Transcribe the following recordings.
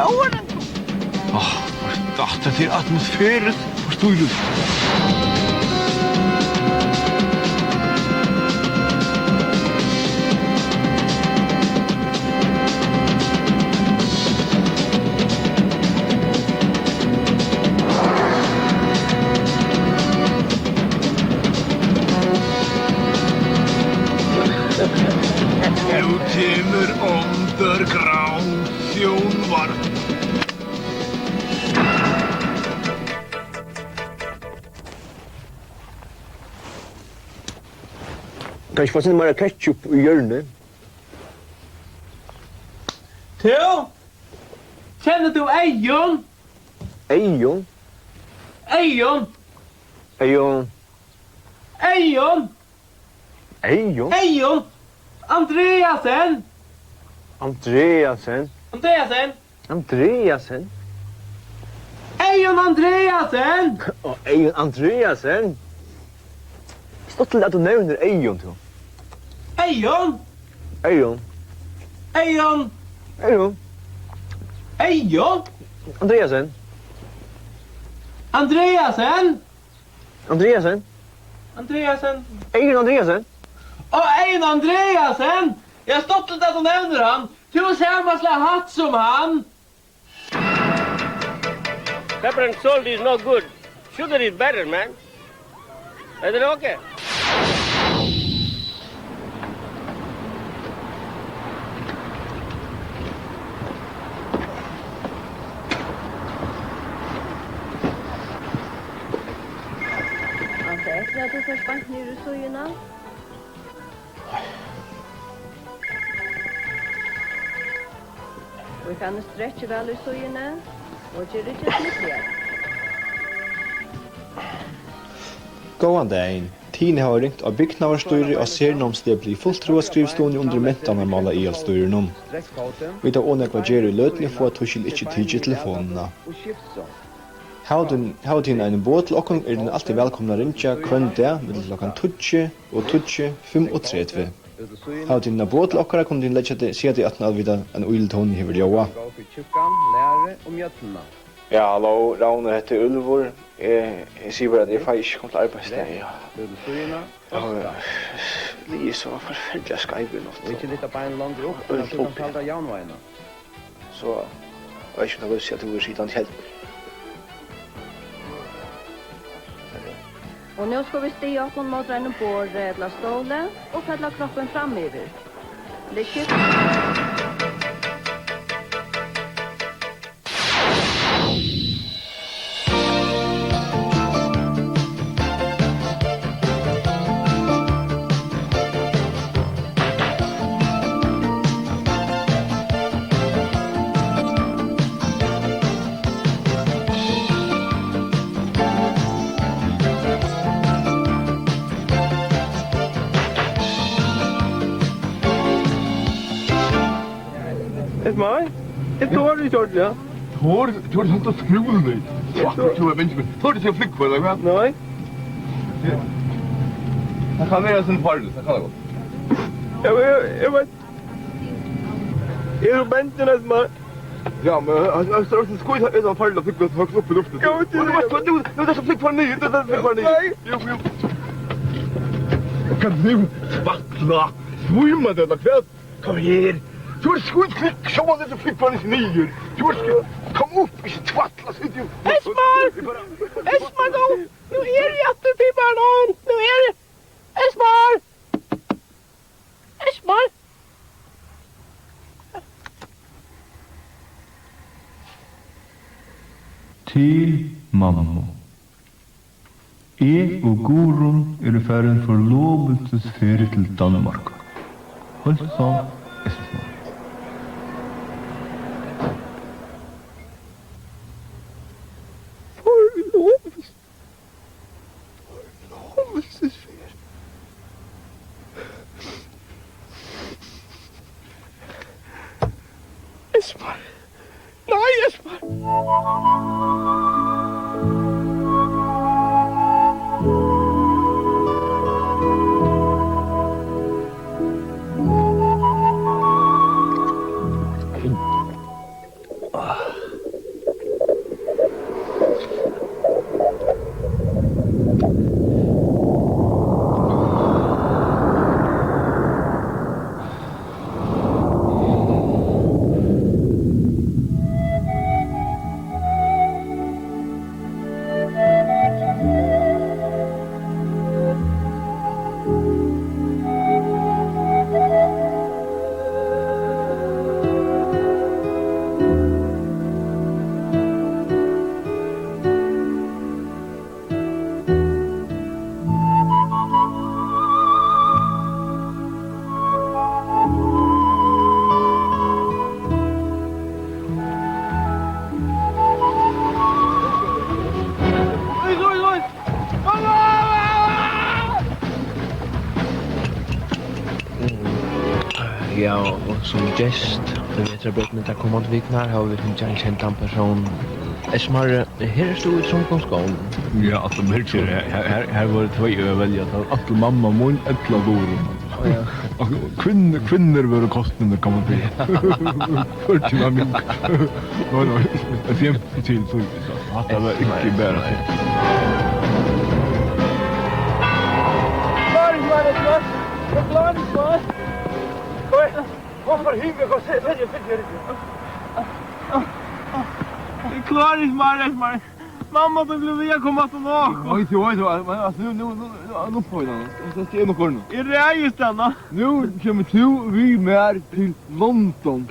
ögonen. Vad dachte till atmosfären, förstår du? Nu kommer underground sjónvarp. Kanske få sin mer ketchup i hjörnet. Theo? Känner du Ejon? Ejon? Ejon? Ejon? Ejon? Ejon? Ejon? Andreasen? Andreasen? Andreasen? Andreasen? Ejon Andreasen? Ejon Andreasen? Stått till att du nämner Ejon, tror Ejon? Ejon? Ejon? Ejon? Ejon? Andreasen? Andreasen? Andreasen? Andreasen? Ejon Andreasen? Ejon Andreasen! Jag har stått till att du nämner han. Du har samma slags hatt som han. Pepper and salt is not good. Sugar is better, man. Is it okay? Säkert att du försvann ner ur sojorna. Vi kan stretcha väl ur sojorna och göra det smittligare. Gåan dagen. Tine har ringt av byggnavarstøyre og sernomsted blir fullt tro av skrivstående under mentanormala elstøyren. Vi tar ånekva gjør i løtene for at Tushil ikke tidser telefonene. Haudin en båt til okken den alltid velkomna rinja kvønn dag mellom klokkan 20 og 35. Haudin en båt til okkara kunne din letja det sier til at alvida en uiltån hever joa. Ja, hallo, Rauner heter Ulvor. Jeg sier bare at jeg faktisk kom til arbeidsdag, ja. Det er så forferdelig skype i nått. Og ikke litt av bein langer opp, og så kallt av janveiene. Så, jeg vet ikke om jeg vil si at du vil si den helt. Och nu ska vi stiga upp mot en bord eller ståle och fälla kroppen framöver. Lycka Ett år i Georgia. Hår, du har sånt att skruva dig. Jag tror jag Benjamin. Tar du till flick på dig, va? Nej. Jag kan göra sin farlig, så kan det gå. Jag vet. Är du bänten man? Ja, men jag står också skoj här utan farlig flick på högst upp i luften. Jag vet inte. Du är så flick på dig, du är så flick på dig. Nej. Jo. Kan du vattla? Svimma det där kväll. Kom här. Du är skoj klick, så vad det flick på dig nyer. Du är skoj. Kom upp, inte tvattla så du. Esmar då! Nu är det jättefibbar någon! Nu är det... Esmar! Til mamma. Jeg og Gorun for en forlovelsesferie til Danmark. Hilsa, Esmar. Esmar! Nej, Esmar! Ja, og som gest, det vet jeg bøtene, der kommer til viknar, har vi finnet en kjent en person. Esmar, her stod i tromkomskålen. Ja, altså, mørker, her var det tvei å velge at alle mamma mun etla dorum. Kvinner var kostnader, kan man si. 40 av mink. Nå, det er 50 til, så det var ikke bedre. Hvorfor hiver jeg og se? Det er fint. Klar, Esmar. Mamma, du blev via komma till något. Oj, men alltså nu får jag det. Det är nog kvar nu. I rejestanna. Nu kommer vi med till London.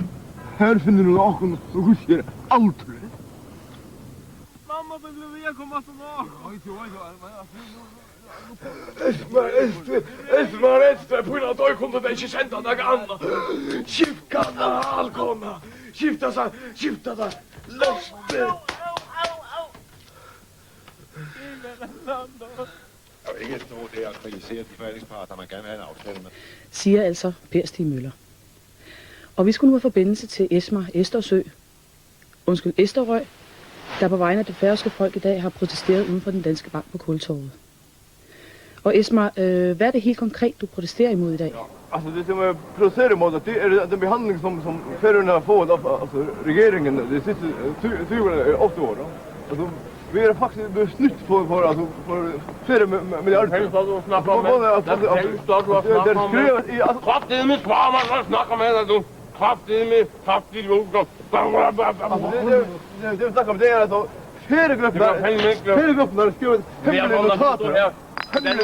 Här finner du någon så huskar allt. Mamma, du blev via komma till något. Oj, Esmar, på grund av att kunde det inte sända något annat. Skifta alkona. Skifta där. Löste. Siger altså Per Stig Møller. Og vi skulle nu have forbindelse til Esterøy, der på vegne af det færøske folk i dag har protesteret uden for den danske bank på Kultorvet. Og Esmar, hvad er det helt konkret, du protesterer imod i dag? Alltså det som jag protesterar emot, det är den behandling som Färöarna har fått av alltså, regeringen de sista 8 år. Alltså, vi är faktiskt besnutt för alltså för flera miljarder. Det du snakker om. Det er skrevet i kraftigt med svar, man snakker med du. Kraftigt jo. Det snackar om det är alltså flera grupper har skrivit hemliga notater. Jeg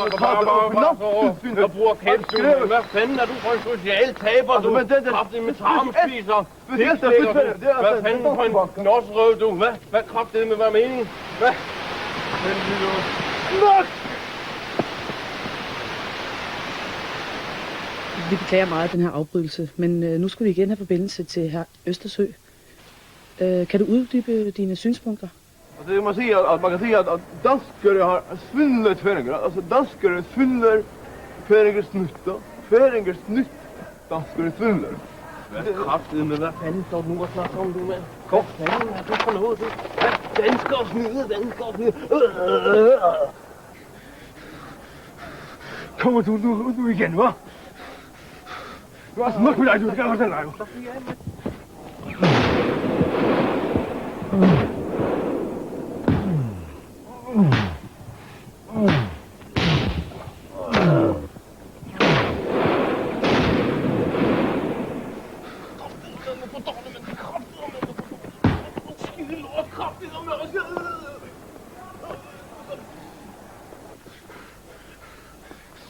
bruger kæmpestuen. Hvad fanden er du for en social taber, du? Kraftigt med tarmspiser. Hvad fanden for en knosrøv, du? Hvad kraftigt med hvad meningen? Hvad? Nok! Vi beklager meget den her afbrydelse, men nu skal vi igen have forbindelse til herr Østersø. Kan du uddybe dine synspunkter? Det man säger att man kan säga att danskare har svindlat föreningar. Alltså danskare svindlar föreningars nytta. Föreningars nytt danskare svindlar. Kraftigt med hvad fanden står du nu og snakker om, du mand? Hvad fanden er du for noget, du? Danskere snyder. Kommer du nu igen, hva? Du har smuk med dig, du kan fortælle dig.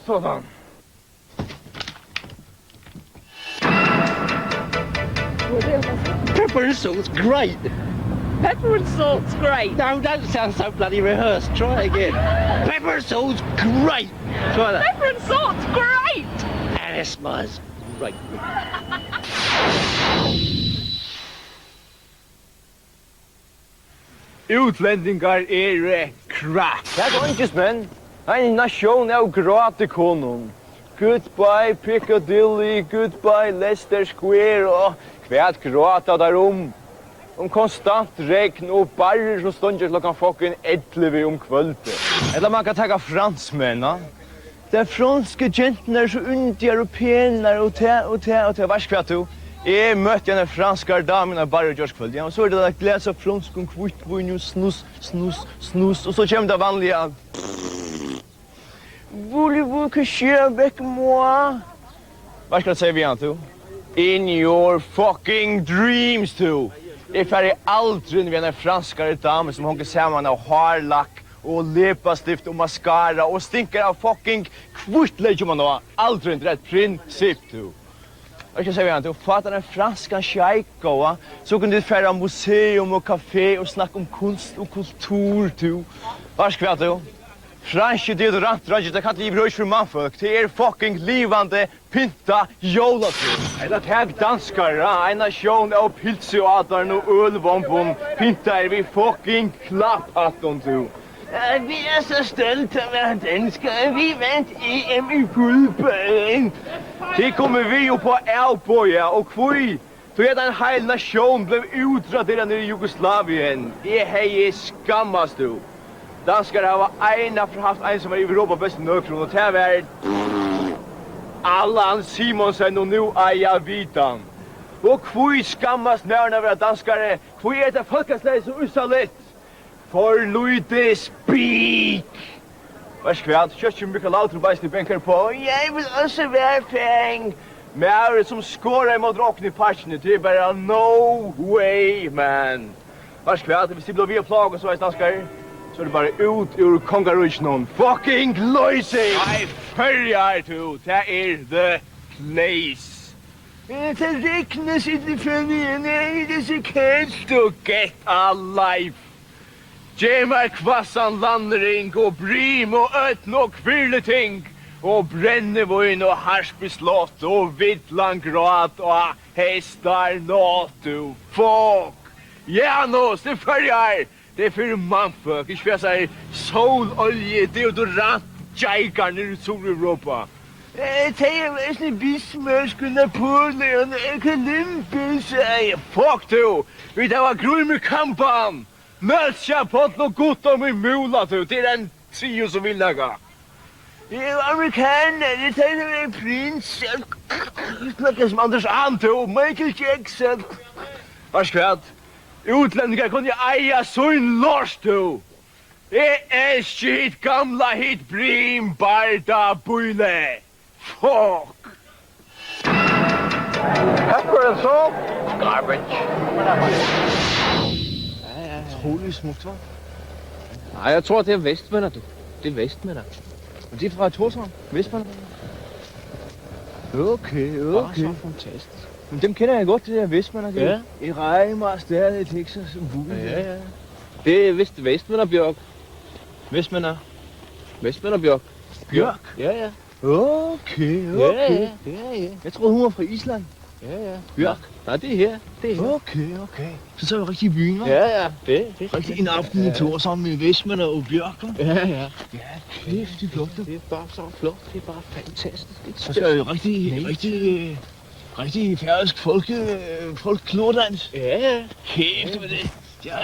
Sådan. Pepper and salt's great. Pepper and salt's great. No, don't sound so bloody rehearsed. Try again. Pepper and salt's great. Try that. Pepper and salt's great. And it smells great. Utlendingar crap. Det er ikke, men. En nasjon av gratekonen. Goodbye Piccadilly, goodbye Leicester Square og kvært gråta der konstant regn og barrer som stunder klokken fucking 11 om kvöldet. Eller man kan taka fransmänna. De franske gentene er så yndige og pene og til varskvært du. Jeg møtte en franskar damen av barrer George kvöld. Og så er det et glas av fransk og kvitt og snus. Og så kommer det vanlige Voulez-vous coucher avec moi? Vad ska jag säga igen till? In your fucking dreams too. Jag färger aldrig med en franskare dam som hånger samman av harlack och läppastift och mascara och stinker av fucking kvittlägg man då. Aldrig rätt princip too. Vad ska jag säga igen till? Fattar en franska tjejka så kunde du färra museum och café och snacka om konst och kultur too. Vad ska jag till? Franske deodorant, det kan ikke brøys for mannfolk. Det er fucking livande, pinta, jolatur. Eller teg danskare, en nasjon av pilseataren og ølvombon. Pinta er vi fucking klapphatten, du. Vi så stolte at være danskere. Vi vandt EM i fodbold. Det kommer vi jo på ærbo, ja. Og kvui. Så den hele nation blev utraderet nede i Jugoslavien. Jeg har skammast du. Danskere har haft en som var i Europa bedste nøkron, og det har vært Allan Simonsen og nu Aja Vitan. Og kvui skammast nærmere være danskere. Kvui det folkeslag så usalit. For Luite Speak! Varsågod, kjøtjen mycket lauter bæslig bænker på. Jeg vil også være fæng. Mære som skårer mot rocken i parsene, det bare no way, man. Varsågod, hvis de blir via plagen så danskere, så det bare ut ur kongarusjonen. Fucking løyse! Nei, følger du, det the place. Det regnes ikke følgen, det er så kaldt to get alive. Gemar kvassan landring og brim og øtn og kvirleting og brennevøyn og harsbeslott og vittlan gråt og hestar nåtu. Fuck! Janus, det følger! Det fyrir mannfolk, ikke fyrir seg sololje, deodorant, tjeikarn i Sol-Europa. Det er sånne Bismarck, Napoleon, Olympus, fuck du! Vi tar grummerkampan! Mölsja pott och gott om i mula du, det är en trio som vill lägga. Det är amerikaner, det är en prins, snackar som Anders Anto, Michael Jackson. Varsågod, utlänningar kunde eja sån lors du. Det är shit gamla hit brim barda bulle. Fuck! Pepper and salt? Garbage. Utrolig smukt, hva'? Nej, jeg tror, det er vestmænder, du. Det er vestmænder. Og de er fra Torshavn. Vestmænder. Okay. Så fantastisk. Men dem kender jeg godt, det der vestmænder. Ja. I Reimar, der i Texas, Ja. Det er vist vestmænderbjørk. Vestmænder. Vestmænderbjørk. Bjørk? Ja. Okay. Ja. Jeg troede, hun var fra Island. Ja. Bjørk? Nej, det er her. Okay. Så er vi rigtig i byen, hva'? Ja. Det er Rigtig en aften i Torshavn med vestmænder og Bjørk, hva'? Ja. Ja, kæft, de flugter. Det er bare så flot. Det er bare fantastisk. Så er det rigtig færøsk folklordans. Ja. Kæft med det. Ja,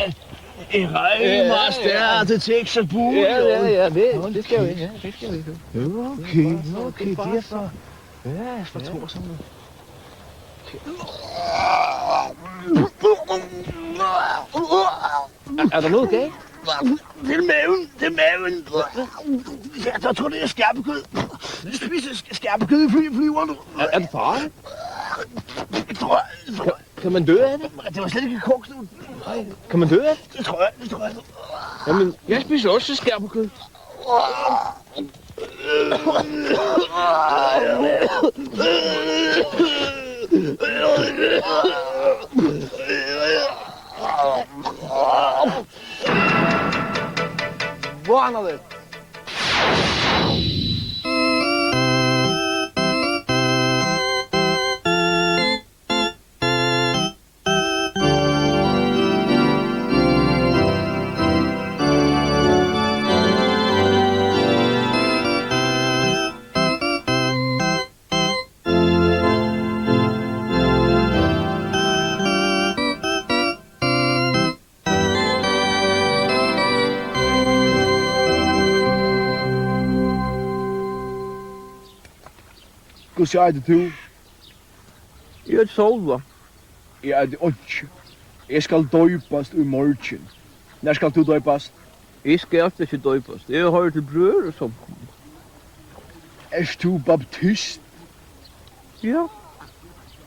en Reimar, der til Texas buen. Ja. Det skal vi. Ja, det skal vi. Okay, det er fra... Ja, fra Torshavn. Er der noget galt? Det er maven. Jeg tror, det er skærpekød. Du spiser skærpekød i flyveren. Er det farligt? Det tror jeg. Kan man dø af det? Det var slet ikke kogt nu. Kan man dø af det? Det tror jeg. Jamen, jeg spiser også skærpekød. One of it. Hva sier det du? Jeg er et solva. Jeg er det ikke. Jeg skal døypast i morgen. Når skal du døypast? Jeg skal ikke døypast. Jeg har til brød som. Er du baptist? Ja.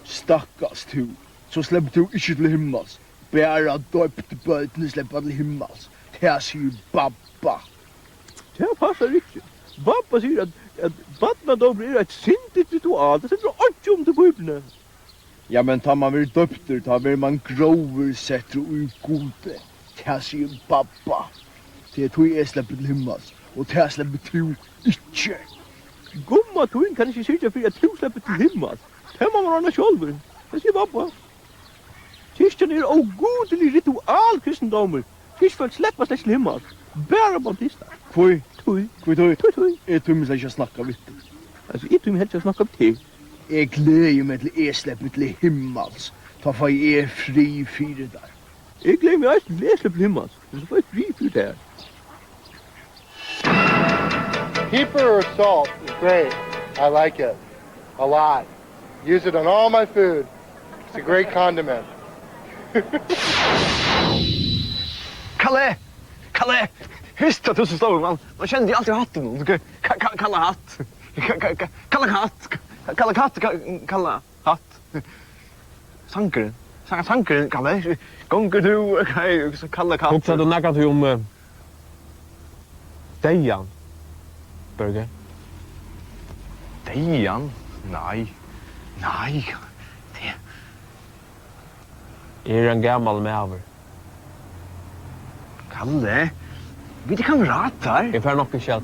Stakkars du. Så slipper du ikke til himmels. Bare døypte bøtene slipper til himmels. Det sier babba. Det passer ikke. Babba sier at badnadom er et sindigt ritual. Det setter ikke om til bøyblene. Ja, men tar man vil døpter, tar man grover setter ui gode. Det sier babba. Det tog jeg slipper til himmels. Og det slipper du ikke. Gumma tøyen kan ikke sørge for at du slipper til himmels. Det må man rana sjálfur. Det sier babba. Kirsten er ugodelig ritual kristendommer. Fiskfølg släppas det slimmar. Bara baptista. Kvoi, Tui. kvoi. Jeg tømmer seg ikke snakke vitt. Alltså, jag tror helst jag snackar om te. Jeg gleder meg til jeg slipper til himmels. Ta for jeg fri fire der. Jag glömmer mig att läsa på himmel. Så får jag fri för det här. Pepper or salt is great. I like it a lot. Use it on all my food. It's a great condiment. Kalle! Visst att du så stor man. Man kände ju alltid hatten. Kalla hatt. Kalla katt. Kalla hatt. Sankeren, Kalle. Gånger du, kalla katt. Också då näkat du om Dejan. Burger. Dejan? Nej. Är en gammal mäver. Kalle, vi är kamrater. Jag får nog inte att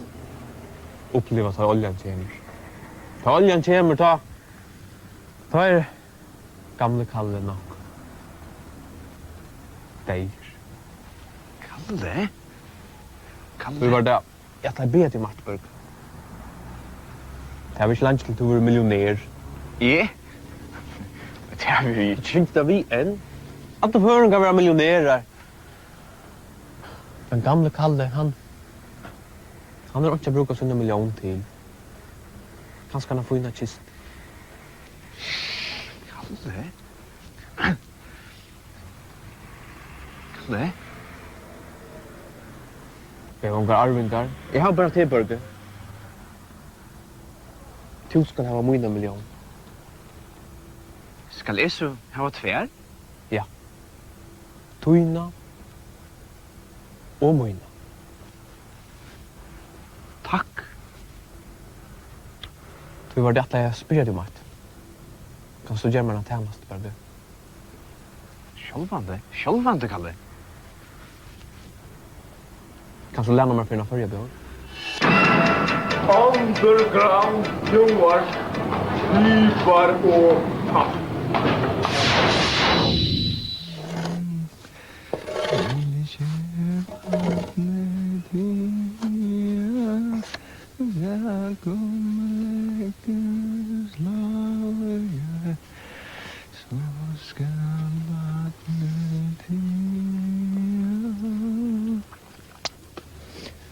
uppleva att oljan kommer. Ta oljan kommer, ta är gamla Kalle nog. Dig. Kalle? Vi var där. Jag tar bet i Martburg. Det har vi inte lunch till att vara miljonär. Det har vi inte. Inte vi än. Att de hör kan vara miljonärer. Men gamla Kalle, han har inte brukat sina miljon till. Han ska få in en kist. Kalle? Jag har arvingar. Jag har bara tillbörge. Du ska ha mina miljon. Ska jag så ha tvär? Ja. Tuina och mina. Tack. Du var detta jag spyrade om att. Kan så göra man tjänst bara du. Självande, Kalle. Kan så lämna mig för en förra björn. Underground, Joar, Nybar och tapp.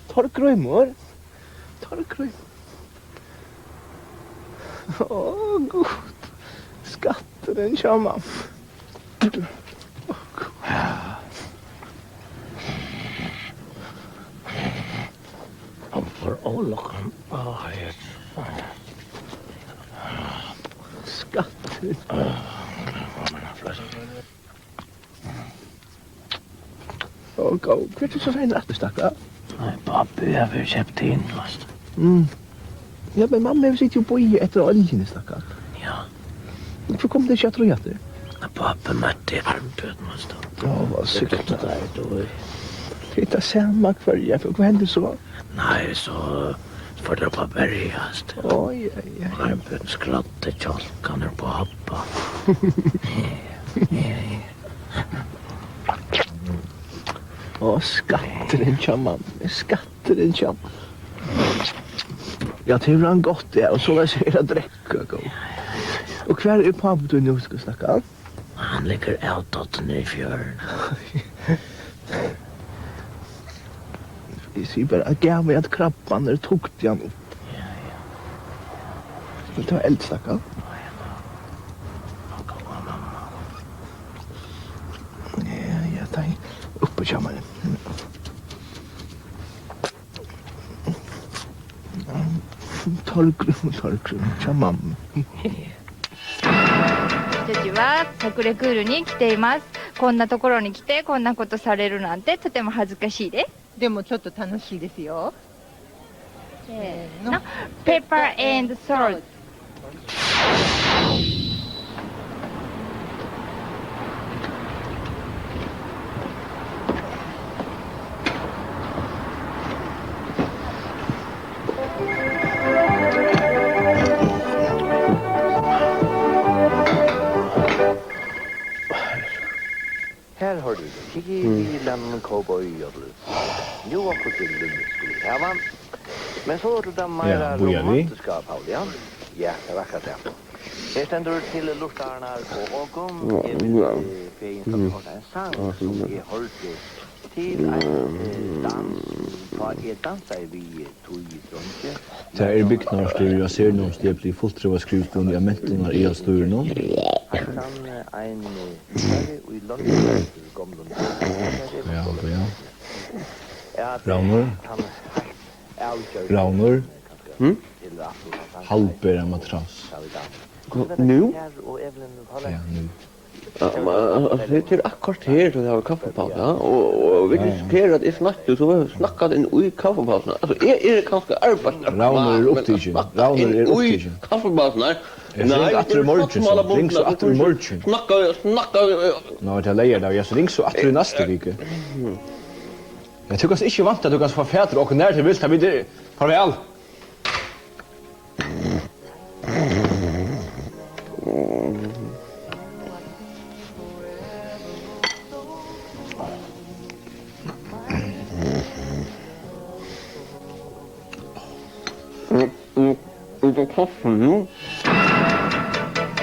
Torgrøymor. Åh, god. Skatteren kommer. Han får ålåkan. Skatteren. Åh, god. Vet du så sen att du stackar? Nej, pappa, jag vill köpa in fast. Ja, men mamma sitter ju på i efter oljen, stackar. Ja. Varför kom det inte att tro att det? Pappa mötte armböten måste. Ja, vad sykt. Det där då. Hitta samma kvar, för vad hände så? Nej, så får det på bergast. Oj. Armböten skrattade tjolkan på hoppa. Åh, skatteren kommer. Ja, det är han gott det, och så var det att dräcka. Och kvar är pappa du nu ska snacka? Han ligger outåt ner i fjörn. Jag ser bara att gav mig att krabban när tog det han upp. Vill du ha eldstacka? Ja, ta in upp på kammaren. torgrun, chamam. 私たちはサクレクールに来ています。こんなところに来てこんなことされるなんてとても恥ずかしいです。でもちょっと楽しいですよ。せーの。Pepper and salt。Här hörde du. Tigilan cowboy jodel. Nu var på till Lundskog. Här var. Men så då där mer romantiska Paulian. Ja, det var kanske det. Det ständer till lustarna på Ågom. Fin som har en sang som är hört till en dans. Vad är dansa vi tog i Trondheim? Det byggnadsstyr jag ser någon det blir fullt av skrivstund i mättningar i styren någon. En i London gamla. Ja. Raunor. Halper matrass. Nu? Ja, nu. Det är akkurat här då det har kaffepaus, och vi riskerar att snacka så vi snackar in i kaffepausen. Alltså är det kanske arbete. Raunor upptigen. Kaffepausen. Nej, att det morgon. Ring så att det morgon. Snacka. Nå, det lägger där. Jag så ring så att det nästa vecka. Jag tycker inte vant att du kan få fäder och när till vill ta vid farväl.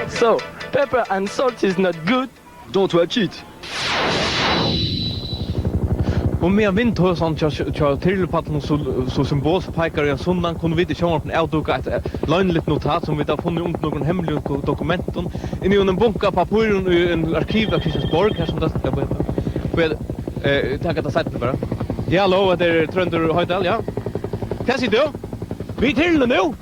So, pepper and salt is not good. Don't watch it. Och med vindhösan tja trillepatteln så symbolspekar jag sundan kunde vi inte köra på en avduka ett lögnligt notat som vi har funnit om någon hemlig dokumenten in i en bunka papper i en arkiv av Kristiansborg här som det ska börja tacka ta sätt bara. Ja, hallå, det är Trönder Höjdal, ja. Kan se du? Vi till nu.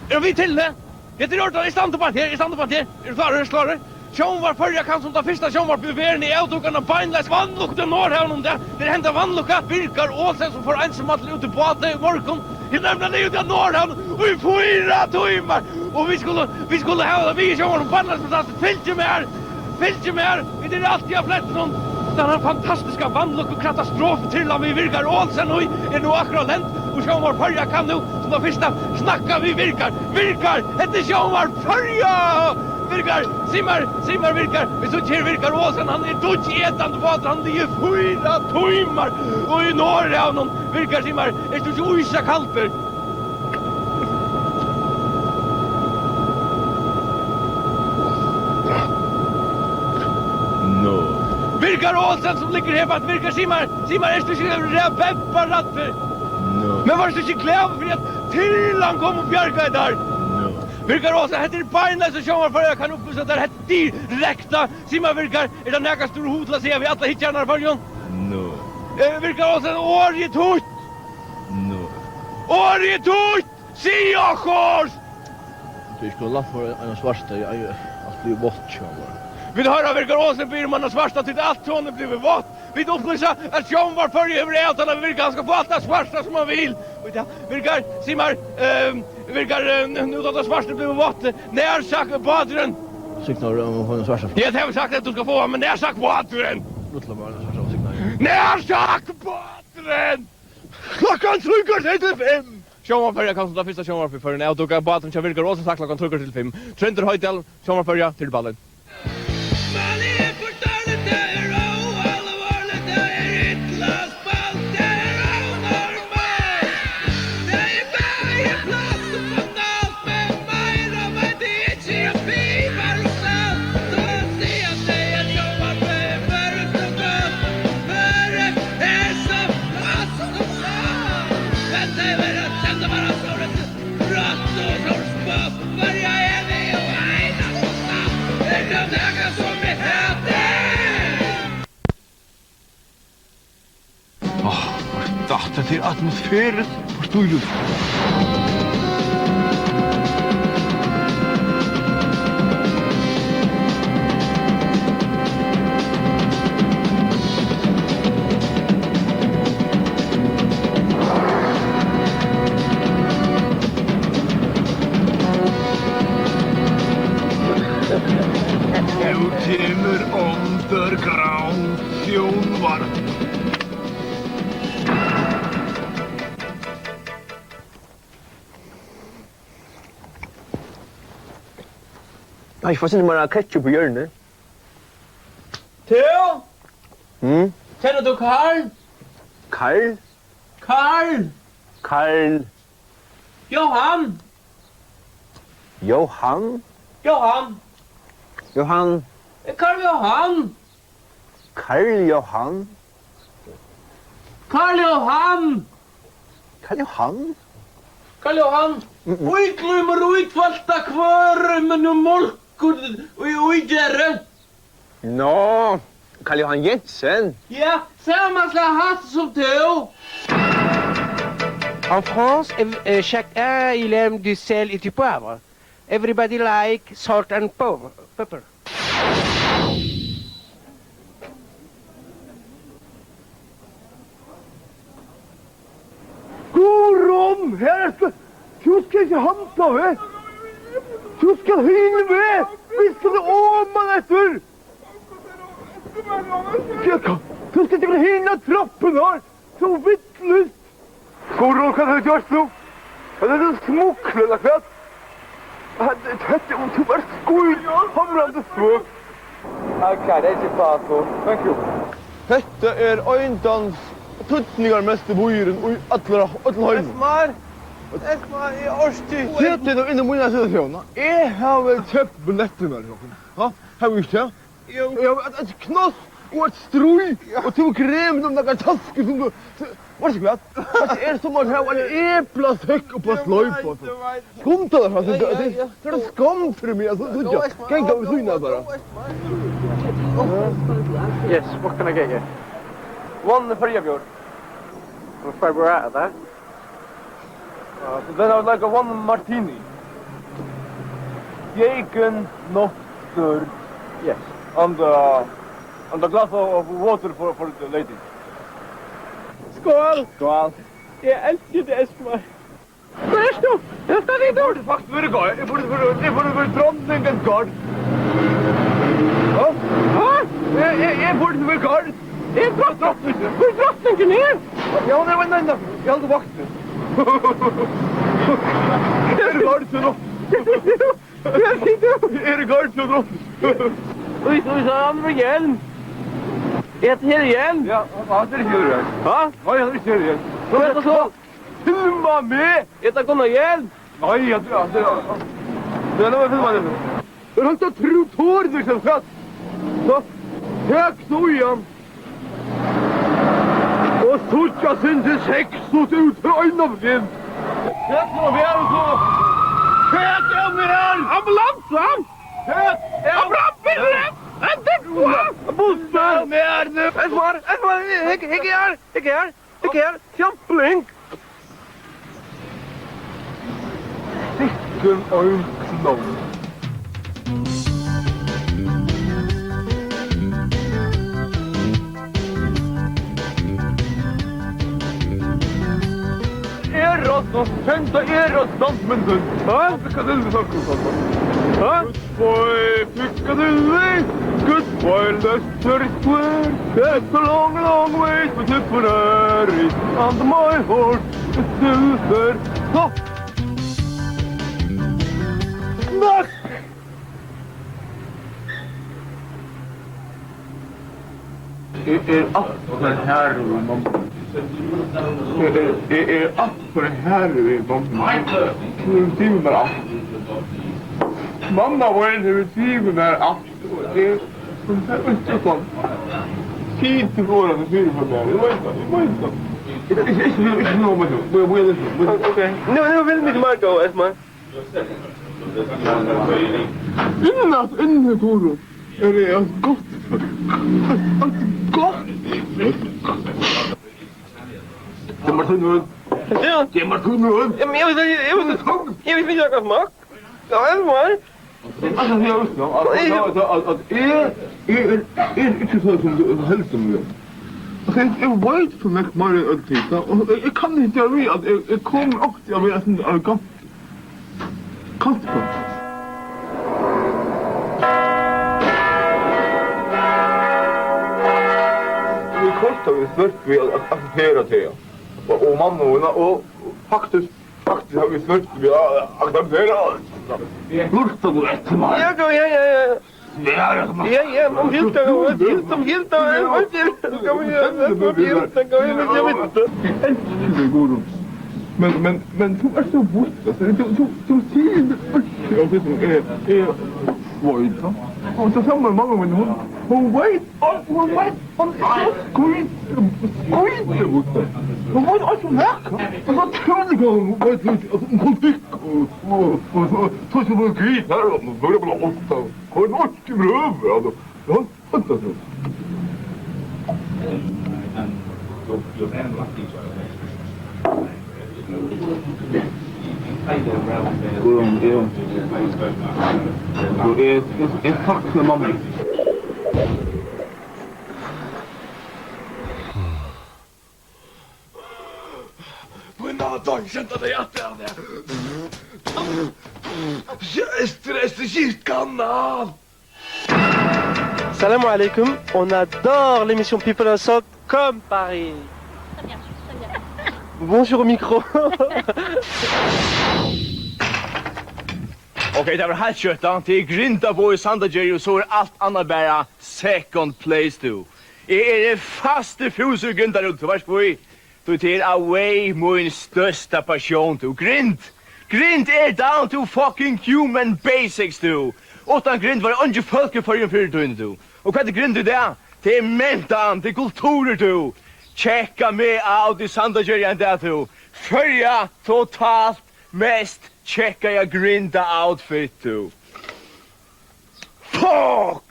Är vi till det? Jag tror att i standard här. Är du klar? Sjön var förra kan som ta första sjön var bevären i autogarna beinless vannlukta norrhavn där. Det hända vannlucka virkar och sen så får ensamt ut i båten i morgon. Jag lämnar det ut i norrhavn och i 4 timmar. Och vi skulle ha vi sjön på bannless på fältet med. Det är alltid jag flätt någon. Den här fantastiska vannlucka-katastrof till vi virkar Olsen och är nu akkurat länt. Och sjön var förra kan nu som ta första snacka vi virkar. Det sjön var förra! Virkar, simmar virkar. Vi så kär virkar Åsen, han är dodgetande på att han ligger 4 timmar. Och i norra av någon virkar simmar, är det så isa kalper. No. Virkar Åsen som ligger här på att virkar simmar, är det så rebebbarratter. No. Men var det så kläv för att till han kom och bjärka där. Virkar också, det är beinless och sjön för jag kan upplysa att det är direkta simma virkar. Är det näka stor hotla ser vi alla hittarna för jon? No. Virkar också årgetort. No. Årgetort! Se jag kors! Du skulle lagt för en svarta att bli bort bara. Vi hör virkar också blir man svarta till allt hon blir vått. Vi upplysa att sjön var för över allt alla virkar ska få allt svarta som man vill. Och det virkar simmar virkar nu då det svarta blir vått. När sagt badren. Signar om hon svarta. Jag har sagt att du ska få men när sagt badren. Låt bara svarta signar. När sagt badren. Klockan trycker till 5. Sjön var kan så första sjön för en autoga badren så virkar också sagt klockan trycker till 5. Trender Höjdal sjön var till ballen. Det till atmosfären på studion. Nu kommer underground fjolvar. Nej, får se bara ketchup på hjørnet. Theo! Känner du Karl? Karl? Karl! Karl. Johan! Johan? Johan! Johan. Karl Johan! Karl Johan? Karl Johan! Karl Johan? Karl Johan! Oj, glömmer utvalta kvar, men nu molkor och gärre. Nå, Karl Johan Jensen. Ja, samma slags hatt som du. En France, chaque il aime du sel et du poivre. Everybody like salt and pepper. Gorom, här ska... Du ska inte hamta med. Du ska hinna med. Vi ska det åman efter. Du ska inte kunna hinna trappen här. Så vittlust. Gorom, kan du göra så? Det är en smuckla, eller vad? Det är tyvärr skoj. Hamrande svårt. Okay, det är bra. Thank you. Detta är öjntans tuttningar mest i bojen och alla höjden. Esmar, jag orskar. Sitter du inne i mina situationer? Jag har väl köpt biljetterna. Ja, har vi inte? Jo. Jag har ett knoss och ett stroj och två kräm de där taskor som du... Varsågod. Det är som att ha en äppelsäck och på slöj på. Kom till det. Det är skam för mig. Kan inte syna bara. Yes, what can I get you? One for you, Björn. I'm afraid we're out of that. So then I would like a one martini. Bacon, nötter. Yes. And a glass of water for the lady. Skål! Skål. Jag älskar det, Esmar. Först då! Jag ska dit då! Faktiskt för det går. Det borde vara drottningens gard. Ja? Ja? Jag borde vara gard. Det är drottningen. Hur är drottningen ner? Ja, nej. Jag hade vakten. Är det gard för något? Är det gard för något? Oj, så han hjälm. Ett här igen. Ja, det är det här. Ja? Ja, det är det här. Så är det så. Filma med! Ett går igen. Nej, det är nog filma det. Jag har inte trott hår det som skatt. Så, tack så igen. Och sucha sin till sex och ut för ögonen av den. Tack så väl så. Tack om er. Ambulansen. Tack. Ambulansen. Bussen med nu. Esmar, jag är. Kjampling. Sicken och knål. Eros och fänta Eros dansmänsen. Ja? Piccadilly Circus. Ja? Piccadilly. Goodbye Leicester Square. That's a long way to Tipperary. And my heart is still there. Så! Nack! Är appen här och mamma? Är appen här och mamma? Hur timer med app? Mamma var en hur timer med app. Det är inte sånt. Tid till våran och fyra för mig. Det var inte. Inte något med det. Okej. Nu vill mitt mark gå, Esmar. Inne Goro. Är det gott? Gott? Det är tunnrund. Ja. Det är tunnrund. Ja, men jag vill försöka smak. Ja, Esmar. Alltså, jag visste att är inte så som du helst om det. Jag vet för mig mer alltid. Jag kan inte göra det att jag kommer också jag vet inte arrogant. Kallt på. Vi kostar vi svårt vi acceptera det. Och mamma och faktiskt har vi svårt vi acceptera. Lurtar du efter mig? Ja. Ja, om helt Men du är så borta, så du ser det som är void. Och så samma mamma men hon vet, hon är så skit borta. Hon var alltså märka. Och så tror jag hon vet hon fick och så så var skit här och började bli åtta. Har du något i röv alltså. Ja, vänta så. Jag tackar mamma. Buonanotte, senta dig att det är. Jag är stressig kanal. Salam alaikum, on adore l'émission People of Sock comme Paris. Bonjour au micro. Okej, det var helt kött till Grinta på i Sandager och så är allt annat bara second place to. Är det faste fuser Grinta ut, vars på i? Du till away min största passion to Grint. Grint är down to fucking human basics to. Utan Grint var det inte folk för en fyrtun to. Och vad är Grint du där? Det är mentan, det är kulturer to. Checka mig out i Sandager and that to. Följa totalt mest checka jag Grinta outfit to. Fuck!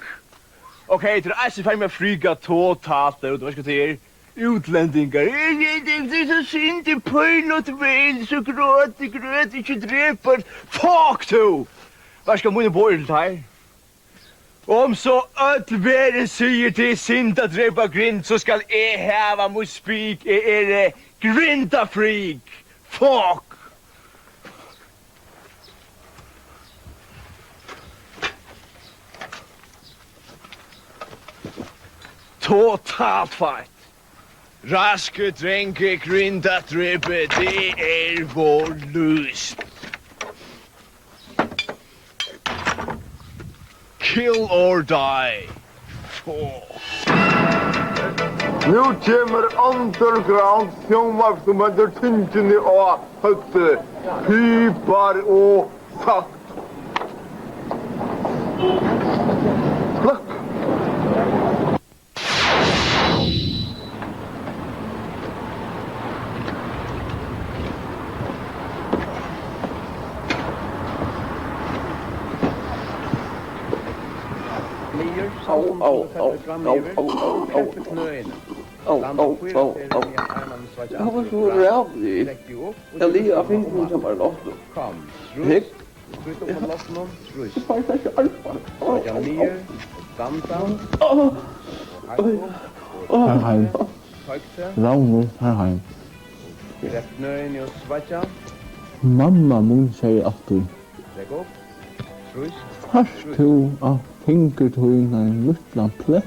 Okej, det är så fan med flyga totalt där och vad ska det är? Utländingar. Det är så synd, det är något väl, så gröt, inte dräper. Fuck to! Vad ska man bo i det här? Om så ötlvärre säger till synd att dräpa Grint så ska jag häva mot spik är Grinta freak. Fuck! Totalt fight. Raske dränke Grinta dräpe, det är vår lust. Kill or die. Nu kommer underground sjónvarp som under tyngden och hötte. Hypar och sagt. Klack. Jag var så rädd. Jag ler av fingret som bara lost. Hej. Herheim. Raunur Herheim. Mamma mun säger alltid. Fast du av fingertøyna en luttlan plett.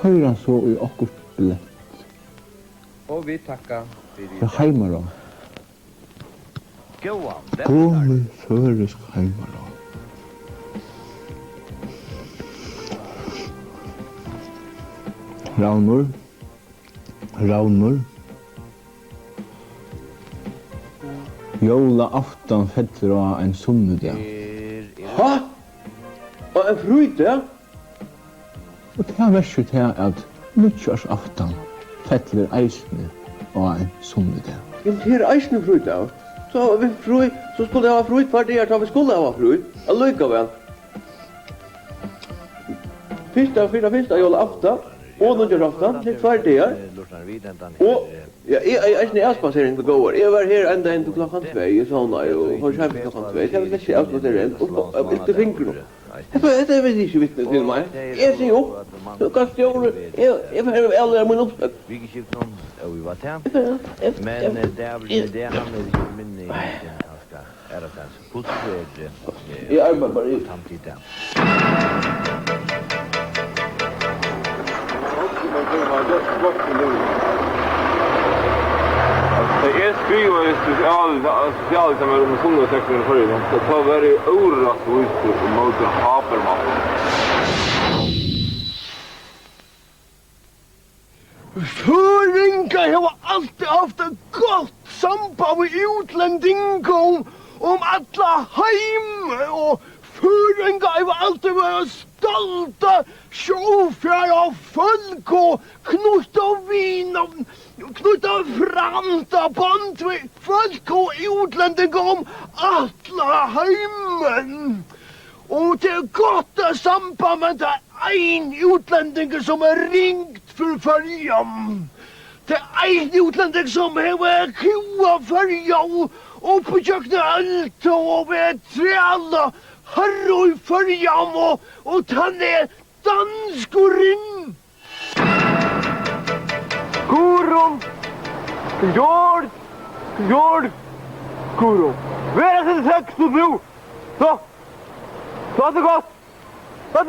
Køyra så i okkur blett. Och vi tackar Det heimar då. Gåmi førisk heimar då. Raunur. Jóla aftan fettur á ein sunnudag. Ha? Og en fruite? Og det er verst til at nyttårsaftan fettler eisne á ein sunnudag. Men det er eisne fruite av. Så har vi fruit, så skulle jeg ha fruit for det så vi skulle ha fruit. Allikevel. Fyrsta jóla aftan og nyttårsaftan, det er 2 dagar. Og ja, jeg er spasering på gård. Jeg var her enda inn til klokkan 2 i sånna, og har kjempet klokkan 2. Jeg vil ikke avspasering, og ikke finker noe. Det er vel ikke vittne til meg. Jeg sier jo, du kan stjåre, jeg får aldri min oppsøk. Vi skift noen, og vi var til. Men det er han med minne i ganske æretens. Kultur jeg arbeider bare i. Samtidig. Jag skriver ju speciellt med sådana texter för det. Så tar väldigt orättvist mot Habermas. Föringar har alltid haft ett gott samband med utlänningar om alla heim och föringar har alltid varit stolta sjåfjär av folk och knuta vin och knuta franta band med folk och utlänningar om alla heimen. Och det är gott samband med det en utlänning som är ringt för färjan. Det är en utlänning som har koa färjan och på kökna allt och med trälla harro i färjan och han är danskurin. Kurum! Gjord! Kurum! Vad är det som sex du nu? Så! Så det gott! Så!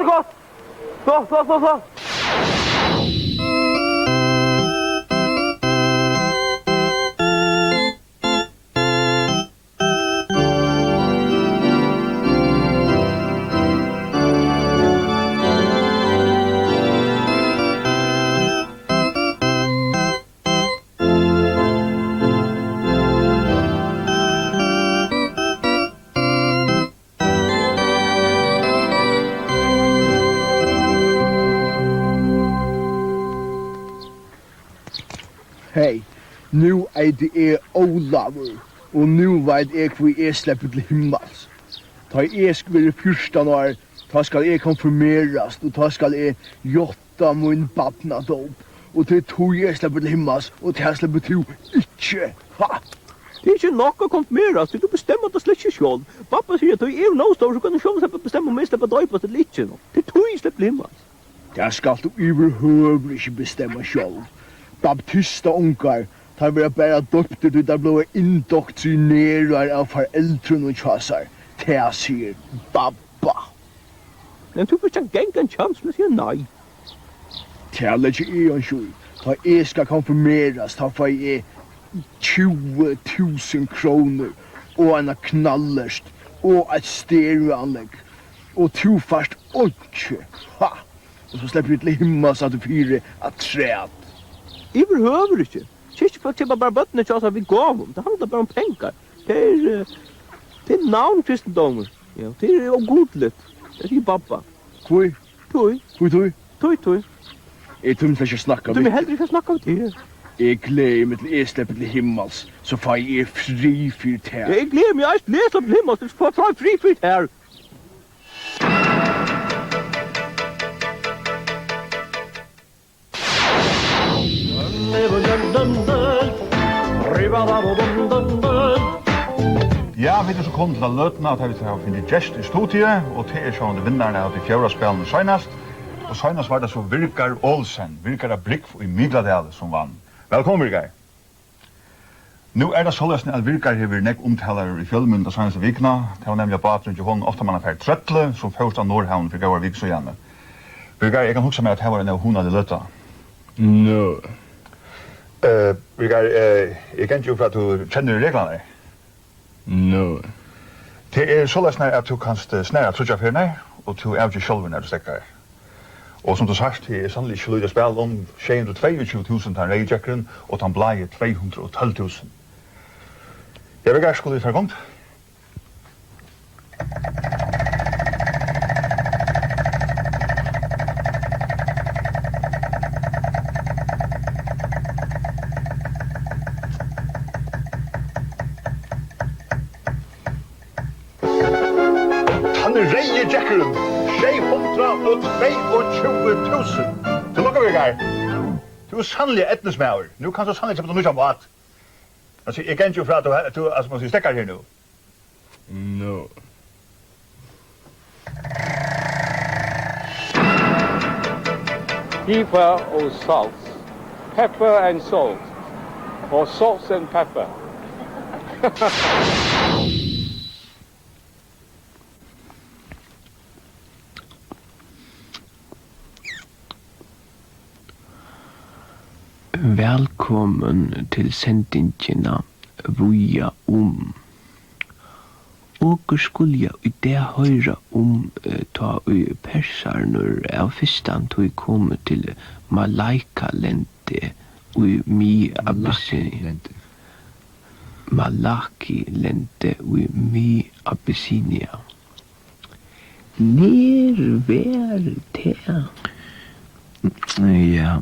Hej, nu är det Olavur och nu vet jag hur släpper till himmels. Ta jag ska bli 14 år, ta ska jag konfirmeras och ta ska jag jotta min barnadop. Och det tog jag släpper till himmels och det släpper till inte. Ha! Det är inte nog att konfirmeras, du bestämmer att det släcker själv. Pappa säger att du är någonstans så kan du själv bestämma om jag släpper döpas eller inte. Det tog jag släpper till himmels. Det ska du överhuvud inte bestämma själv. Baptista ungar tar vi bara döpter du där blåa indoktrinerar av föräldern och tjassar. Det säger babba. Men du får inte gänga en chans med att säga nej. Det lägger jag en tjoj. Ta jag ska konfirmeras, ta får jag 20 000 kronor och en knallerst och ett stereoanlägg. Och du fast inte. Ha! Och så släpper vi till himmel så att du fyrer att träd. Överhuvud inte. Kyrkfolk köper bara bötterna till oss att vi gav dem. Det handlar bara om pengar. Det är namnkristendomen. Ja, det är ogodligt. Det är babba. Tui. Jag tror inte snacka du. Du vill hellre inte snacka om det. Jag gleder mig till jag släpper till himmels. Så får jag fri fyrt här. Jag gleder mig att jag släpper till himmels. Du får fri fyrt här. Ja, vi er så kommet til løtene at vi har finnet gest i studiet, og til sånn vinnerne av de fjøra spillene senest. Og senest var det så Virkar Olsen, Virkar av Brygg i Mygladal som vann. Velkommen, Virkar. Nå det sånn at Virkar har nekk omtaler i filmen av seneste vikna. Det var nemlig bakgrunn til hun ofte man er trøttle, som først av Nordhavn for gavar vik så gjerne. Virkar, jeg kan huske meg at det var en av hun hadde løtta. No. Virkar, jeg kan ikke jo for at du kjenner reglene. No. Det så løsner at du kan snære trutja for deg, og du ikke selv når du stekker. Og som du sagt, det sannelig ikke lydig spil om 622.000 til reijakkeren, og den blei 212.000. Jeg vil skulle vi ta gongt. Reijakkeren, 622.000. Så lukker vi her. Du sannelig etnesmauer. Nu kan du sannelig kjøpe noe som at. Altså, jeg kan ikke fra at du altså, må stekker her nu. No. Pepper or salt. Pepper and salt. Or salt and pepper. Velkommen til sendingina Vuja Åker skulle i det høyre ta persarnur av fyrstan tog komme til Malaika-lente og mi Abyssinia. Malaki-lente og mi Abyssinia. Nær te. Ja.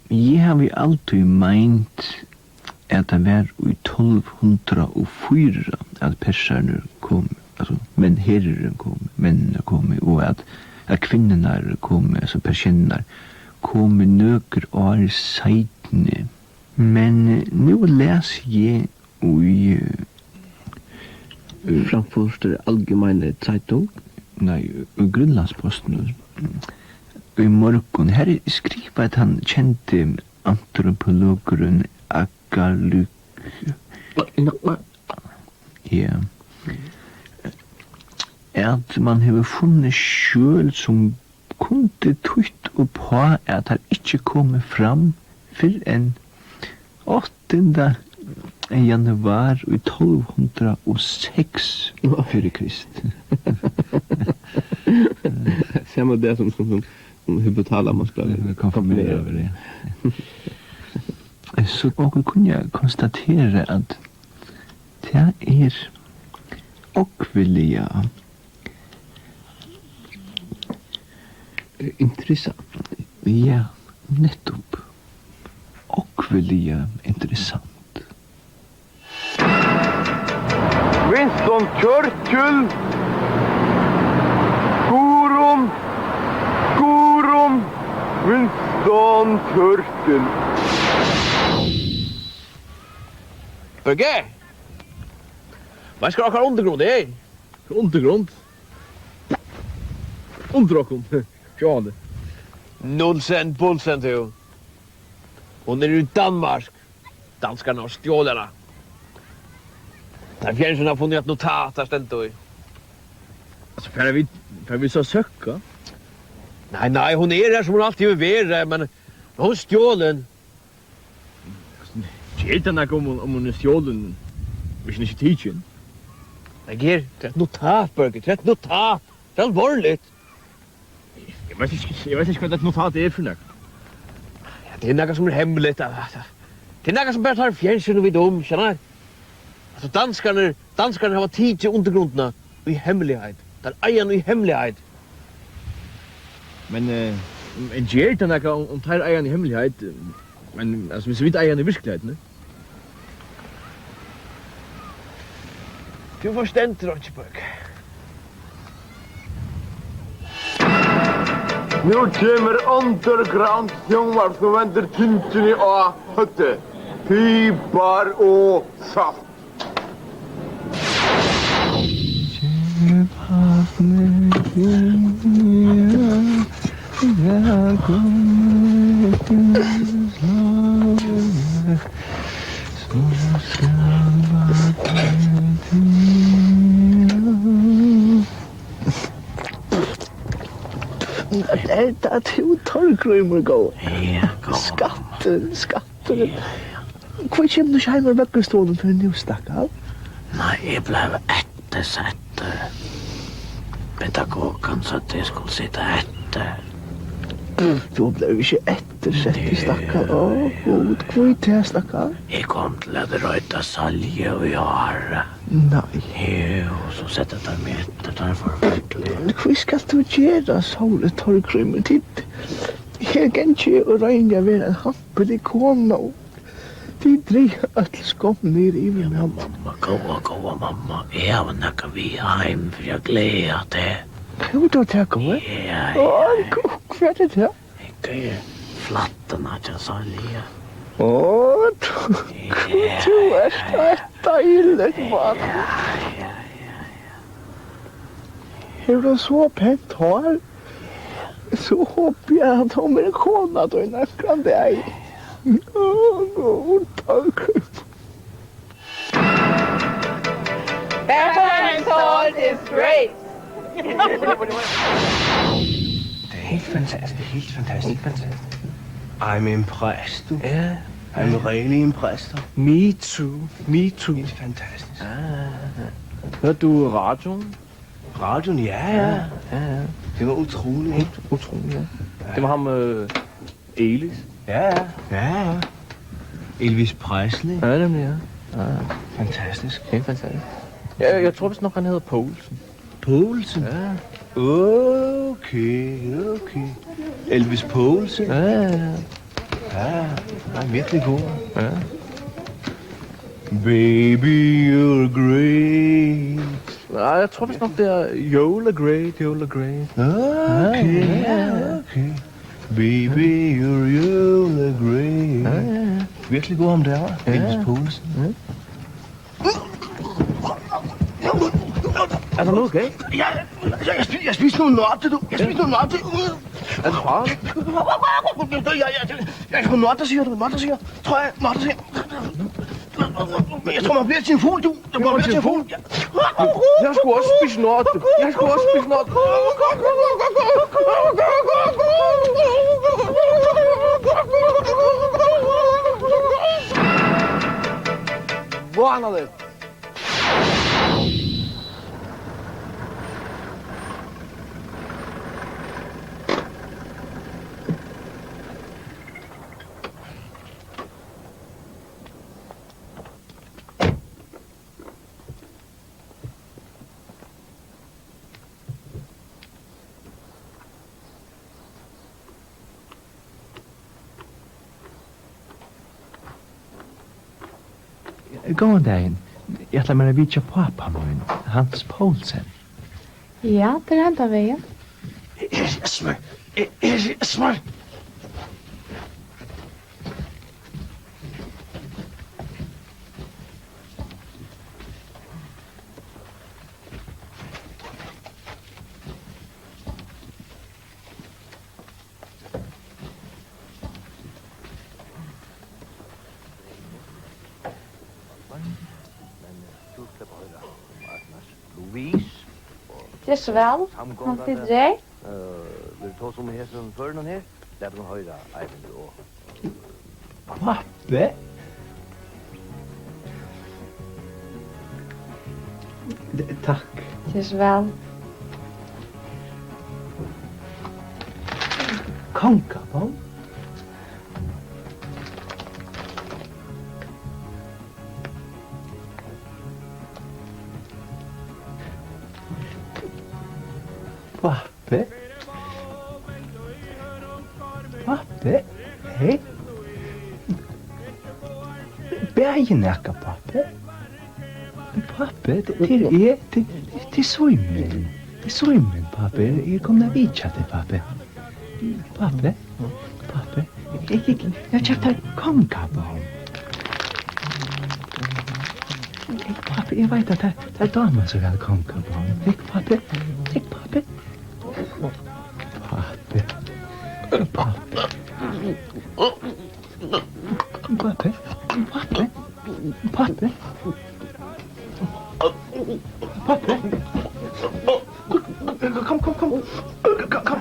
Jeg har vi alltid meint at det var i 1204 at perserne kom, altså herrer kom, mennene kom, og at kvinnerna kom, altså persienner, kom nøker år seitene. Men nå leser jeg i Frankfurter Allgemeine Zeitung, nei, i Grønlandsposten, i morgon. Her skriver at han kjente antropologeren Agaluk. Ja. At man har funnet sjøl som kunde tøyt og på at han ikke kommer fram for en 8. januar i 1206 før Krist. Ser man det som hypotalamus skulle konfirmere over det. Så dere kunne konstatere at det åkvelige interessant. Ja, nettopp. Åkvelige interessant. Winston Churchill. Winston Churchill. Børge! Hva skal dere undergrunn i? Undergrunn? Undergrunn? Ja, det. 0 cent, bullcent, jo. Hon i Danmark. Danskarna har stjålarna. Der fjernsen har funnet et notat her stendt i. Altså, får vi så søkka? Nej, hon är där som hon alltid vill vara, men hon är stjålen. Gjelder det ikke om hun stjålen, hvis hun ikke tidsen? Jeg ger, det et notat, Børge, det et notat. Det alvorligt. Jeg vet ikke hva det notat for noe. Ja, det något som hemmeligt. Det något som bara tar fjärsen och vid om, känner. Alltså danskarna har tid till undergrunderna i hemlighet. Det eien i hemlighet. Men en gjelder det ikke om tar eien i hemmelighet, men altså hvis vi vet eien i virkeligheten, Du forstår ikke, Børge. Nu kommer underground sjónvarp som vender tyngden i A-høtte. Pibar og saft. Det er to torgrymer gå. Ja, gå. Skatter. Hvor kommer du ikke hjemme og vekker stålen for en ny stakkar? Nei, jeg ble ettersett. Pedagogen sa at jeg skulle sitte etter. Du ble ikke ettersett i stakkar. God, hvor er det stakkar? Jeg kom til at røyta salje og jare. Nei. Jo, så setter jeg meg etter derfor virkelig. Hvor skal du gjøre sånne torgrymer tid? Jeg kan ikke regne ved en hampelig kone. De driver alt skom ned i min hand. Mamma, gåa mamma. Jeg har nekka vi heim, for jeg gleder det. Jo, du tenker meg? Ja. Hva er det der? Jeg er flatten at jeg salje. Du er et deilig mann. Ja. Har du så pent hår? Så håper jeg at hun er kona du nekker deg. God, takk. Pepper and salt is great. Det er helt fantastisk. I'm impressed. Yeah. I'm really impressed. Me too. Me too. It's fantastic. Hørte du radioen? Radioen, ja. Det var utroligt. Utroligt, ja. Det var ham Elis. Ja. Elvis Presley. Ja, nemlig, ja. Fantastisk. Helt fantastisk. Ja, jeg tror vist nok, han hedder Poulsen. Poulsen? Ja. Okay. Elvis Poulsen? Ja. Han er virkelig god. Ja. Baby, you're great. Nej, jeg tror vist nok, det er Yola Great. Okay. Baby, you're great. Ja. Virkelig god om det her. Elvis Poulsen. Er der noget galt? Ja, jeg spiste noget notte, du. Jeg spiste noget notte. Er det farligt? Jeg får notte, siger du. Tror jeg, notte siger. Jeg tror, man bliver til en fugl, du. Jeg bliver til en fugl. Jeg skulle også spise notte. Hvor er det? Gåan dagen, jeg ætla meg å vitja pappa min, Hans Poulsen. Ja, det er enda veien. Smør. Det er så vel. Han sitter der. Vil du ta som hesten før noen her? Det er noen høyre, Eivind og... Pappa? Takk. Det er så vel. Konkabon? Pappa? Hei? Bægen nekka, pappa? Pappa, det er svimmen. Det er svimmen, pappa. Jeg kommer til vitja til, pappa. Pappa? Jeg kjøpte konkabon. Pappa, jeg vet at det er damer som har konkabon. Ikke, pappa?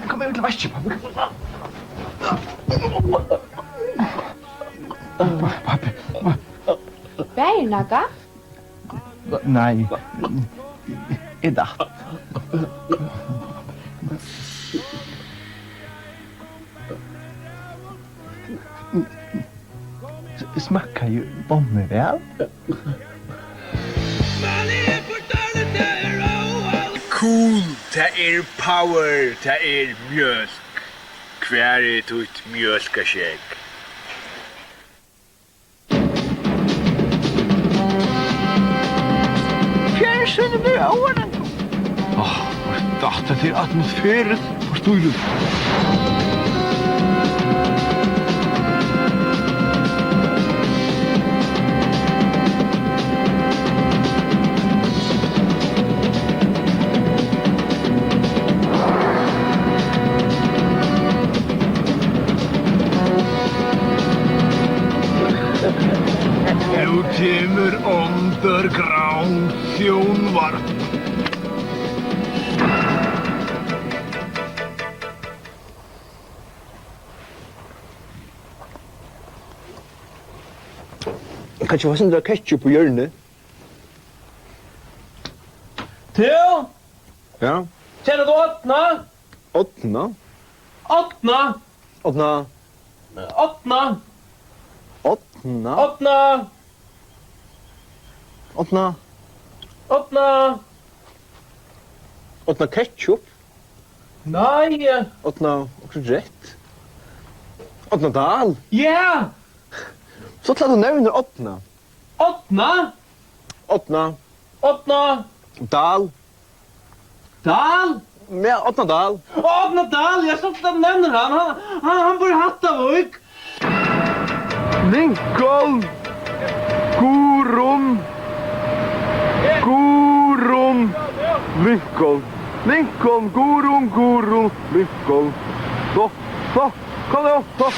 Kom ut til vaskje, pappa. Bæger naga? Nei, jeg datt. Smakker jo bombe vel. Cool, det er power, det er mjölk. Hver er tutt mjölkaskjegg? Fjernsynet blir over den. Dachte til atmosfæren forstod du. Nu kommer underground sjónvarp. Kanskje få sindra ketchup på hjørnet? Theo! Ja? Känner du åttna? Åttna? Åttna! Åttna? Åttna! Åttna? Åttna! Åttna? Åttna! Åttna ketchup? Nej! Åttna också rätt. Åttna dal? Ja! Så klart du nämner åttna. Åttna! Åttna? Åttna! Dal? Dal? Ja, åttna dal. Åttna dal! Jag såg att nämner han bor i Hattavik. Lincoln! Gorum! Gorum! Lincoln! Lincoln! Gorum! Lincoln! Så! Kom då! Så!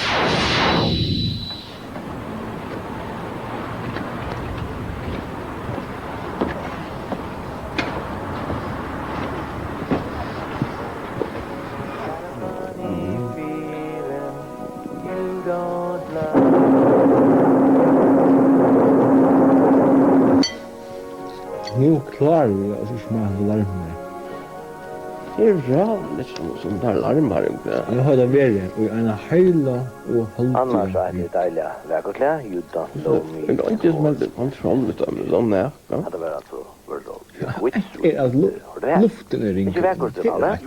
Nu klarar vi oss med larmar. Det är rävligt som där larmar. Jag har det värre och en hela och halvtid. Annars är det dejliga vägokläder, Judan, Lomi. Men det är inte som att kontroll utav dem där. Det var alltså Wordle. Luften är ringt. Inte vägkort till alla.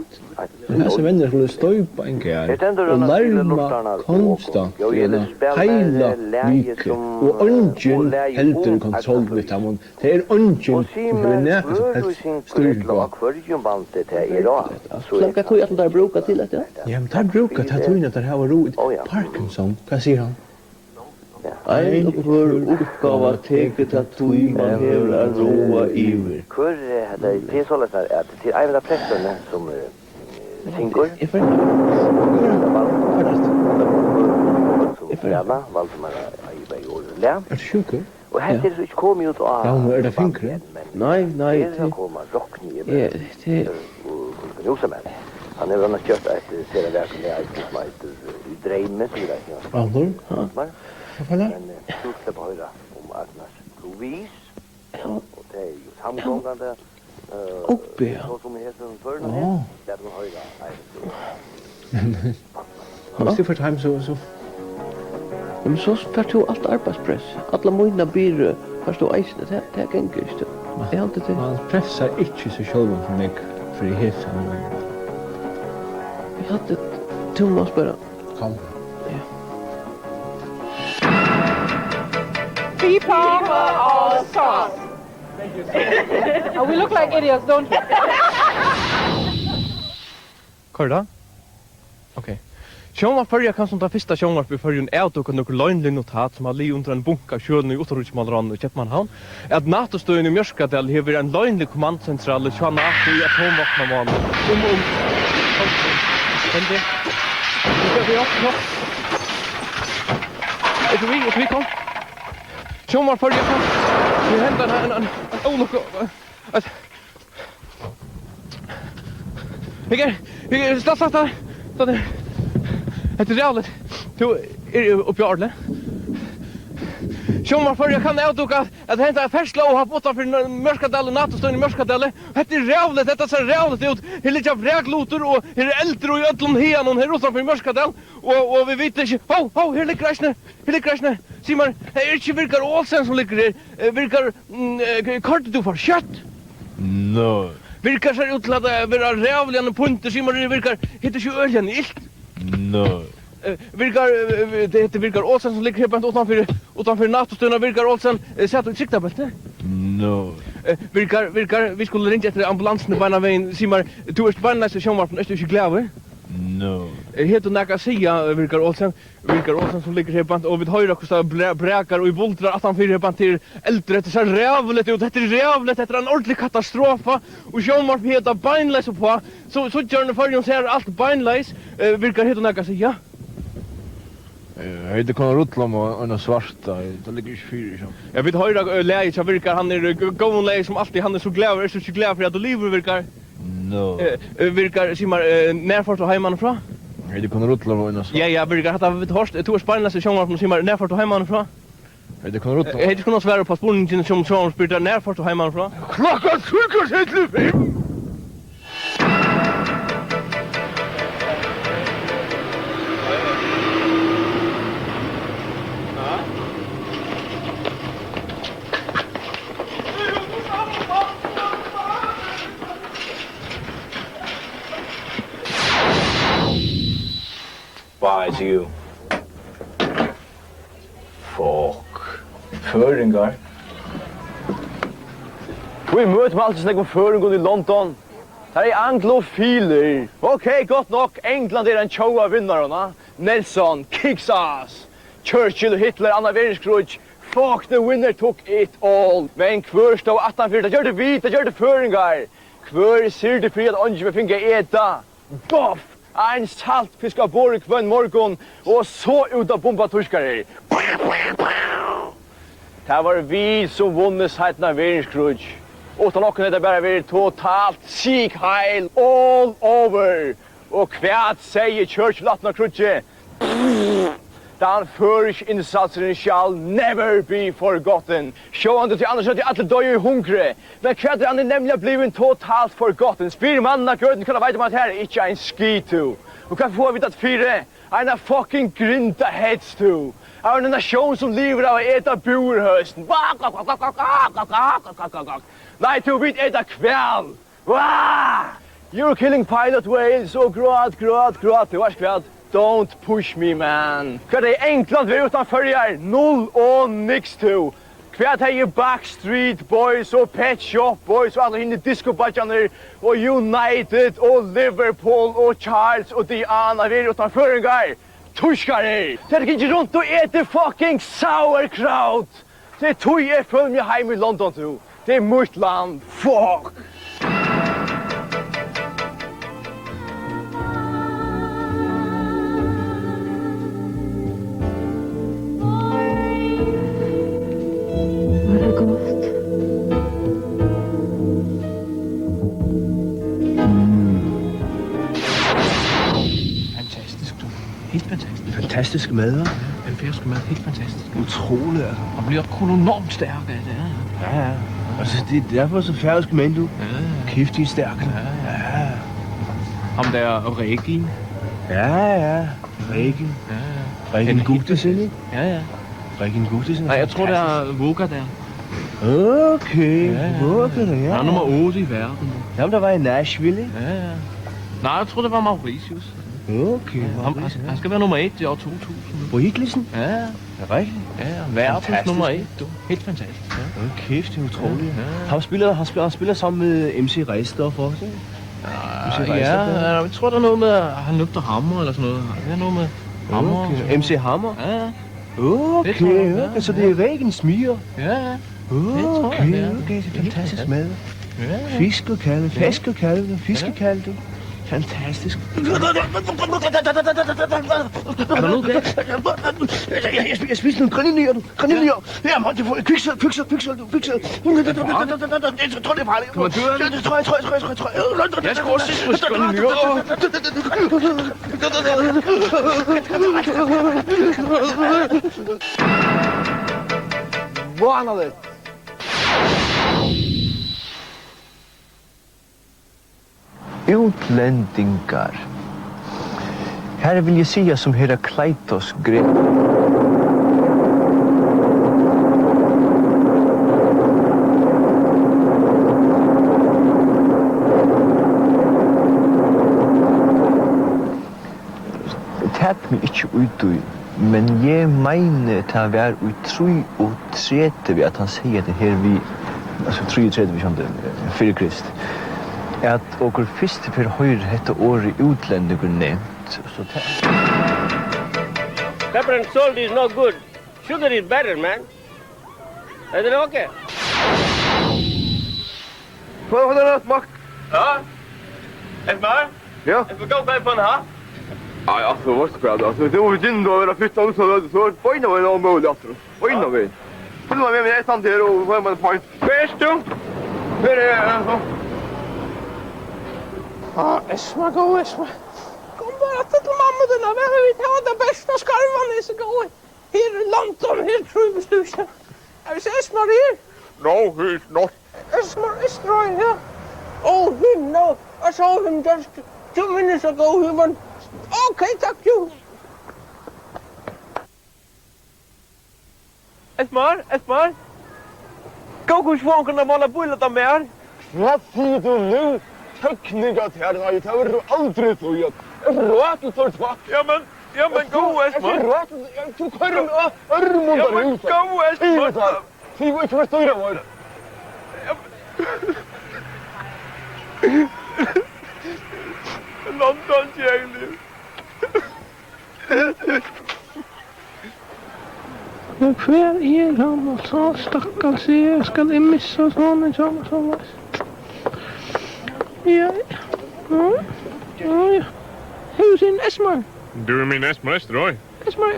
Dessa vänner skulle stöpa en kär och larma konstant hela viken och ungen helter kontroll vid dem. Det är ungen som är näka som helst styr på. Slanka tog att där brukar till det. Ja, men där brukar det att det här var roligt. Parkinson, vad säger han? Ein för uppgava teket att tui man hever att roa iver. Hur hade det så lätt att till även prästen som synger. Ifrån Valdemar i Årlä. Är sjuker? Och här är det inte kom ut och ja, men är det finkre? Nej, det kommer rockni. Det kunde men han är annars kört att se det där som är ett smite drömmen så där. Ja. Men sluta på höra om Agnes Louise. Och det är ju samgångande så som heter för den här. Där de höra. Måste för time så. Men så förstår allt arbetspress. Alla mina blir förstår isen det kan inte just. Det är alltid det. Man pressar inte så själv för mig för det heter. Vi hade Thomas bara. Kom. People are sauce. We look like idiots, don't we? Korda? Okej. Sjón förja kan som ta första sjónvarp i förjun är och nokkur lögnlig notat som har li under en bunka sjön i Otterudmalran och Köpmanhavn. Att NATO-stöden i Mjörskadal hever en lögnlig kommandcentral i NATO i atomvapnamål. Men det. Vi kom. Sjón förja kan. Det händer en olycka. Vi stanna. Det är realligt. Du är uppe i Arle. Sjón för jag kan avduka att hända färsla och ha fått för Mörskadal och NATO-stöden i Mörskadal. Det är realligt. Detta ser realligt ut. Det är lite av räklotor och det är äldre och ödlom hen och här utanför Mörskadal. Och vi vet inte. Här ligger Krasner. Simar, det är inte virkar Olsen som ligger där. Virkar kort du för kött. No. Virkar ser ut till att vara rävliga punkter. Simar, det virkar heter ju öljan ilt. No. Det virkar Olsen som ligger här utanför NATO-stöden. Virkar Olsen satt ut siktabälte. No. Virkar vi skulle ringa efter ambulansen i bana vägen. Simar, du är bannlös i sjömarpen. Är du inte glad? No. Heter näka sia virkar Olsen som ligger här bant och vid höjra kosta bräkar och i voltrar att han fyrer bant till äldre. Det ser rävligt ut. Det är rävligt. Det är en ordentlig katastrofa. Och sjömarp heter bannlös på. Så gör ni för ser allt bannlös. Virkar heter näka sia. Jag kan rutla och en svarta. Det ligger ju fyra så. Jag vet höra läge så virkar han är gången läge som alltid han är så glad för att livet virkar. No. Virkar Simar närfart och hemman ifrån. Det kan rutla och en svarta. Ja, virkar att vi hörst Tors Barnes i Sjönvarp och Simar närfart och hemman ifrån. Det kan rota. Är det kunna svara på spårningen som Charles spelar när först hemifrån? Klockan 5:05. Wise you. Fuck. Föringar. Vi møter med alltid snakk om føringen i London. Det er anglofiler. Okej, godt nok. England er en tjoa vinnarna. Nelson, kicks ass. Churchill, Hitler, Anna Verskruj. Fuck, the winner took it all. Men kvør stod 18-4, det gjør det vit, det gjør det føringar. Kvør sier det fri at åndsje vil finne eta. Boff! En saltfisk av Borg på en morgon og så ut av bomba turskare. Det var vi som vunnet seiten av Verskruj. Utan noen er det bare vært totalt syk heil all over. Og kvært sier Churchill 18 krutje. Den førisk innsatsen shall never be forgotten. Sjående til annars at alle døy i hungre. Men kvært han er nemlig blivit totalt forgotten. Spyr mannen av gøden kan vite om at her er ikke en skitu. Og hva får vi tatt fire? En av fucking grinta headstu. Av en nasjon som lever av å eta burhøsten. Nei, du vet eta kvæl. You're killing pilot whales. Så gråt. Det var kvæl. Don't push me, man. Hva er England vi utan følger? 0 og niks to. Hva er Backstreet Boys og Pet Shop Boys og alle henne disco-badjaner og United og Liverpool og Charles og Diana vi utan følger. Tuskare! Det er ikke rundt og etter fucking sauerkraut. Det er tog jeg følger meg hjemme i London til. Det er mitt land. Fuck! Fantastisk mad, hva'? En færøsk mad, helt fantastisk. Utroligt, altså. Man bliver enormt stærk af det, ja. Ja. Altså, det er derfor så færøsk mænd, du. Ja. Kæft, de er stærke. Ja. Ham der Regin. Ja. Regin. Ja. Regin Gugtesen, ikke? Ja. Regin Gugtesen. Nej, jeg tror, det er Voga der. Okay, Voga der, ja. Han er nummer 8 i verden. Jamen, der var i Nashville, ikke? Ja. Nej, jeg tror, det var Mauritius. Okay. Han skal være nummer 1 i år 2000. På Hitlisen? Ja. Er rigtigt? Ja, verdens nummer 1. Helt fantastisk. Ja. Kæft, det er utroligt. Ja. Han spiller sammen med MC Reisdorf også, ikke? Ja, jeg tror, der er noget med, at han lugter hammer eller sådan noget. Det er noget med hammer. Okay. MC Hammer? Ja. Okay, så det er Regens smiger? Ja. Okay, det er fantastisk mad. Fiskekalve, fiskekalve. Fantastisk. Er der noget galt? Jeg spiste nogle graninier. Ja, man, det får kviksel. Jeg tror, det er farligt. Kommandøren? Det tror jeg. Jeg skal også spise graninier. Vanligt. Utlendingar. Her vil jeg sige som Herakleitos grep. Tæt mig ikke ud i, men jeg mener til at være ud 33 at han siger det her vi, altså 33 vi kjente, fyrir Krist. At okkur fyrst for høyre hette året utlendingur nevnt. Pepper and salt is not good. Sugar is better, man. Is it okay? Får du något smak? Ja. En bar? Ja. En för gott på en ha? Ja, alltså vad ska jag då? Det var ju din då era flytta ut så poäng var det möjligt att. Poäng då vet. För du var med mig ett här och vad man poäng. Bäst du. För så. Esma, gå Esma. Kom bara till mamma den där. Vi tar det bästa skarvan är så god. Here in London, here through the station. Is Esmar here? No, he's not. Esmar is right here. Oh, him, no. I saw him just 2 minutes ago. He went, okay, thank you. Esmar. Kokosvanken av alla bullet av mer. Vad säger du nu? Tekniker till här, det har du aldrig så gjort. Röt för tvack. Ja men go Esmar. Röt, jag tog hörm armon där ute. Go Esmar. Se vad jag förstår det var. London Jamie. Men kvar är han och så stackars jag ska det missa sån så. Ja. Who's in Esmar? Do you mean Esmar Estroy? Esmar,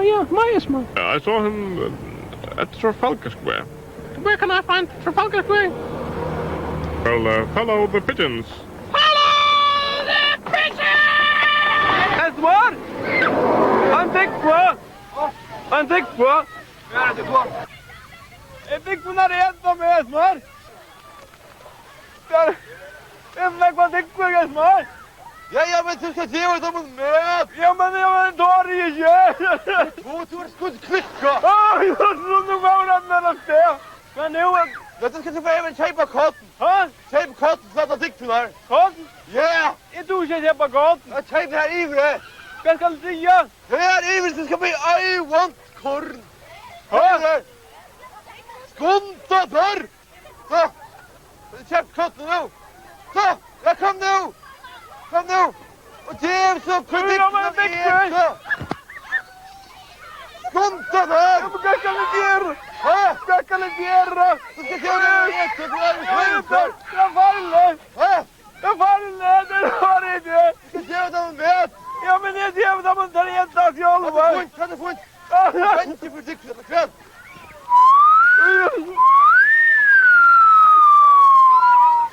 yeah, my Esmar. I saw him at Trafalgar Square. Where can I find Trafalgar Square? Well, follow the pigeons. Follow the pigeons! Esmar! Han täck på! Jag fick på när det är med Esmar! Jag fick på täck på Esmar! Ja, men du ska se vad de är med! Ja, men då är det ju! Du skulle klicka! Jag trodde nog var det mellan det! Men nu... Jag ska se vad jag köpa katten! Ha? Köpa katten så att jag tyckte här! Katten? Ja! Är du ska köpa katten? Jag köper det här ivre! Vad ska du säga? Det här ivre så ska bli I want corn! Ha? Skonta där! Så! Köp katten nu! Så! Jag kom nu! Kom nu! Och det är så predikten så! Skonta där! Ja, men vad kan du göra? Ha? Vad kan du göra? Du ska se vad jag äter, du är svenskar! Jag faller! Ha? Jag faller! Det var det inte! Du ska se vad de vet! Ja, men det är det man tar inte att jag håller! Kan du få inte? Vänta för dikten, kväll!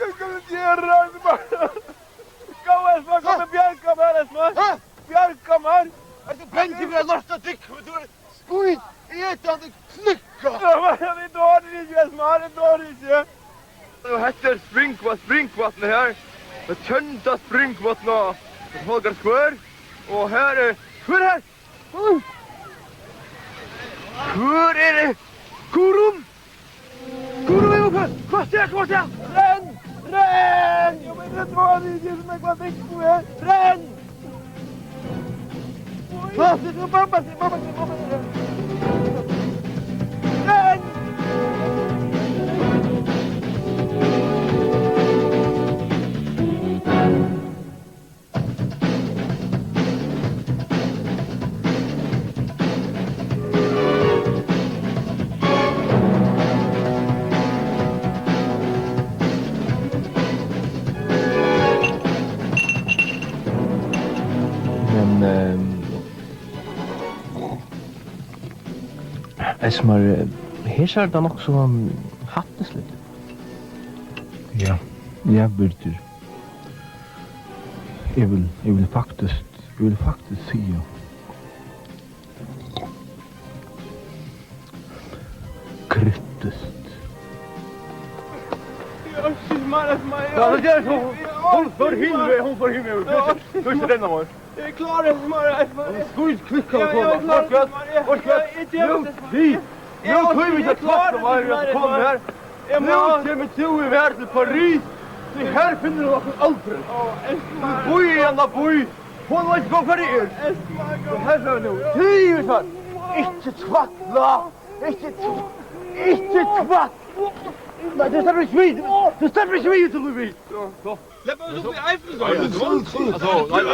Vad ska du göra? Gå Esmar, kom med bjälkam här Esmar! Bjälkam här! Alltså, vänta för jag lörsta dikten! Du är skojt! Ätande klicka! Ja, men vi drar det inte Esmar, det drar det inte! Det heter sprinkvatten här. Det kända sprinkvatten av Trafalgar Square. Och här är... Hur är det? Hur är det? Korum! Korum är uppe! Kvarter! Renn! Ja, men det drar det inte som jag var vikt på er! Renn! Vad är det? Mamma! Renn! Esmar, här ser det också hattisligt. Ja, Birger. Jag vill faktiskt säga. Kryttest. Ja, det är så. Hon får himmel. Först denna var. Jag är klar Esmar. Skojt klicka och komma. Nu kommer vi till klart om jag kommer här. Nu kommer vi i värld till Paris. Det här finner du något aldrig. Du bor i en boj. Hon var inte gång för er. Det här är nu. Tivisar. Inte tvattla. Inte tvatt. Nej, det stämmer inte vid. Det stämmer inte vid till du vid. Läpp oss upp i Eiffelsäulen.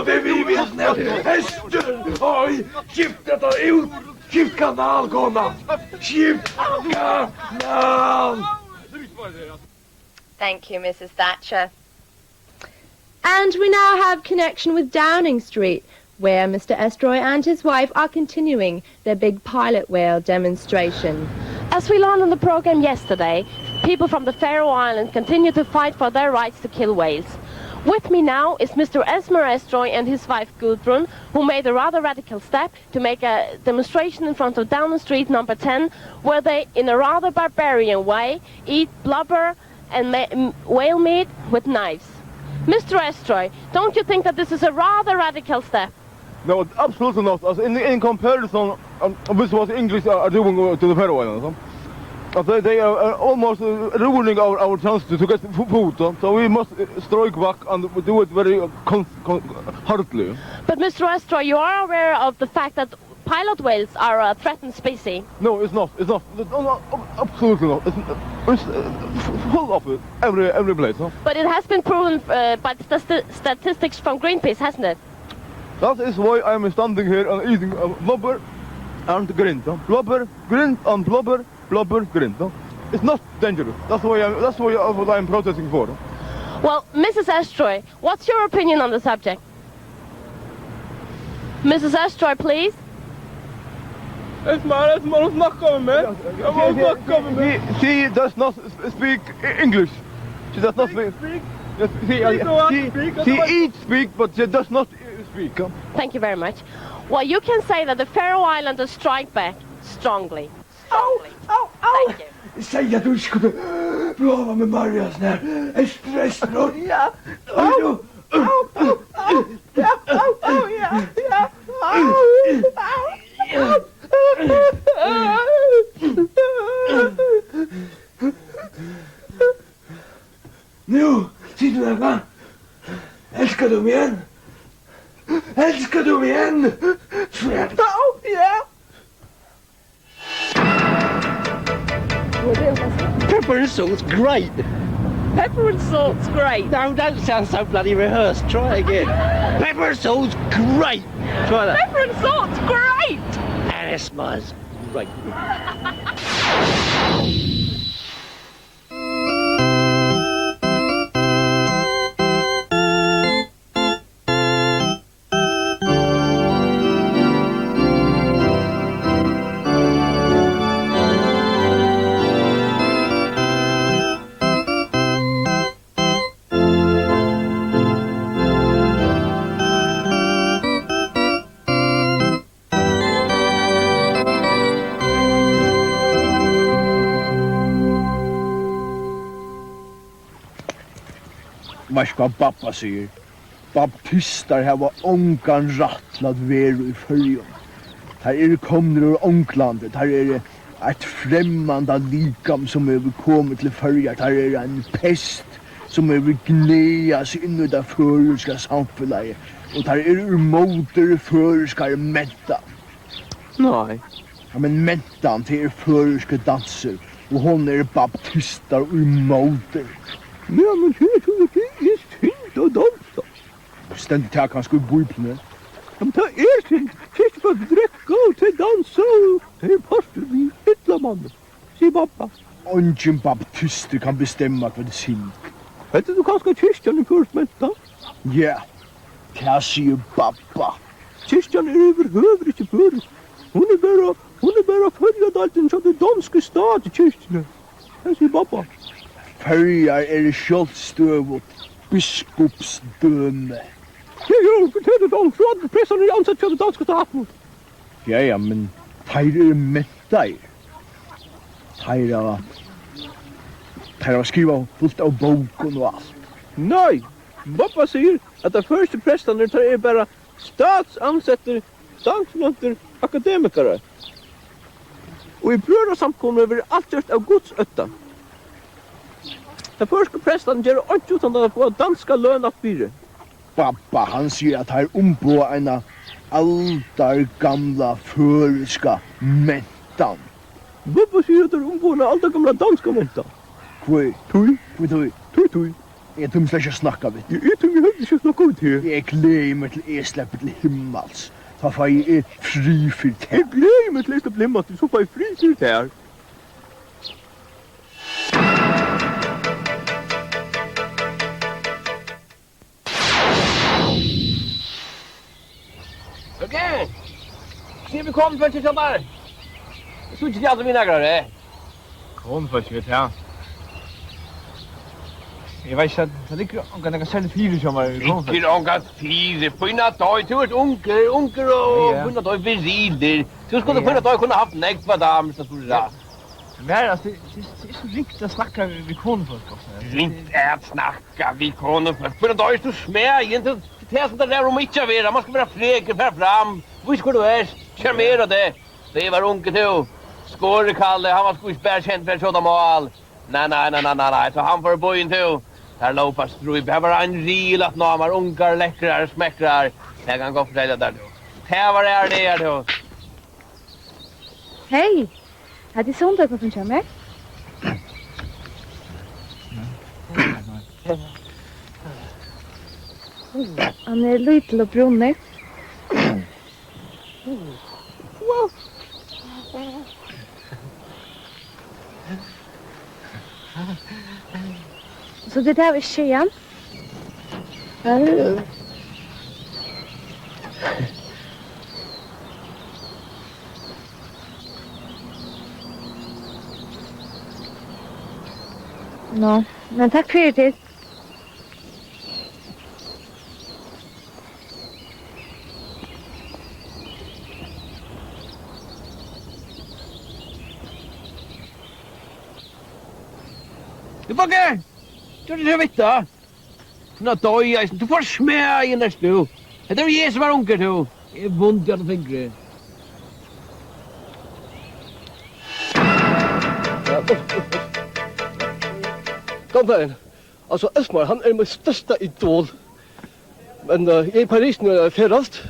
Det är vi vet. Hästen. Oj, skift detta ut. Skift kanal, kona. Skift kanal. Thank you, Mrs. Thatcher. And we now have connection with Downing Street, where Mr. Estroy and his wife are continuing their big pilot whale demonstration. As we learned on the program yesterday, people from the Faroe Islands continue to fight for their rights to kill whales. With me now is Mr. Esmer Estroy and his wife Gudrun, who made a rather radical step to make a demonstration in front of Downing Street number 10, where they, in a rather barbarian way, eat blubber and whale meat with knives. Mr. Estroy, don't you think that this is a rather radical step? No, absolutely not. As in comparison with what English are doing to the Faroe Islands. They are almost ruining our chance to get food, so we must strike back and do it very hardly. But Mr. Estroy, you are aware of the fact that pilot whales are a threatened species? No, it's not. It's not. No, absolutely not. It's full of it, every place. No? But it has been proven by statistics from Greenpeace, hasn't it? That is why I am standing here and eating blubber and grind. Blubber, grind and blubber. Blubber, grind. No? It's not dangerous. That's what I'm protesting for. Well, Mrs. Estroy, what's your opinion on the subject? Mrs. Estroy, please. Esmer, not coming, man. Not coming, man. She does not speak English. She does not speak. She speak, but she does not speak. Thank you very much. Well, you can say that the Faroe Islanders strike back strongly. Strongly. Thank you. Säg att du skulle prova med Marias när espresso. Ja. Nu, sitter du där. Älskar du mig igen? Älskar du mig igen? Ja. Pepper and salt's great. Pepper and salt's great. No, don't sound so bloody rehearsed. Try again. Pepper and salt's great. Try that. Pepper and salt's great. And it smells great. Vet hva pappa sier? Baptister har ongan ratt til at være i følgen. Her kommet ur Ånglandet, her et fremmande likam som kommet til følgen. Her en pest som gnea seg inn i det føreska samfunnet. Og her umoter føreska menta. Nei. Ja, men mentan til føreska danser, og hon baptister umoter. Ja, men det er synd og dansa. Stendig tak han skulle bo i planet. Ja, men det er synd. Sist for å drekke og til dansa. Det er pastor vi ytla mannen, sier pappa. Ungen baptister kan bestemme hva det er synd. Vet du kanskje kyrkjan først menta? Ja, det sier pappa. Kyrkjan overhøver ikke først. Hun er bare følgadalten som det danske stat i kyrkjene. Det sier pappa. Førjar sjølvstøvot, biskopsdøme. Ja, fortell det om, så hadde pressene ansett for det danske staten. Ja, men teir mentar. Teir skriva fullt av boken og alt. Nei, pappa sier at de første prestene bare statsansetter, dansnøtter, akademikere. Og i brødrasamkommet over alt gjort av Guds øtta. De første prestene gjør ikke utan å få danska løn av fire. Pappa, han sier at her på en aldar gamla føreska mentan. Pappa sier at her på en aldar gamla danska mentan. Kvøy? Tui. Jeg tror slett ikke snakka vidt. Jeg tror jeg ikke snakka vidt her. Jeg gleder meg til jeg slipper til himmels. Så får jeg fri for det. Jeg gleder meg til jeg slipper til himmels, så får jeg fri for det her. Okay. Se vi kommer för till bara. Så inte jag som vinner det. Kom för sig här. Jag vet inte, det ligger någon särskilt fyra som var konflikt. Inte någon fyra, på en dag, du är unker och på en dag viril där. Du skulle på en dag kunna haft näkt vad damer så skulle det. Men alltså, det är så riktigt att snacka vid konfolk också. Inte att snacka vid konfolk. På en dag är du smäg, inte det är sånt där om inte vara. Man ska vara fräck för fram. Hur ska du är? Charmera det. Det var unker du. Skåre Kalle, han var skulle bära känt för sådana mål. Nej, så han får bo in till. Här lopas tror vi har en ril att namar ungar läckrar smäckrar. Jag kan gå för det där. Tävar är det är då. Hej. Hade sondag på från mig. Han är lite och brunnig. Wow. Så det där är tjejen. Nå, men tack för det. Du bagger! Du är det vita. Nå då jag du får smäa i nästa nu. Det är ju som är onkel du. Är vund jag fingrar. Kom där. Alltså Esmar, han är min största idol. Men jag är i Paris nu är färdast.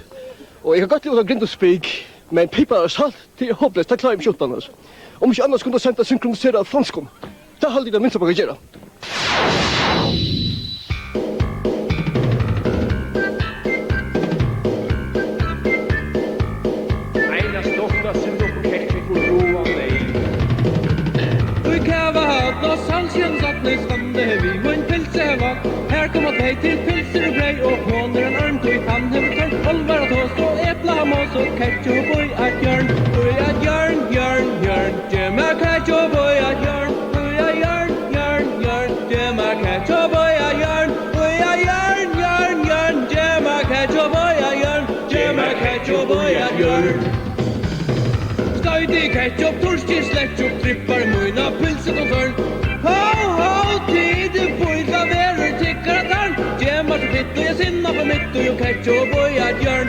Och jag har gått lite grind och spik. Men pipa är salt till hopplöst. Det klarar jag inte annars. Om inte annars kunde jag sända synkroniserad franskom. Det har det minsta man kan göra. Eina stofta som du får kärke på roa dig. Du kava högna sannsjön sattnes vande vi må en pilse heva. Här kommer hej till pilser och grej och håner en arm tog han hem tårt olvar och toast och äpla mås och ketchup och ett hjörn. Boj ett hjörn, gemma ketchup och ett hjörn. Gemma ketchup och ett hjörn. Gemma ketchup och ett hjörn. Gemma ketchup och ett hjörn. Stöjdig ketchup, torstig släckjup, trippar mojna, pilset och förn. Ho, tid, pojka, verur, tickar att han. Gemma så fitt och jag sinna på mitt och jag ketchup och ett hjörn.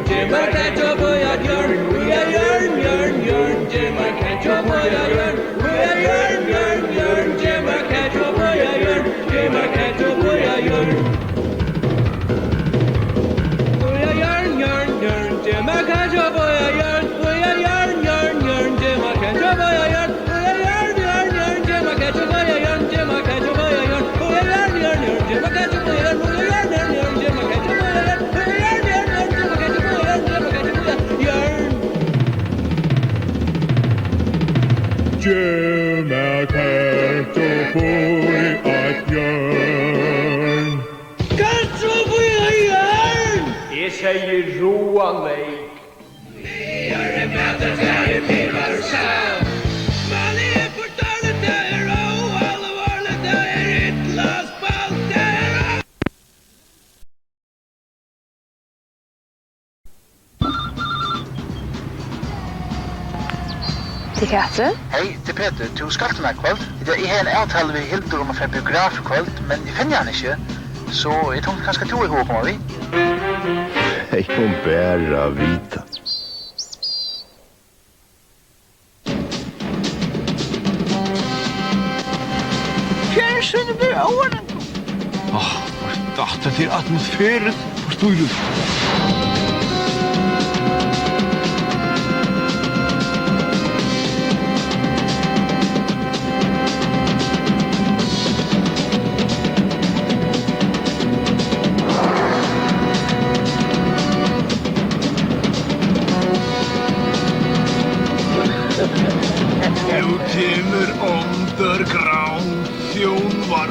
Gemma ketchup och ett hjörn. Gemma ketchup och ett hjörn. Gemma ketchup och ett hjörn. Gemma ketchup och ett hjörn. Gemma ketchup och ett hjörn. Gemma ketchup och ett hjörn. Gemma ketchup och ett hjörn. Gemma ketchup och ett hjörn. Gemma ketchup och ett hjörn. Jag säger roan mig. Är med det där pivar salt. Man är förstörd det är allvarligt det är ett lasspalt det är. Till Katrin? Hej, det är Peter. Du ska till mig kväll. Jag är en avtal vid Hildur om att få biograf kväll, men jag finner han inte. Så jag tänkte kanske to ihop kommer vi. Jag kom bara vita. Kärsen blir åren. Vad till atmosfären förstår du? Underground sjónvarp.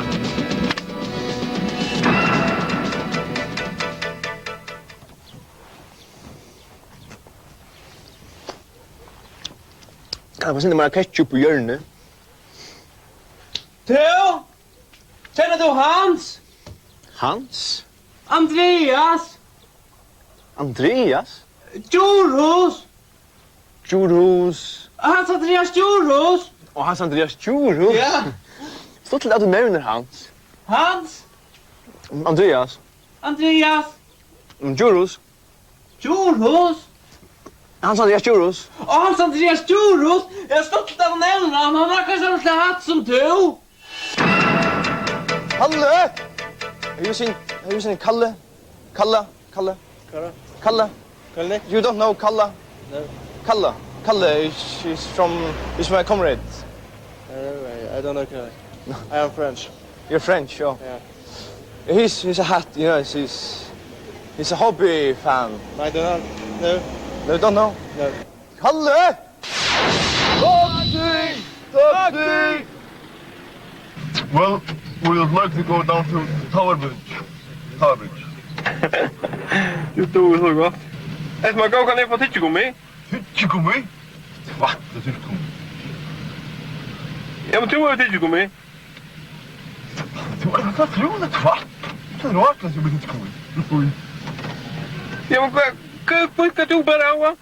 Kan man sända mer ketchup på hjörnet? Theo? Känner du Hans? Hans? Andreas? Andreas? Djurhus? Djurhus. Hans Andreas Djurhus? Och Hans Andreas Djurhus? Ja. Stå till att du nämner Hans. Hans? Andreas? Andreas? Djurhus? Djurhus? Hans Andreas Djurhus? Hans Andreas Djurhus? Jag står till att nämna han har kanske inte hatt som du. Kalle! Have you seen Kalle? Kalle? Kalle? Kalle? Kalle? You don't know Kalle? No. Kalle, he's my comrade. I don't know Kalle. I am French. You're French, oh. Yeah. He's a hat, you know, he's a hobby fan. I don't know. No. No, you don't know? No. Kalle! Taxi! Well, we would like to go down to Tower Bridge. Tower Bridge. Du stod så gott. Esma, gå kan ner på tyckegummi? Tyckegummi? Vad är tyckegummi? Ja, men tror jag tyckegummi? Vad tror du kvart? Det är rart att jag blir tyckegummi. Ja, men vad du bara va?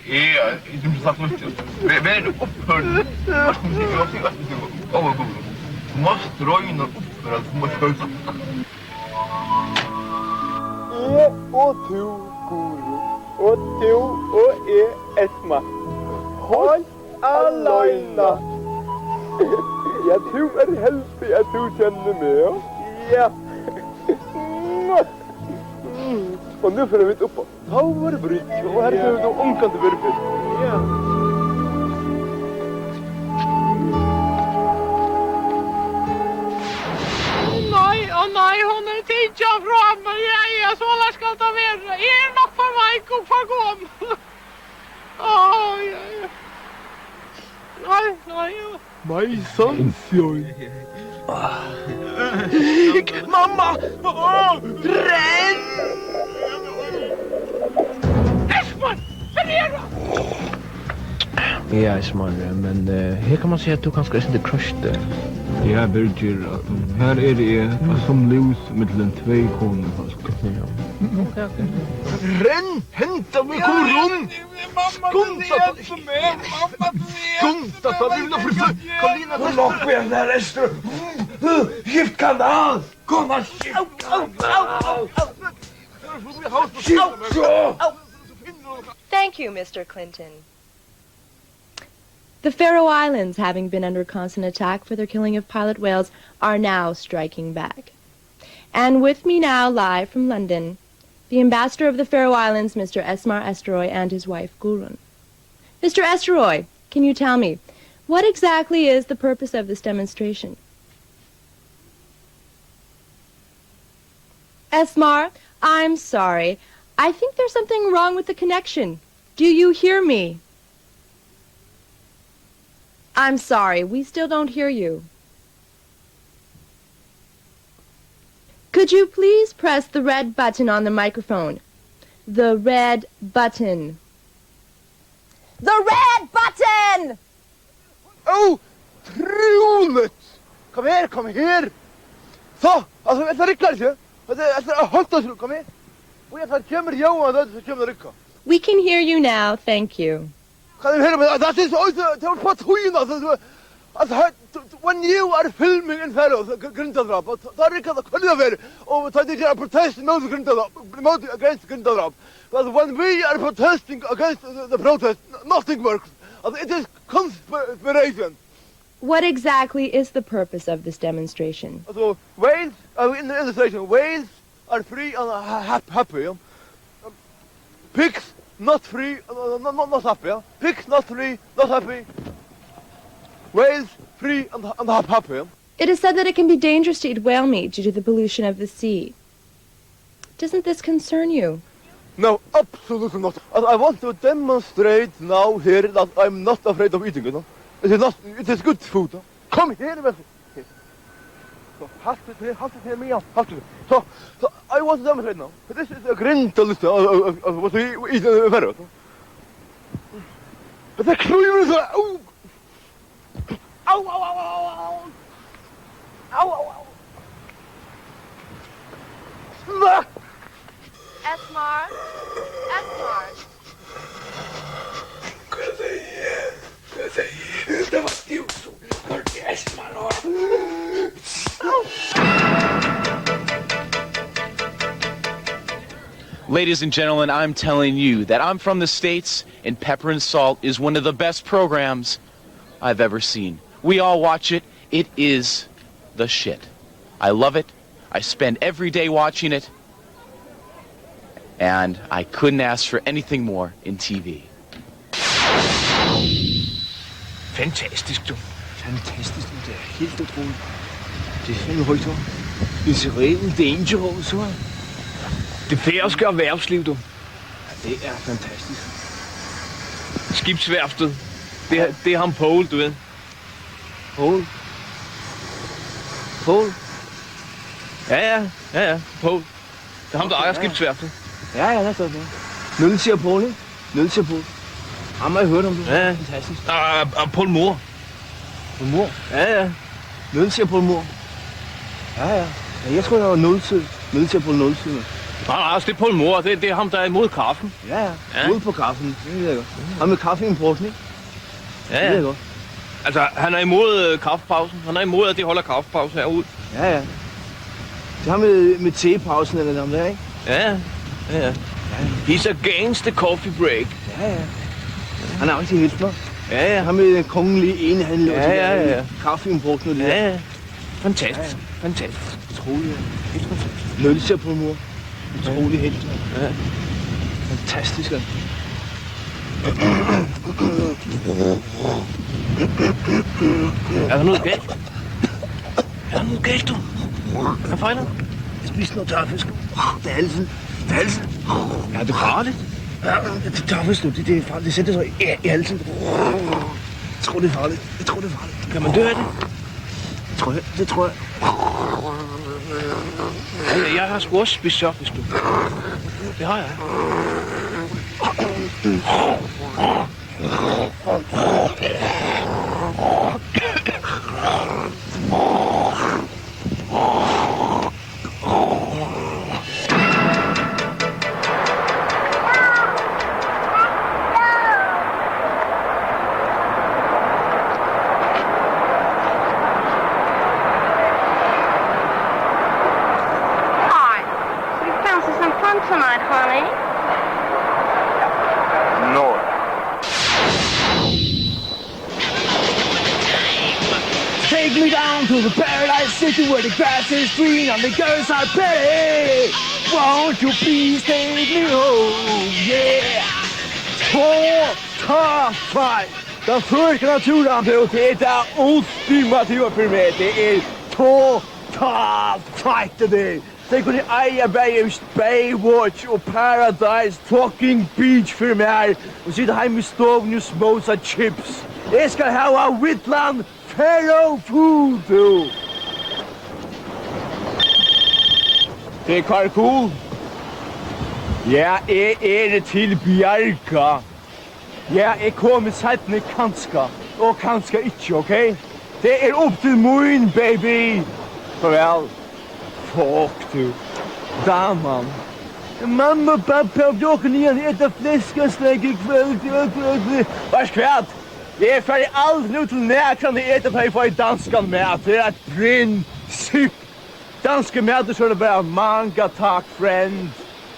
Är inte så lustigt. Vem är upphörd? Jag tycker att det är god. Måste röjna upp för att måste höra. Och tu, guru. Och tu, och Esma. Håll allojna. Jag tror helst att du känner mig. Ja. Och nu får vi upp på Tower Bridge. Och här ser vi då omkant verket. Ja. Nej, hon är tidja fram. Ja, så där ska ta vara. Är nog för mig och för gåm. Nej. My sunshine. Mamma! Renn! Esman! Ferreira! Ja, Esman, men här kan man säga att du kanske är inte crushed. Ja, Birgir, här är det som lus mellan två koner fast. Okej. Renn! Hämta mig koron! Skunta! Ta vill du för Karolina ta lopp igen där Esther. Giftkanal! Komma giftkanal! Thank you, Mr. Clinton. The Faroe Islands, having been under constant attack for their killing of pilot whales, are now striking back. And with me now, live from London, the ambassador of the Faroe Islands, Mr. Esmar Estroy, and his wife, Gurun. Mr. Estroy, can you tell me, what exactly is the purpose of this demonstration? Esmar, I'm sorry. I think there's something wrong with the connection. Do you hear me? I'm sorry, we still don't hear you. Could you please press the red button on the microphone? The red button. The red button! Oh, troligt! Kom här! Så, alltså jag tar rycka lite. Jag tar hållt oss, kom här. Och jag tar kommer Johan då så kommer rycka. We can hear you now, thank you. Kan du höra mig? Det är så det var på tojen alltså when you are filming in Faroe grunddrap då rycka då kollar vi och tar det göra protest mot grunddrap mot against grunddrap. But when we are protesting against the protest nothing works. It is conspiration. What exactly is the purpose of this demonstration? So whales in the illustration whales are free and happy. Pigs not free, not happy. Yeah? Pigs not free, not happy. Whales free and happy. It is said that it can be dangerous to eat whale meat due to the pollution of the sea. Doesn't this concern you? No, absolutely not. I want to demonstrate now here that I'm not afraid of eating it. No? It is good food. No? Come here, man. So, halt it here, me. So, I want to demonstrate now. This is a grintalist of what we eat in the Faroe. But the crew is ow! Hvad? Esmar? Esmar? Det var stivt. Ladies and gentlemen, I'm telling you that I'm from the States, and Pepper and Salt is one of the best programs I've ever seen. We all watch it. It is the shit. I love it. I spend every day watching it. And I couldn't ask for anything more in TV. Fantastisk, du. Fantastisk, du. Det er helt utroligt. Det er fandme højt, du. Israel Dangerous, du. Det færøske erhvervsliv, du. Ja, det er fantastisk. Skibsværftet. Det er ham Paul, du ved. Paul? Paul? Ja, Paul. Det er ham, der ejer skibsværftet. Ja, det er sådan. Nul siger Paul, ikke? Nul siger Paul. Ham har jeg hørt om det. Ja. Fantastisk. Og Paul Moore. Paul Moore? Ja. Nul siger Paul Moore. Ja. Jeg tror, jeg var nul siger Paul nul siger. Nej, det er Paul Moore. Det er ham, der er imod kaffen. Ja. Ude på kaffen. Det ved jeg godt. Ham med kaffeimporten, ikke? Ja. Det ved jeg godt. Altså, han er imod kaffepausen. Han er imod, at de holder kaffepause herude. Ja. Det er ham med tepausen eller dem der, ikke? Ja. He's against the coffee break. Ja. Han er også helt mig. Ja. Ham med den kongelige enehandel. Ja. Kaffeimporten og det der. Ja. Fantastisk. Utroligt. Helt fantastisk. Nul siger Paul Moore. Utrolig helt. Ja. Fantastisk. Er der noget galt? Du? Hvad fejler du? Jeg spiste noget tørfisk. Det er halsen. Ja, det er farligt. Ja, det tørfisk nu. Det er farligt. Det sætter sig i halsen. Jeg tror, det er farligt. Kan man dø af det? Det tror jeg. Jeg har sgu også spist tørfisk, du. Det har jeg. Tonight, honey. No. Take me down to the paradise city where the grass is green and the girls are pretty. Won't you please take me home? Yeah. Fight. Den første naturen det er ultimative for mig. Det er fight det. Det kunne eie Baywatch og Paradise fucking Beach for mig. Og sitte hjemme i stoven og smosa chips. Jeg skal have Whitland Faroe food, du. Det er Karkul. Ja, jeg er til Bjarka. Ja, jeg kommer sættende kanska. Og kanska ikke, okay? Det er op til min, baby. Farvel. Fuck, du. Damen. Mamma, pappa, og dere igjen etter flæskestek i kveld. Vær jeg er ferdig aldri nu til nærkene etter på for danskan mat. Det er et prinsipp. Danske mat så er det bare manga takk, friend.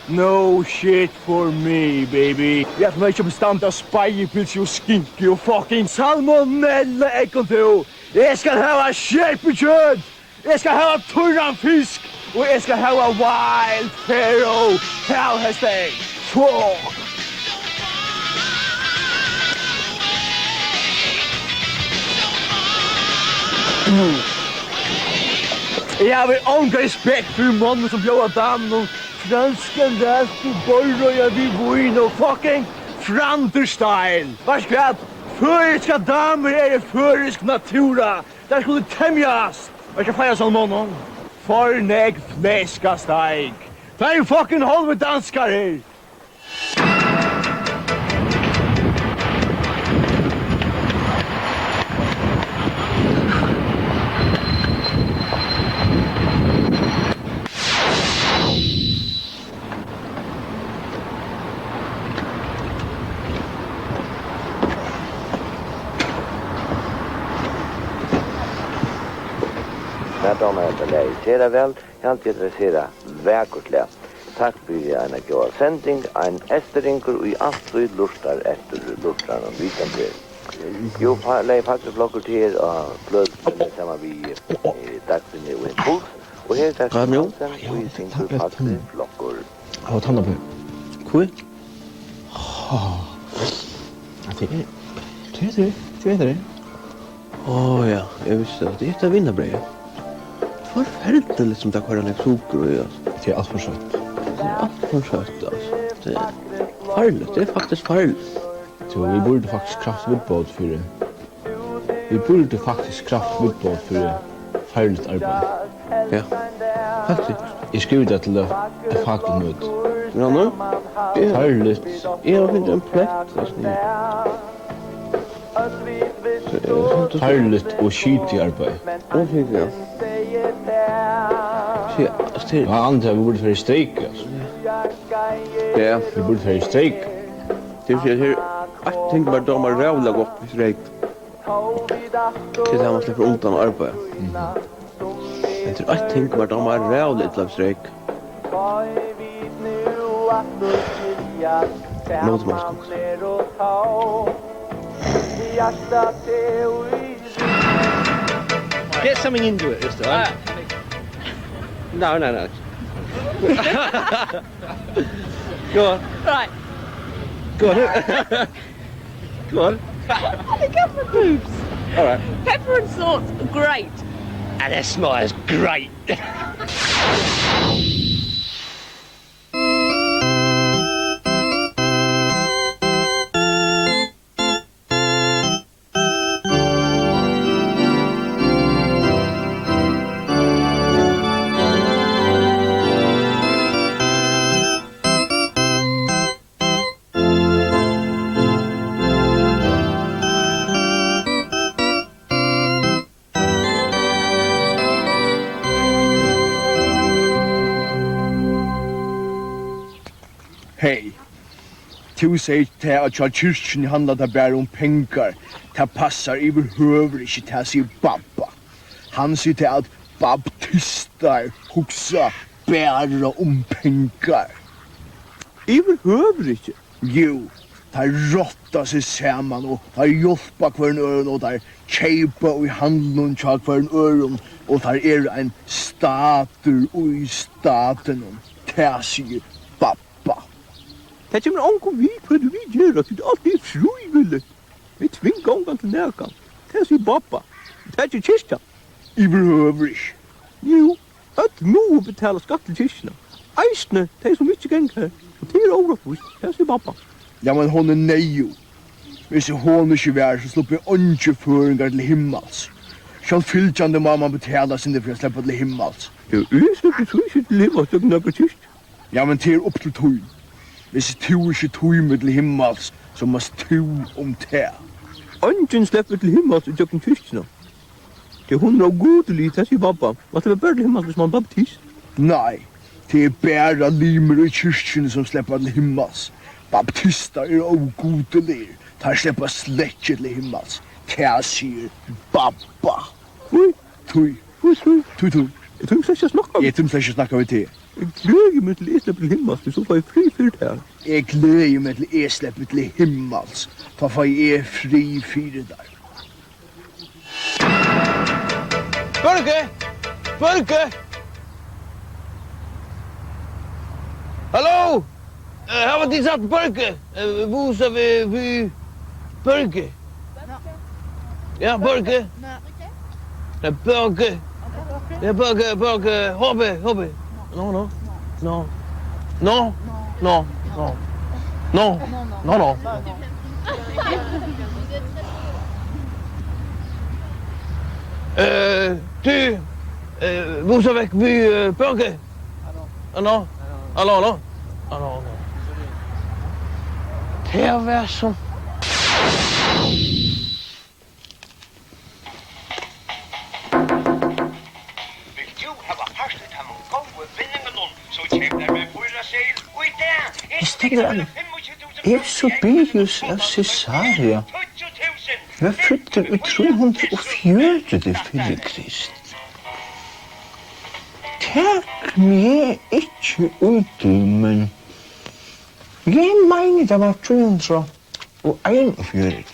No shit for me, baby. Jeg får ikke bestand av speiepils og skinke og fucking salmonella ekkert, du. Jeg skal ha skjerpekjøtt. Jeg skal ha turran fisk. Og jeg skal ha wild Faroe hellhesteg. Fuck. Jeg har vel respekt for mannen som bjør damen og fransken der på borger vi vin og fucking Franterstein. Varskvært, føriska damer er førisk natura. Der skulle temjas. Hva skal feia sånn mannen? Forneg flæskasteig. Det er jo fucking halve danskar her. Mer damer enda läge sera väl. Helt intressera väkert lä. Tack för en god sändning. En Esteringur i alltid lustar efter lustar och vitande. Jo, lägg faktiskt blocker till blöd samma vi dagsen och impuls. Och här är Samuelsen och i sin tur faktiskt blocker. Ja, tanna på. Kul. Det är det. Ja, jag visste att det är vinnarbröd. Förfärligt liksom där kvar den socker och ja. Det är allt för sött. Det är farligt, det är faktiskt farligt. Så vi borde faktiskt kraftvidbåd för det. Vi borde faktiskt kraftvidbåd för det farligt arbete. Ja, faktiskt. Jag skriver det till ett fackligt möte. Ja, nu? Farligt. Jag har inte en plätt. Farligt och skit i arbete. Ja, tycker jag. Ja, antar vi borde för strejk alltså. Ja, vi borde för strejk. Det är ju att tänka bara de har rävla gott i strejk. Det har man släpper undan arbete. Jag tror att tänka bara de har rävla ett strejk. Något man ska. Get something into it this time. No. Go on. Right. Go on. Go on. The government boobs. All right. Pepper and salt, great. And that smile's great. Hej. Du säger till att jag kyrkjen handlar det bara om pengar. Det passar överhuvud inte till att säga babba. Han säger till att baptistar huxa bara om pengar. Överhuvud inte? Jo, de råttar sig samman och de hjälper kvar en öron och de köper i handeln kvar en öron och de en stater och i staten. Det säger babba. Det kommer omkom vi för det vi gör att det alltid är frivilligt. Vi tvingar omgång till närkan. Det säger babba. Det är kyrkan. Överhuvud inte. Jo, att må betala skatt till kyrkorna. Eisne, det är så mycket gängare. Och det är orättvist. Det säger babba. Ja, men hon är nejo. Hvis hon inte vär så slipper inte föringar till himmels. Själv fylltjande mamma betala sin för att släppa till himmels. Ja, jag släpper så inte till himmels, jag knäcker kyrk. Ja, men det är upp till tog. Hvis du inte tog med till himmels, så måste du om det. Ingen släpper till himmels och jag kyrkna. Det är 100 godelig, det säger babba. Vad är det bara till himmels hvis man baptist? Nej, det är bara limer i kyrkjen som släpper till himmels. Baptister är ogodeliga. De släpper släck till himmels. Det säger babba. Oj. Tui. Tui. Jag tror inte jag snackar med det. Jag gläder mig till släpper till himmels, så får jag fri för det här. Jag gläder mig till släpper till himmels. Så får jag fri för det där. Børke! Hallo? Här var det satt Børke. Bosa vi Børke. Ja, Børke. Ja, Børke. Ja, Børke. Hobbe. No. Du, bosa väck vid Børke. Hallå. Det är väl som... Så Beus av Caesarea. Jag flyttar ut 340 fyrir Krist. tek meg ikke ut, men jeg mener det var 341.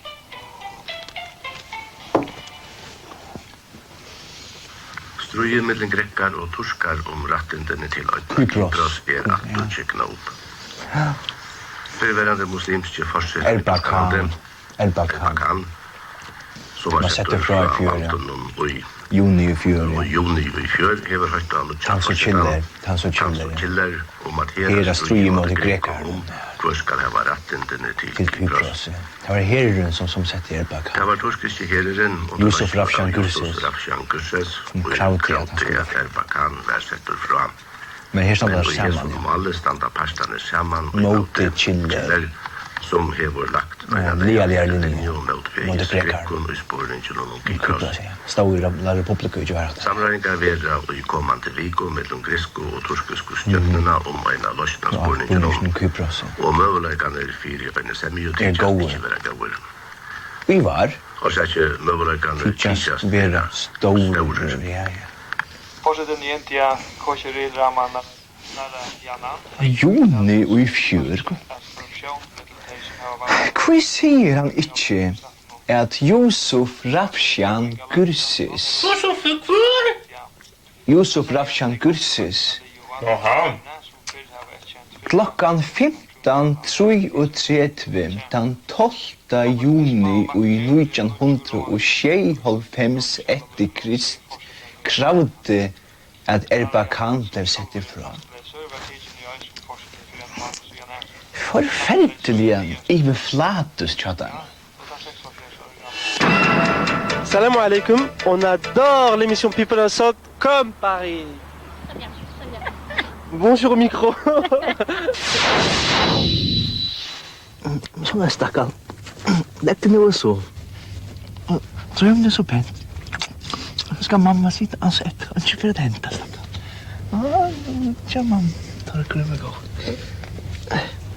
Strøye mellom grekkar og turskar rattindene til øyne Kypros at kjekna opp. Førverande muslimske forsett Erbakan. Som var settet fra juni i fjør. Og juni i fjør hever høyt av Tanso Killer. Om at her strøye mot grekar. Hvor skal hava rattindene til Kypros. Det var herren som sette Erbakan. Det var turskiske herren Yusuf Rafshan Gürses. Og kravte at Erbakan var settet fra. Men her stod det sammen. Men alle standa partene sammen. Mot Killer. Som hever lagt. Lialigere linje. Mot grekar. Og spåringen og Kypros. Stod i La Republika ikke vært. Samræringar vera og i kommande viku mellom grisko og turkisku stjørnuna om eina løsna spåringen om Kypros. Og møguleikanir fyrir en semju tíkjast ikke vera gauir. Vi var. Og så ikke møguleikanir tíkjast vera stor. Ja. Forsøtten jentia kosher Ramana juni og i fjør. Hva sier han ikke at Yusuf Rafshan Gürses klokkan 15:33 den 12. juni i 1996 etter Krist kravde at Erbakan blev sett ifra. Forferdelig i flatus, tjata. Salam alaikum, on adore l'émission People and Sock comme Paris. Bonjour au micro. Sånn stakkall. Dette nå så. Drøm det så pent. Så skal mamma sitte altså etter, og ikke for å hente, stakkall. Tja, mamma, tar det krømme gå.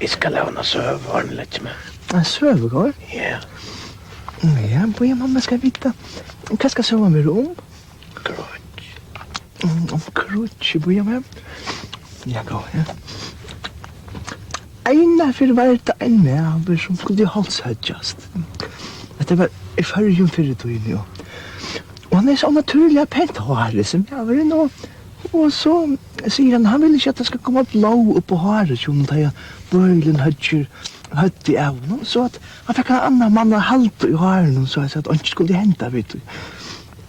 Vi skal lave noe søvården litt med. En søvård? Ja. Ja, boja mamma skal vite. Hva skal søvården være om? Krutsch. Om krutsch, boja mamma. Ja, gå, ja. Einar for hvert en med som skulle halshødjast. Dette var i førjun fyrir tøyen, jo. Og han så naturlig pent håret som jeg var nå. Og så sier han vil ikke at det skal komme blå opp på håret, som da jeg bøylen hødde av noe. Så at han fikk en annen mann og halte i håret, så jeg sa at han ikke skulle hente, vet du.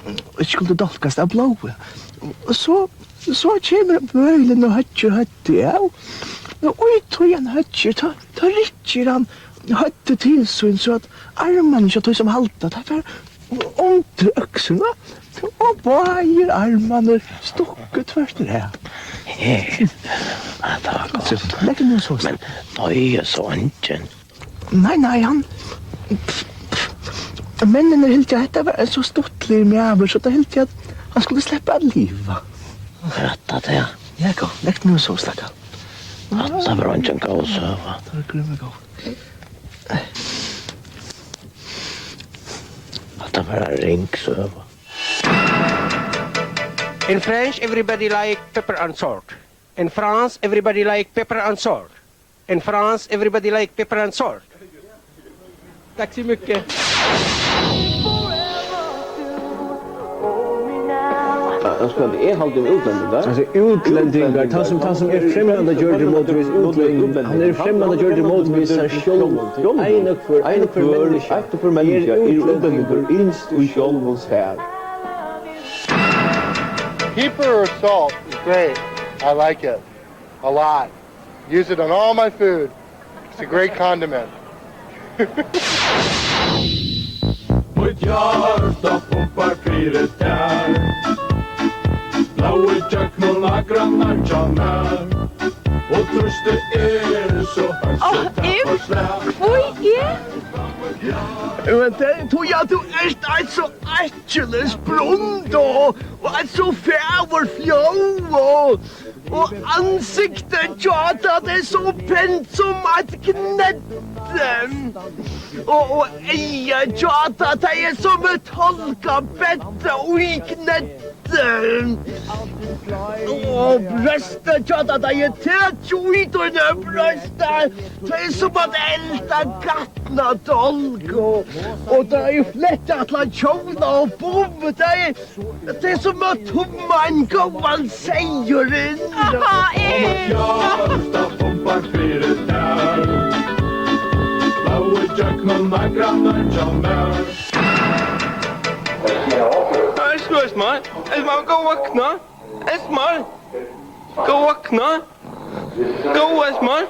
Og ikke skulle dolkast av blå. Og så kommer bøylen og hødde av. Og i tøyen hødde, ta rikker han hødde til så at armene ikke tøy som halte, det var under øksene. Og bare armene stukket først det her. Ja, det var godt. Det er ikke noe så men nøye så ikke. Nei, han... Mennene hilt jeg, dette var så stortlig med av, så det hilt jeg at han skulle slippe av livet. Rett det, ja. Ja, gå. Det er ikke noe så stakkall. Det var ikke en god søva. Det var grunn gå. Det var en ringsøva. In French, everybody like pepper and salt. In France, everybody like pepper and salt. In France, everybody like pepper and salt. Tack så mycket. Alltså det är halt en utlänning där. Alltså utlänningar, ta som främmande George Motorvis utlänning. Han är främmande George Motorvis är själv. En för människa är utlänningar inst i självens här. Pepper or salt is great. I like it a lot. Use it on all my food. It's a great condiment. Mitt hjärta pumpar fyret där. Blaue tjökn och lagrannar tjannar. Och tröste så högst det på slär. Men det tog jag du ett så äckles blond och ett så färvor fjå och ansiktet tjata det är så pent som ett knätten och eja tjata det är som ett holka bättre och i knätten Brösta tjata da je tät ut och nu brösta. Det är som att älta gattna dolk och det är flättat la tjona och bom. Det är som att tumma en govan sejurin. Esmar, gå vakna. Esmar, gå vakna. Gå, Esmar.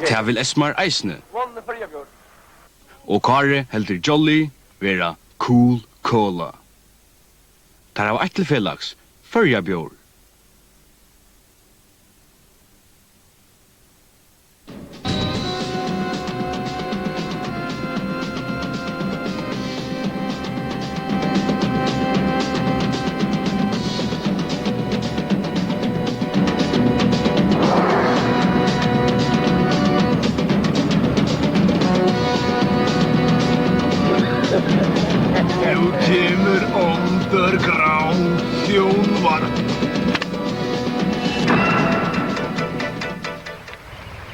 Det vil Esmar eisne. Og Kare heldur Jolly vera Cool Cola. Der har eitt til felags, Førjabjór.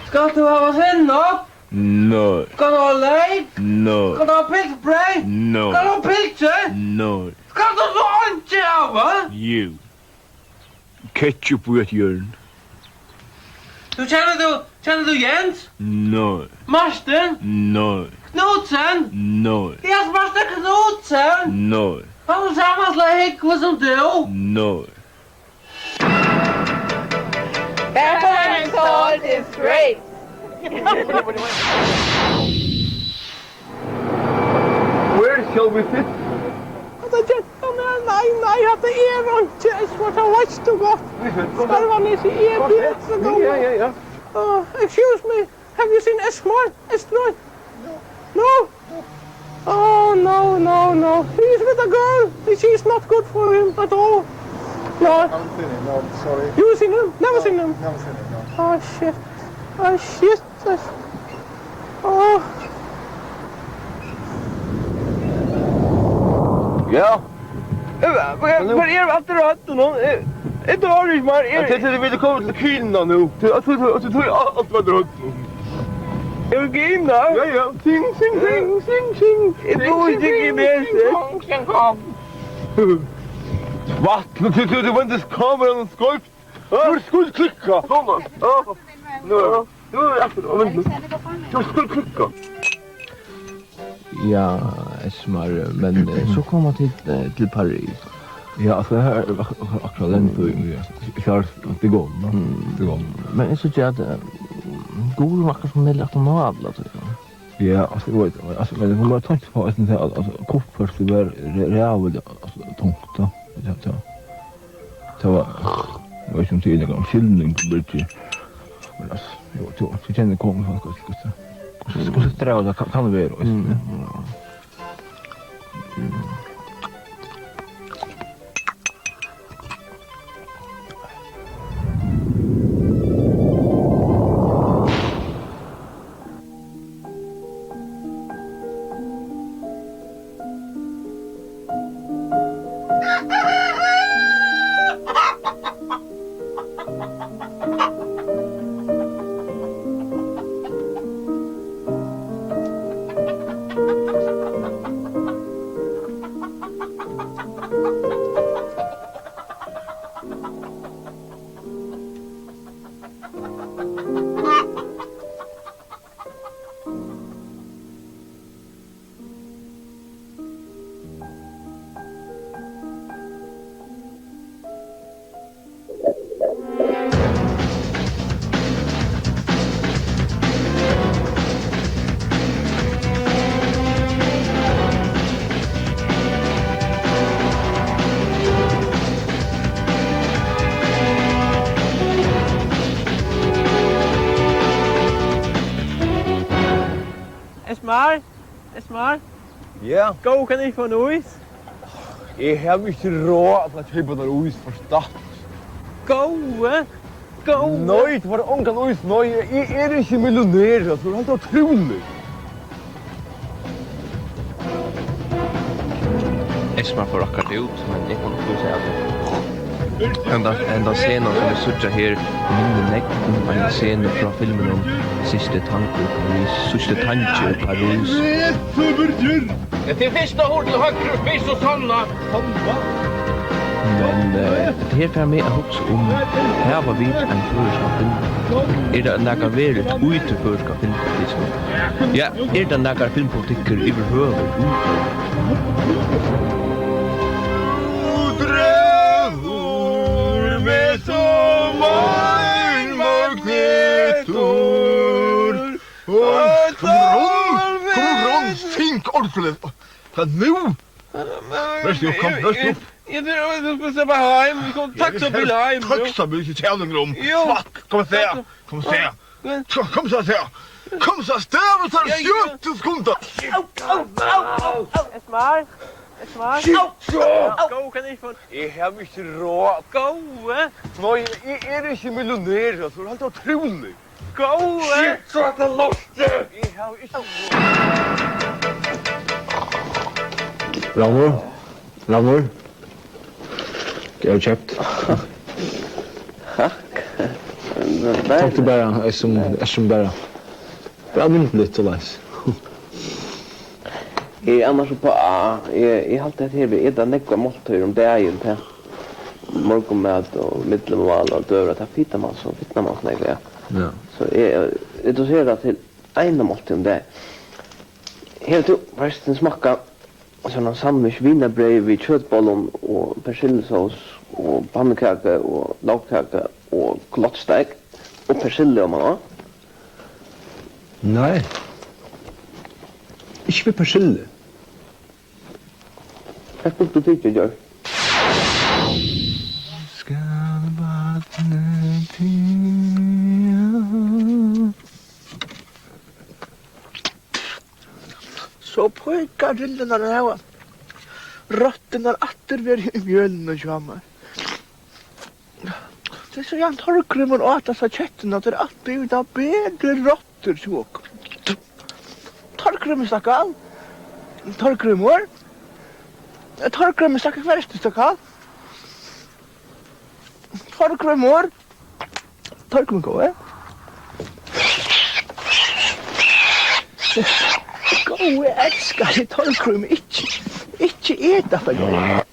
Skal du ha sennep? No. Skal du ha leip? No. Skal du ha pilsbrei? No. Skal du ha pilse? No. Skal du så ikke ha? You. Ketchup i et hjørn. Kjenner du Jens? No. Marsten? No. Knudsen? No. Jens Marsten Knudsen? No. Han er samme slag hikve som du? No. Pepper and salt is great. Where shall we sit? Nej, det är inte. Det är så lätt och gott. Ska det vara nere i bilen? Ja. Excuse me, have you seen Esmar? Esmar? No? Oh, no. He's with a girl. She's not good for him at all. No. I haven't seen him, no, sorry. You seen him? Never seen him? Never seen him, no. Oh, shit. Oh. Ja. Vad är allt det rätt någon? Är det har Ismar? Jag tänkte att vi ville komma till kvinna nu. Jag tror allt var rätt nu. Är du kvinna? Ja. Sing. Är du inte med? Sen kom. Va? Du var inte kameran och skolp. Du skulle klicka. Såna. Ja. Nu. Du skulle klicka. Ja, Esmar, men så kom man till Paris. Ja, alltså det här akkurat den för mig. Jag har det gått. Men jag tycker att god makker som melder at han har alla tror jag. Ja, alltså jag vet, alltså men hon har tänkt på att det alltså koppförsel var realt alltså tungt då. Det var inte som tidigare om skillning på bridge. Men alltså, jag känner kommer faktiskt också. Så sträva kan det vara. Esmar? Ja? Gå, kan jeg få en is? Jeg har ikke råd til å kjøpe den is forstått. Gå! Nei, det var onkel is. Nei, jeg ikke millionær. Det er helt utrolig. Esmar får akkurat ut, men jeg kan ikke si at enda scenen som vi sutja her minner nekk om en scene fra filmen om Siste tanke i Paris, Siste tanke i Paris. Til første hår til høyre, spiss og sanna. Men det her får med å huske om her var vi en førerska film. Det nægget vært ute førerska film? Ja, det nægget filmpolitikker overhøvet ute? Med Kom fink ordentligt. Vad nu? Rest upp, kom, rest upp. Jag tror se bara hem. Vi kom taxabil hem. Taxabil i tävlingsrum. Kom och se. Kom så här. Kom så stäv så 70 sekunder. Esmar. Gå, kan jeg få... Jeg har ikke råd. Gå! Nei, jeg ikke millionær. Det er helt utrolig. Gå! Shit, så at det loste! Jeg har ikke råd. Ramor. Jag har köpt. Takk til bare, jeg som bare. Bare myntligt til leis. Annars på jag har alltid här vid ett nekva måltøyer om dagen till morgonmat och middelmål och dövra till fittar man snägga. Ja. Så jag doserar till en måltøy om det. Helt upp förresten smaka såna sandwich wienerbröd vid köttbollen och persillesås och pannekaka och lagkaka och klottsteg och persille om man har. Nej. Ich will persille. Jag får inte tycka jag. Så pojkar rillorna det här. Rötterna atter vi i mjöllen och tjammar. Det är så jag torkrymmer och äta så kötten att det är alltid utav bättre rötter tjock. Torkrymmer stackall. Torkrymmer. Torkrymmer stackall värsta stackall. Torkrymmer. Torkrymmer gå, Gå, jag älskar det torkrymmer. Ikke äta för det.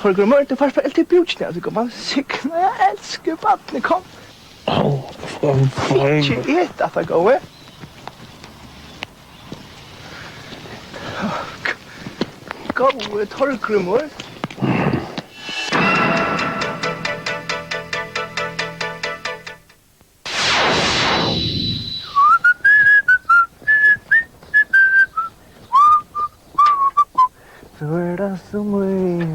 Torkrymmer inte fast för till bjudsen. Så man sikna. Jag älskar vattnet. Kom. Ikke äta för gå, Gå, torkrymmer. Så är det som är.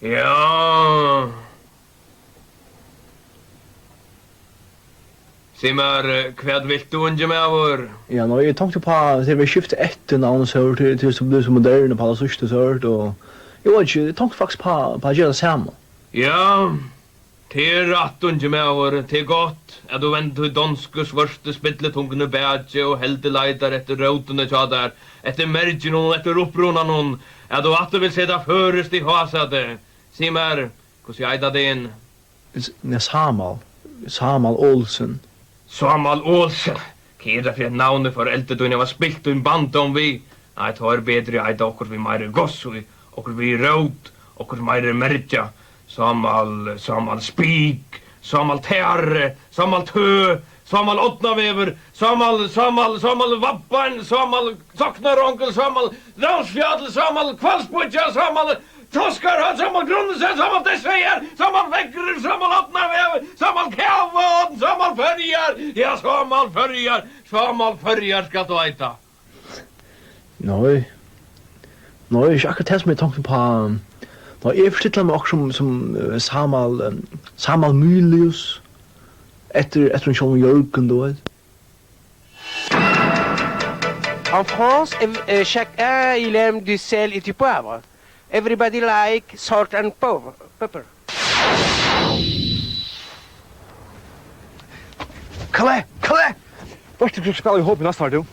Ja. Simar, kvad vill du unge med vår? Ja, nå, jeg tenkte på at det vil skifte etter navnet så til som blir så moderne på alle sørste sørt, og jeg vet ikke, jeg tenkte faktisk på å gjøre det samme. Ja, det är rätt unge med vår, det är gott. Att du väntar till danske svörste spitletungene bätje och helt leidar efter råtene tja där. Efter mergen och efter uppronan hon. Att du att du vill sätta förest i hasade. Simar, hur ska jag eida din? Samal Olsen. Samal Olsen. Kira för ett navn för äldre då jag var spilt och en band om vi. Nej, det var bättre eida okkur vi meire goss och okkur vi råt, okkur meire merja. Samal spik, samal terre, samal tö, samal åttnavever, samal vappan, samal socknaronkel, samal rausfjadel, samal kvalsputja, samal toskarhad, samal grunnesen, samal desvejer, samal vägger, samal åttnavever, samal kavån, samal färjar, ja, samal färjar ska du eita. Nei, ikke akkurat det som jeg tenkte på. Nå, jeg forstiller meg også som Samal Mylius, etter en sånn Jørgen, du vet. En France, chacun il aime du sel et du poivre. Everybody like salt and pepper. Kalle! Vart du skal i håpen nästa du?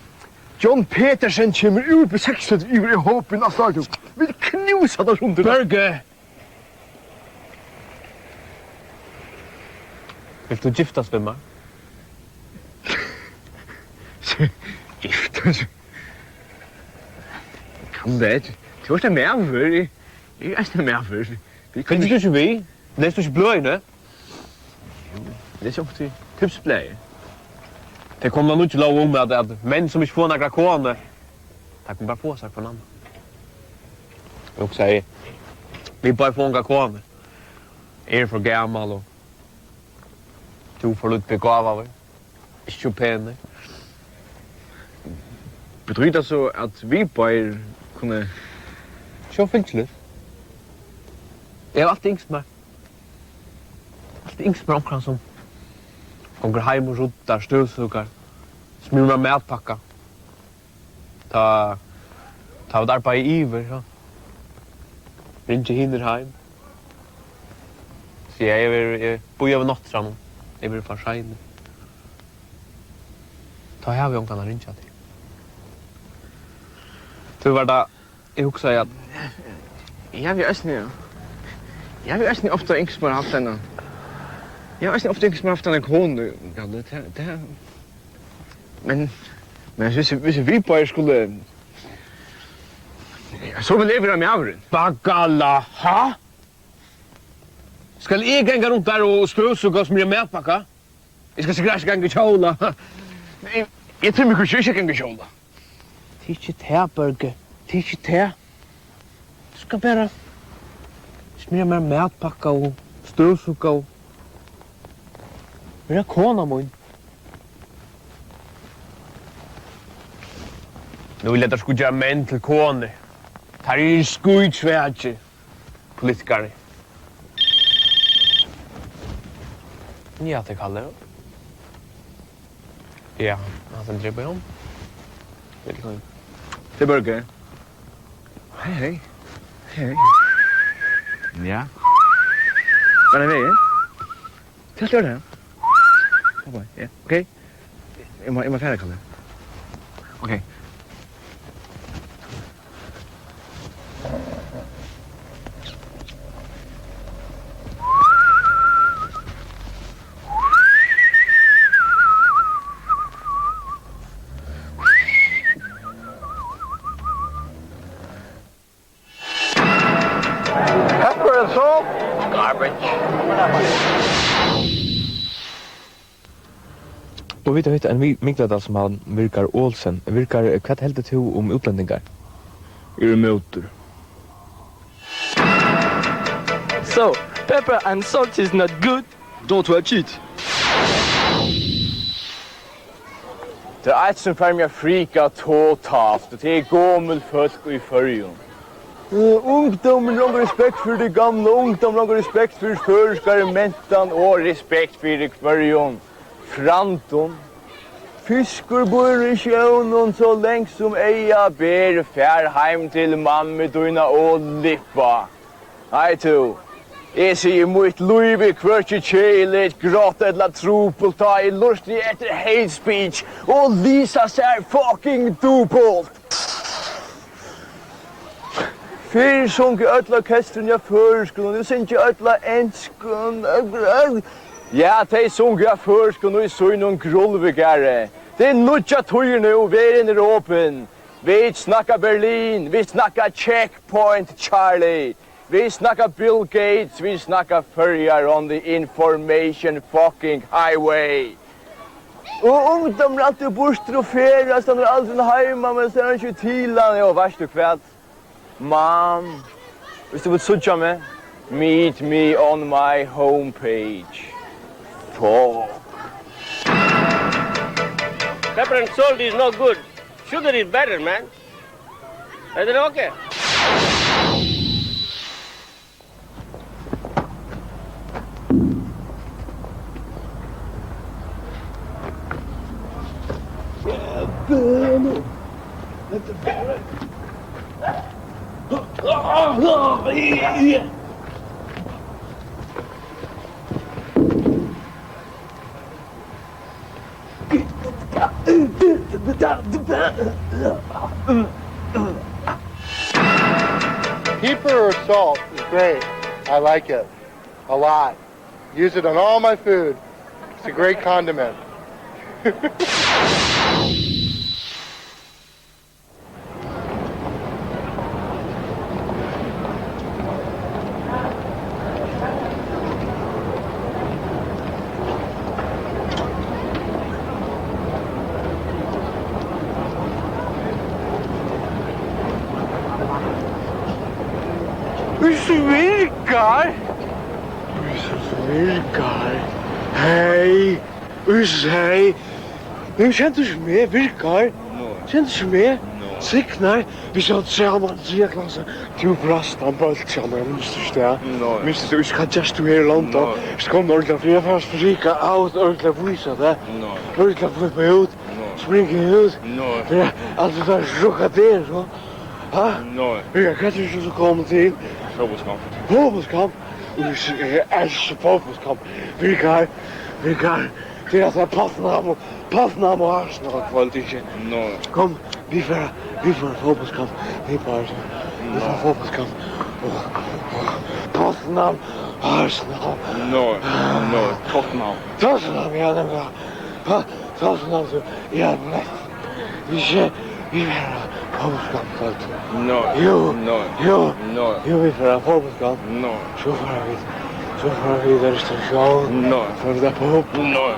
John Petersen kommer ut på 600 i håpen nästa du. Vi knusar där runt. Børge! Vill du giftas med mig? Giftas? Kan det inte? Du är inte nervös. Jag är inte nervös. Kan du inte vi? Nej, du är inte blöj, ne? Det är så till tipsplay. Det kommer nog inte lov om att män som inte får några kone, det kommer bara få sig för namn. Jag säger, vi bara får några kone. För gammal och du får lite begåva. Inte penne. Betyder det så att vi bara kunde... Så fylsligt. Jag har alltid yngst med. Alltid yngst med omkring som går hem och ruttar, stövsugar, smular mätpacka. Ta där på i iver, ja. Ringer hinner hem. Så jag bor över natt framåt. Jag blir för sent. Ta här vi om kan ringa till. Du var där jag också säga att jag vill ofta yngst med haft den. Jag har ofta inte haft en kon. Men hvis vi bara skulle... Så vill jag vara med avren. Bagalla, ha? Skal jag gänga runt där och stövsuga som jag mätpacka? Jag ska säkert gänga i kjola. Jag tror mycket inte gänga i kjola. Det är inte det, Børge. Det är inte det. Du ska bara smira med mätpacka och stövsuga och... Vad är kona min? Nu vill jag att skulle göra män till kone. Det här är ju skujtsvärde. Politikare. Ja, det kallar jag. Ja, han sen dribbar om. Välkommen. Det är Børge. Hej. Ja. Vad är det? Tills gör det. Ja, okej. Jag må färdig, Kalle. Okej. Pepper and salt? Garbage. Och vi tar hit en Mikladalsman Virkar Olsen. Virkar, vad helt det om utlänningar? Motor. So, pepper and salt is not good? Don't wear cheat. Det er et som får meg frika totalt, og det er gammel folk i førjen. Ungdommen langer respekt for det gamle, ungdommen langer respekt for førskare mentan og respekt for det førjen. Franton. Fisker bor i sjøen så lenge som eia ber fær heim til mammeduna og lippa. Nei, to. Jeg sier mot Louis kvørtje kjeilet, grått eller trupelt, ta i lustig etter hate speech, og Lisa ser fucking dupelt. Før sunk ødla orkestren jeg førskolen, du synes ikke ødla enskun. Ja, de sunk jeg førskolen, og jeg så noen grolvegare. Det er nutja tøyer nå, verden er åpen. Vi snakker Berlin, vi snakker Checkpoint Charlie. Vi snakker Bill Gates, vi snakker Førjar on the information fucking highway. Og ungdommer alltid borster og ferie, stannar aldri heima, men så er han ikke tilan. Jo, varst du kvælt? Mom, hvis du vil sutja med, meet me on my homepage. Fuck. Pepper and salt is not good. Sugar is better, man. Is it okay? Pepper or salt is great. I like it a lot. Use it on all my food. It's a great condiment. Hej, hej. Nu känns du med, virkar. Känns du med? Siknar, vi ska tillsammans se klassen. Du brastan på allt samman, minst du det? Minst du ska just du här långt då. Ska komma ordentligt fria fast försöka out ordentligt visa det. Ordentligt få på ut. Springa ut. Ja, alltså där sjuka det så. Ha? Ja, kan du så komma till fotbollskamp. Fotbollskamp. Jag älskar fotbollskamp. Virkar. Det är så Passnamo Arsenal kvalitet. Kom, vi får fotbollskamp. Vi får fotbollskamp. Passnamo Arsenal. Tottenham, ja, det är bra. Tottenham, ja, nej. Vi får fotbollskamp kvalitet. Jo, vi får fotbollskamp. Så får vi där station. Får vi där på.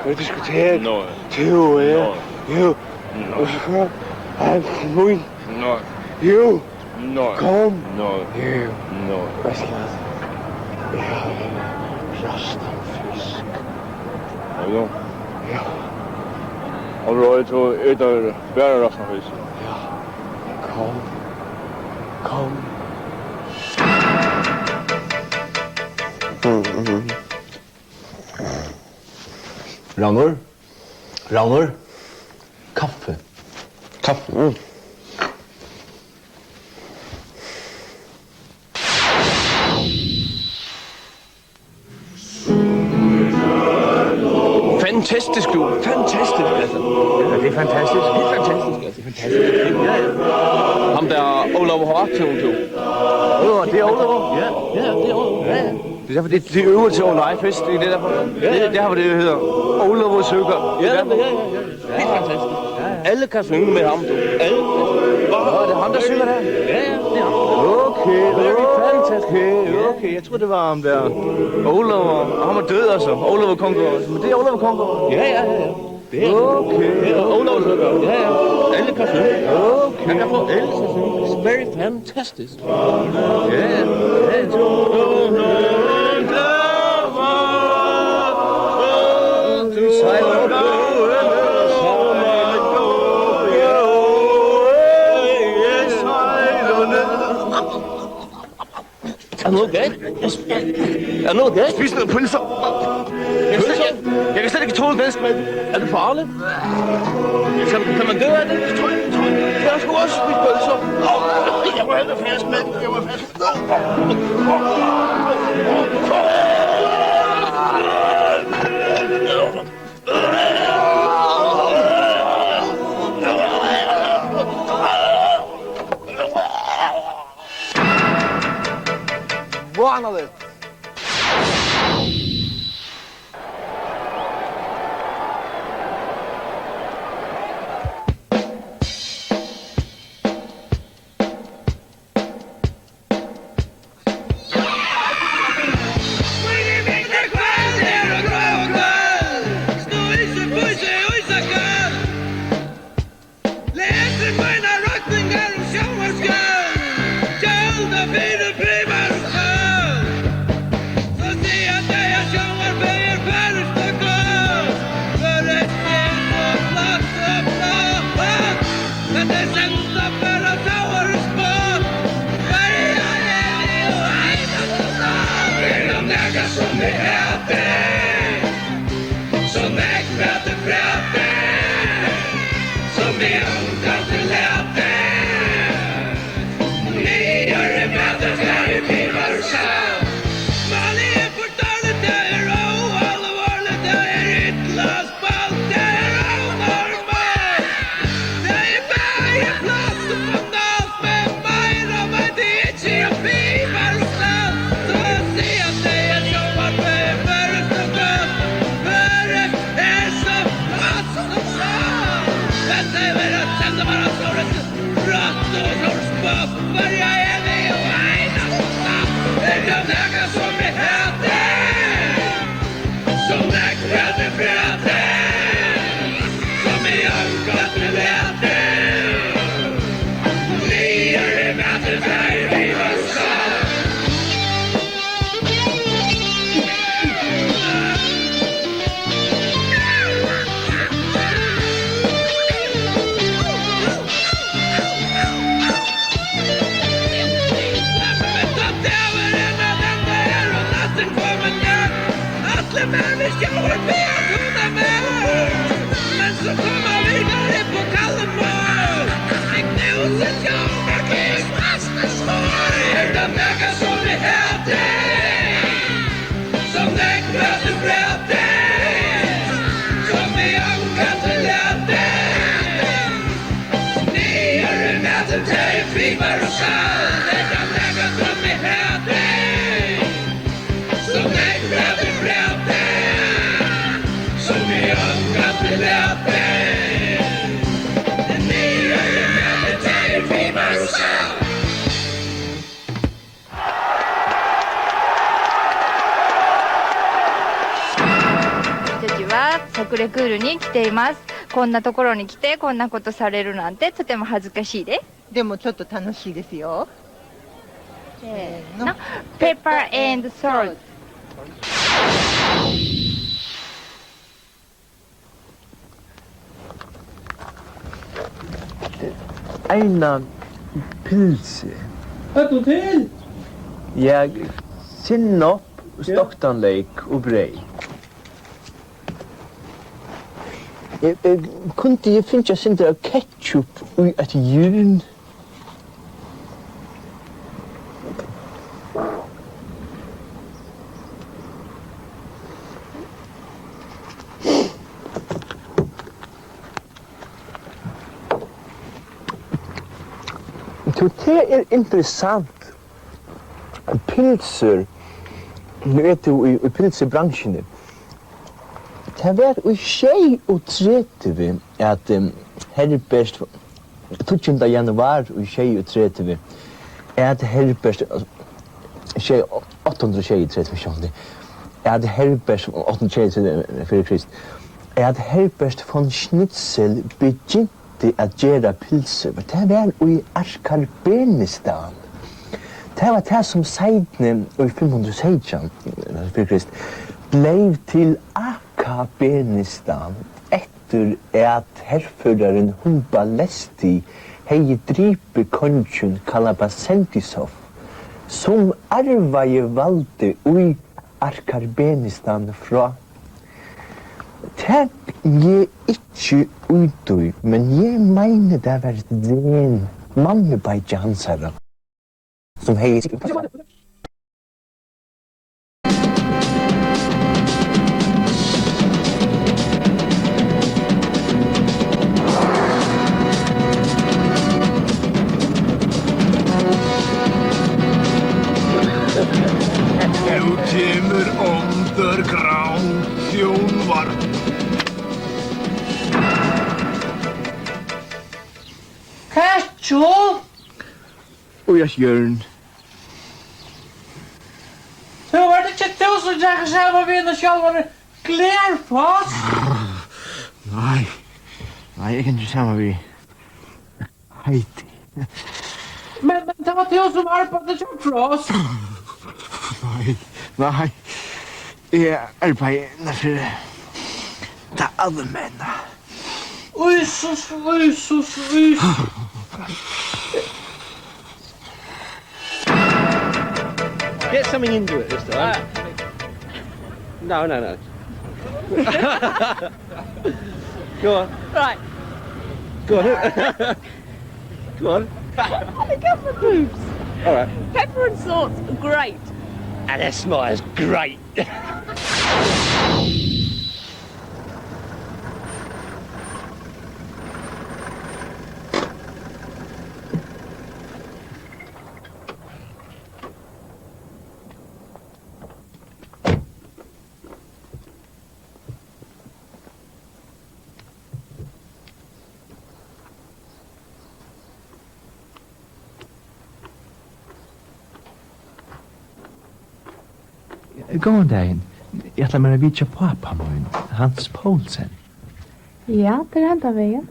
Vi diskuterar. Jo. Och så får han kommun. Jo. Kom. Jo. Vad ska jag? Ja. Rastan fisk. Ja. All right, så äter bara rastan fisk. Ja. Kom. Raunor. Kaffe. Fantastisk, du. Fantastisk, altså. Ja, det er fantastisk. Ja. Ham der Olav har aktion til. Det er Olav? Ja, det er Olav. Ja. Det er derfor, det er øvrigt til Olav Fest. Det er derfor. Det er, det hedder Olav og Søger. Ja. Helt fantastisk. Alle kan synge med ham, du. Alle. Det er ham, der synger der? Ja, det er ham. Okay, very fantastic. Okay, jeg tror det var ham der. Olav, og han var død altså. Olav Kongo. Men det er Olav Kongo. Ja. Det er okay. Det er Olav Søger. Ja. Alle kan synge. Okay. Han kan få alle til at synge. It's very fantastic. Ja. Du sejler op. nu galt? Er nu galt? Spis noget pølser. Jeg kan slet ikke tåle dansk mad. Er det farligt? Kan man dø af det? Jeg tror ikke. Jeg skulle også spise pølser. Jeg må have noget fast mad. Jeg må have fast Vanligt.サクレクールに来ています。こんなところに来てこんなことされるなんてとても恥ずかしいです。でもちょっと楽しいですよ。せーの。Pepper and salt。Eina pilsi. Ett och till! Jag sinnop, stoktanleik och brei. Kunde jag finna sindra av ketchup och ett djurn? Det intressant. Pilser, nu vet du i pilserbranschen. Det var i tjej och trettivi att Herbert 20. januar och tjej och trettivi att Herbert tjej 800 tjej 30 att Herbert 800 tjej för Krist att Herbert von Schnitzel begynte att göra pilser. Det var i Ashkarbenistan. Det var det som sedan i 516 för Krist blev till Akabenistan efter att herrföraren Humba Lesti hei dripe kongen Kalabasentisov som arvaje valde ui Arkarbenistan fra. Det jeg ikke utøy, men jeg mener det var den Mannerbeijansere som hei Kemur underground sjónvarp. Ketchup! Og jeg Jørn. Så var det ikke du som jeg selv var ved å kjøre Glærfoss? Nei, jeg kan ikke sammen vi. Heidi. Men det var du som arbeidet som Frost. Nei, jeg arbeider for det allmänna. Uisus. Get something into it this time. No. Go on. Right. Go on. Go on. Look at the boobs. All right. Pepper and salt's great. And that smile's great. Gåan dagen, jeg ætla meg å vitja pappa min, Hans Poulsen. Ja, det er enda veien.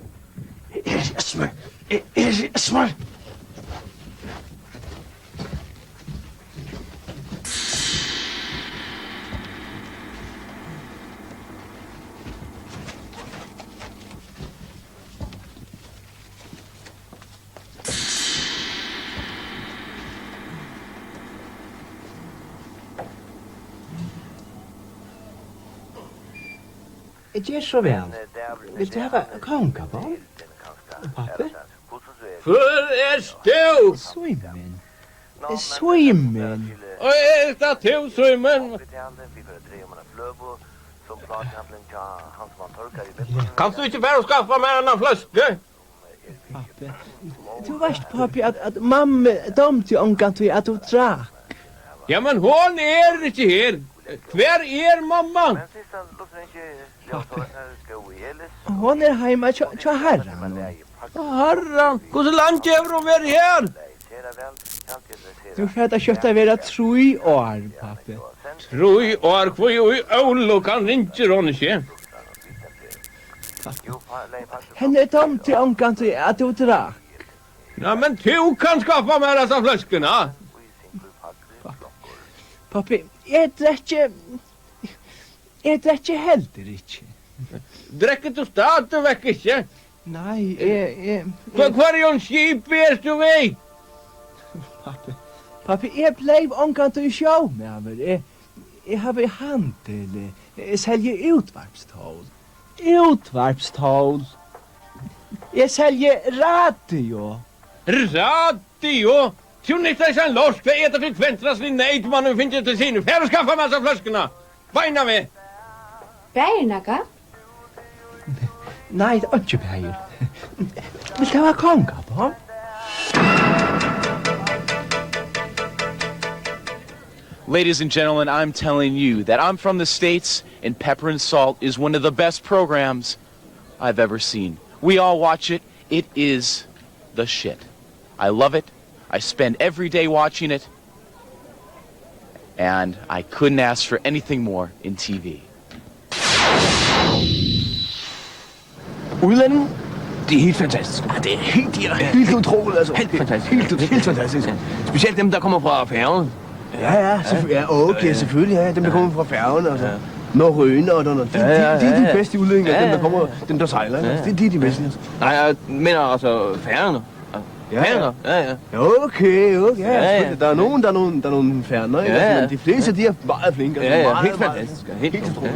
Smør. Det er så vel. Vil du hava kongaball? Pappa? För stå! Swimmen. Och är det till swimmen? Kan du inte bara skaffa mig en annan flaska? Pappa, du vet pappa att mamma dömde omgång till att du drack. Ja, men hon är inte här. Kvar är mamma? Pappa, hon är hemma till herran. Herran, hur långt är hon varit här? Du får att kötta vara 3 år, pappa. 3 år, kvar i Olo kan inte hon inte. Henne dömde till omgång till att du drack. Ja, men du kan skaffa mig dessa flaskorna. Pappa, jag dricker heller inte. Dricker du stadigvæk inte? Nej, Kvar är hon skip är du vet? Pappa, jag blev omgång till show med mig. Jag har handel. Jag säljer utvarpstål. Jag säljer radio. Radio? Tjur inte är en lorsk för äta frekvensras vid nej man nu finns inte sin. Här skaffa massa flaskorna. Beina med. Bärnaka? Nej, det är inte bäger. Vill du ha konga på? Ladies and gentlemen, I'm telling you that I'm from the States and Pepper and Salt is one of the best programs I've ever seen. We all watch it. It is the shit. I love it. I spend every day watching it. And I couldn't ask for anything more in TV. Udlænding? Det er helt fantastisk. Ja, det er helt utroligt, altså. Helt fantastisk. Specielt dem, der kommer fra færgen. Ja, selvfølgelig, ja. Dem, der kommer fra færgen, altså. Norrøne og noget. Det er de bedste udlændinge, dem, der kommer, dem, der sejler. Det er de bedste. Nej, jeg mener altså færgerne. Ja. Okay. Ja. Der er nogen færner, ikke? Ja. Altså, men de fleste, de er meget flinke. Altså, Ja, meget, helt meget- fantastisk. Helt utroligt.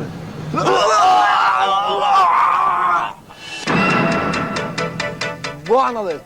Hvor er det?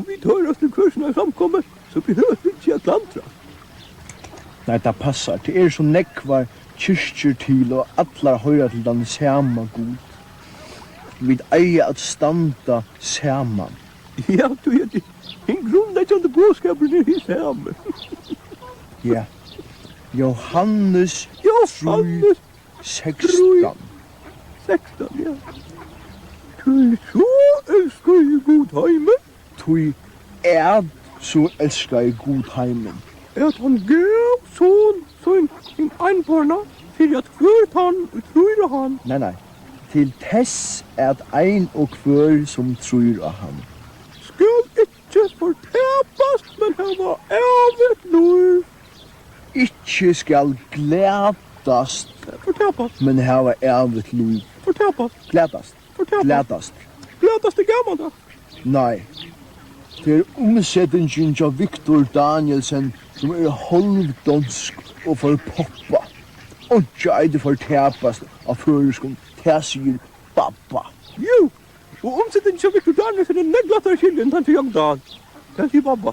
Vi tar oss til kursen er samkommet, så behøver vi ikke å klantra. Nei, det passar. Det er så nekvar kyrkjer til og allar høyra til den sama god. Vi eier at standa saman. Ja, du er det. En grunnleggjande bådskapen er i samme. Ja. Johannes 16. 16, ja. Tui så elskar jeg god heimen. Tui så elskar jeg god heimen. At han gav sån en einbarna, for at hvert han tror han. Nei. Til tess at ein og kvør som tror av han. Skal ikke fortapast, men han var evet lov. Ikke skal glædast, men hava evet lov. Fortapast. Glædast. Glædast er gammel da. Nei. Det er omsettingen av Victor Danielsen som er halvdansk og for poppa. Og ikke fortapast av føreskom. Det sier babba. Jo, og omsettingen av Victor Danielsen er neglatare skiljen enn til Jagdan. Det sier babba.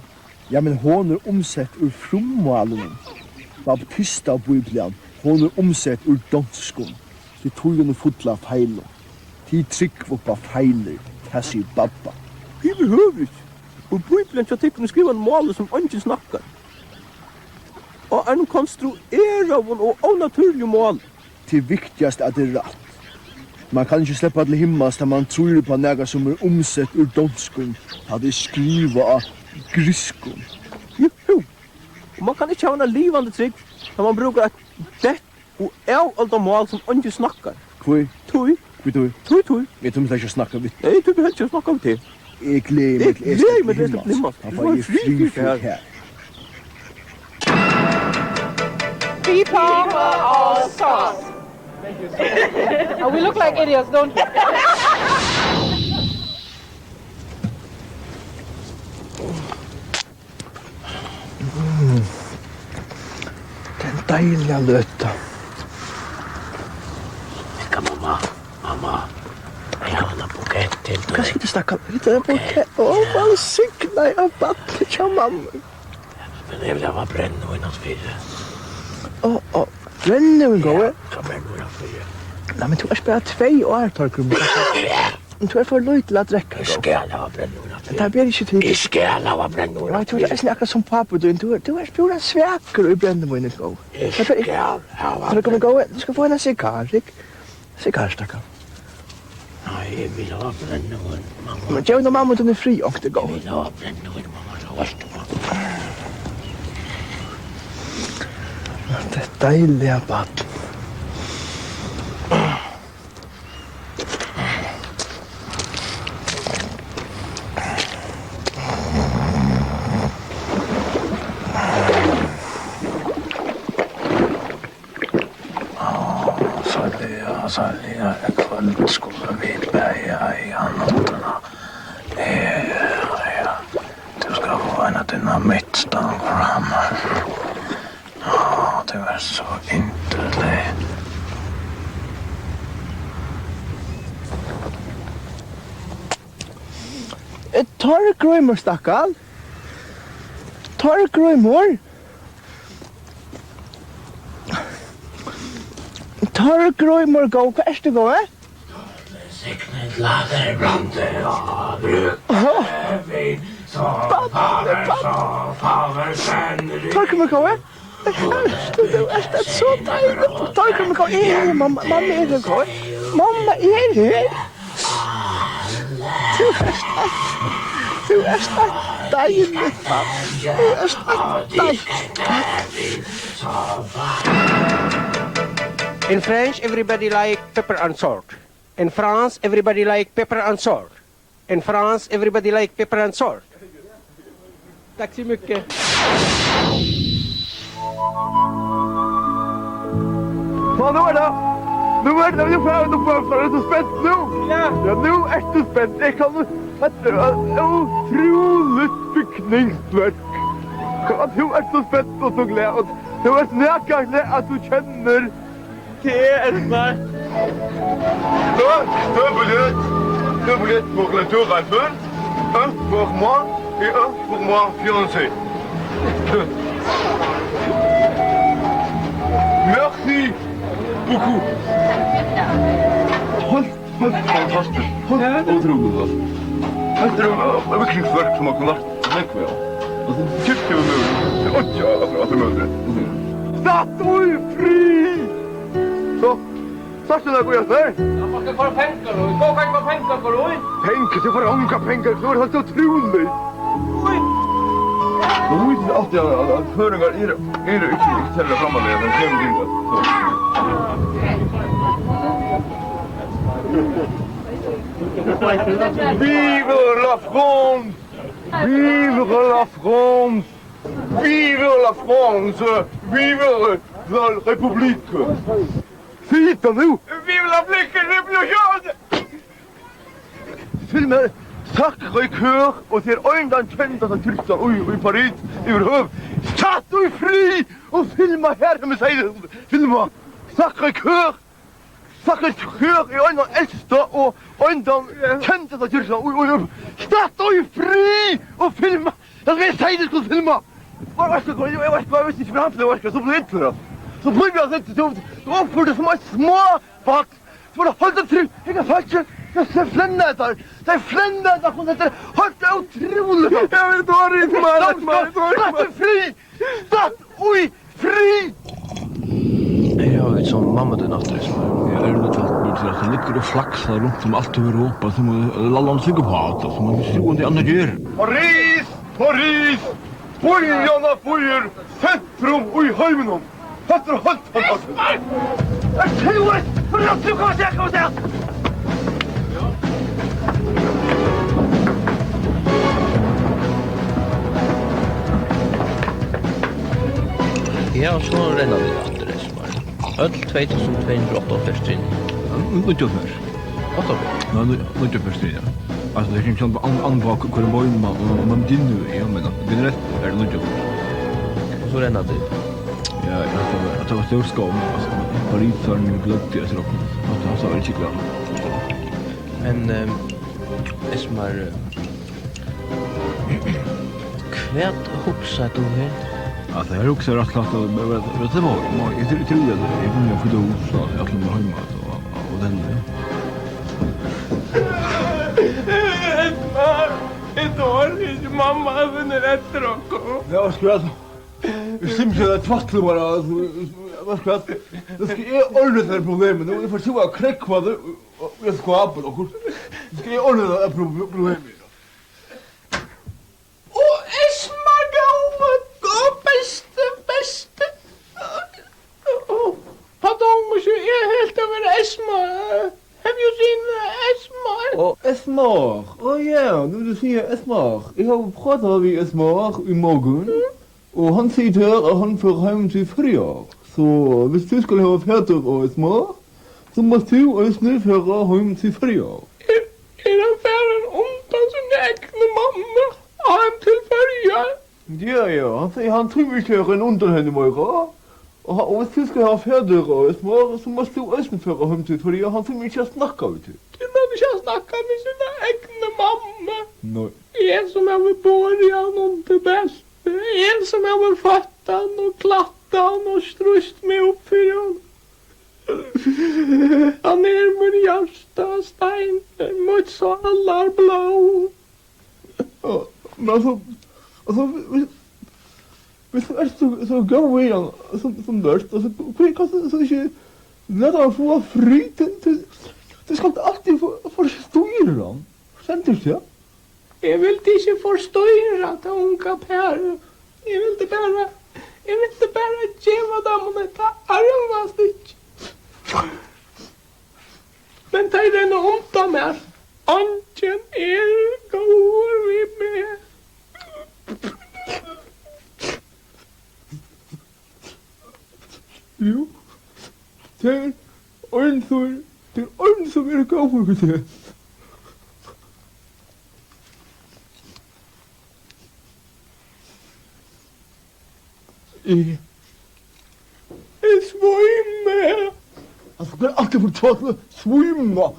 Ja, men hon er omsett ur frummalen. Baptista Bibelen, hon er omsett ur danskon. De tog henne fotla feilen. De trykk på feiler, det sier babba. Vi behøver ikke. Og Bibelen skal tekkene skriva en måle som ikke snakkar. Og en konstruera og onaturlig mål. Det viktigast at det er rett. Man kan ikke slippe til himmels da man tror på noe som er omsett ur danskon, da det skriva av griskon. Jo. Og man kan ikke ha en livande trygg da man bruker et dett og alt mål som ikke snakkar. Kvoi? Tui. Vi tui? Tui. Vi tui ikke snakka vidt. Nei, du behøver ikke snakka om det. Jeg gleder meg til himmels. Da får jeg fri her. People are sauce. And we look like idiots, don't we? Den deilige løta. Ska mamma. Jeg har en bukett til deg. Hva skal du snakke om? Det er en bukett. Man sykner av battlet til mamma. Men jeg vil ha brennevin at fire. Brennevin går? Ja, brennevin at fire. Nei, men du er bare 2 år, Torgrum. Du er for løy til å drekke. Jeg skal ha brennevin at fire. Det er bare ikke til. Jeg skal ha brennevin Ja, at du fire. er akkurat som pappa. Du er bare svekker i brennevin at gå. Jeg skal ha brennevin at gå. Du skal få en sigar, ikke? Sigar, stakkar. Nei, jeg vil ha brennevin, mamma. Men gjør når mamma den er fri, og det går. Jeg vil ha brennevin, mamma. Så varst du, mamma. Det er deilige baden. Sallia kvöld skulle vi bäja i annotterna. Ja. Du ska få en av dina mittstånd fram. Det var så inte det. Torgrimor, stakkar. Torgrimor. Torgrimor, gå. Hva er det gå, Signet lader brande og bruk. Vin, så faver sender. Torgrimor, gå. Du er så deilig. Torgrimor, gå. Mamma er her, gå. Mamma er her. Du erst deilig. Du erst deilig. In French, everybody like pepper and salt. In France, everybody like pepper and salt. In France, everybody like pepper and salt. Tack så mycket. Så nu är det. Nu är det ungefär du så spänt nu. Ja, nu är du spänt. Jag kan det är otroligt byggningsverk. Att du är så spänt och så glad. Du är snäckande att du känner till Esmar. Dubbelette pour le tour à feu. Un pour moi et un pour moi fiancé. Merci beaucoup. Fantastiskt. Otroligt. Det var krigsverk som har kunnat snäcka med. Och så tyckte vi möjligt. Och ja, att det möjligt. Statoil fri! Så, först när går jag där. Man ska få pengar då. Gå kan få pengar för då. Pengar, så får onka pengar. Så är det helt otroligt. Oj. Och nu är det alltid att föringar är det inte ställa fram med den hem in. Vive la France! Vive la France! Vive la France! Vive la République! Sitta nu! Vive la République! Filmer Sacré Cœur och ser öjndan kända som Tyskland i Paris överhuvud. Satt och fri och filma här med sig. Filma Sacré Cœur. Sacré Cœur är öjndan äldsta och öjndan kända som Tyskland. Satt och fri och filma. Jag vet säga det skulle filma. Jag vet inte framför det så blir det inte. Så blir jag inte så uppför det som ett små bak. Så var det hållt tryck. Jag fattar. Jag ser flännatar. Det är flännatar som heter hållt otroligt. Jag vill ta det inte mer. Statt fri. Statt oj fri. Jag har ett sån mamma den efter som är lite att det ligger och flaxar runt som allt över Europa som lallan suger på allt som man ser runt i andra gör. Paris! Paris! Bojarna bojar! Centrum och i heimenom! Fattar du halt fantastiskt? Jag tror det! Förlåt, nu kommer jag säga! Ja, så renner vi efter det som är. Öll 2208 festrin. Inte för. Vad då? Nej, inte för det. Alltså det är inte sånt andra kurboin man dinner ja men generellt är det inte. Så renner det. Ja, jag tror att det ska alltså Paris har en glömt det så att så är det chiklart. Men Esmar kvärt huxa du här. Alltså jag också rätt klart att det var jag tror det är ju för då så jag kommer hemma och den Ett år är mamma vinner efter och. Ja, skrat. Vi simmer att tvattla bara. Vad skrat? Det ska ju ordna det problemet. Nu får se vad kräck vad jag ska ha på och. Det ska ju ordna det problemet. Och Esmar gå bäste. Pardon, monsieur, jag är helt över Esmar. Have you seen Esmar? Esmar. Ja, nu du säger Esmar. Jag har pratat med Esmar i morgon. Och han sitter här och han får hem till friår. Så hvis du skulle ha färdigt och Esmar, så måste du och snö föra hem till friår. Är han färden undan sin äkna mamma? Han till friår? Ja. Han säger han tror vi kör en undan henne morgon. Och hvis du ska ha färdigt och Esmar, så måste du också föra hem till friår. Han får inte snacka ut. Du måste inte snacka med sina äkna mamma. Nej. En som är med början och inte bäst. En som är med fattan och klattan och strust med upp för honom. Han är med hjärsta stein, mot så allar blå. Ja, men alltså hvis du är så gå igen som dörst, alltså kan så inte när han får fri, det ska inte alltid få styra dem. Sendte du det? Jeg ville ikke forstyrre det unga pæret. Jeg ville bare gjøre dem et armavstick. Men det er en omta mer. Anken går vi med. Jo, det er øren som går med det. Jeg svømmer. Altså, det er alltid fortalt svømmer.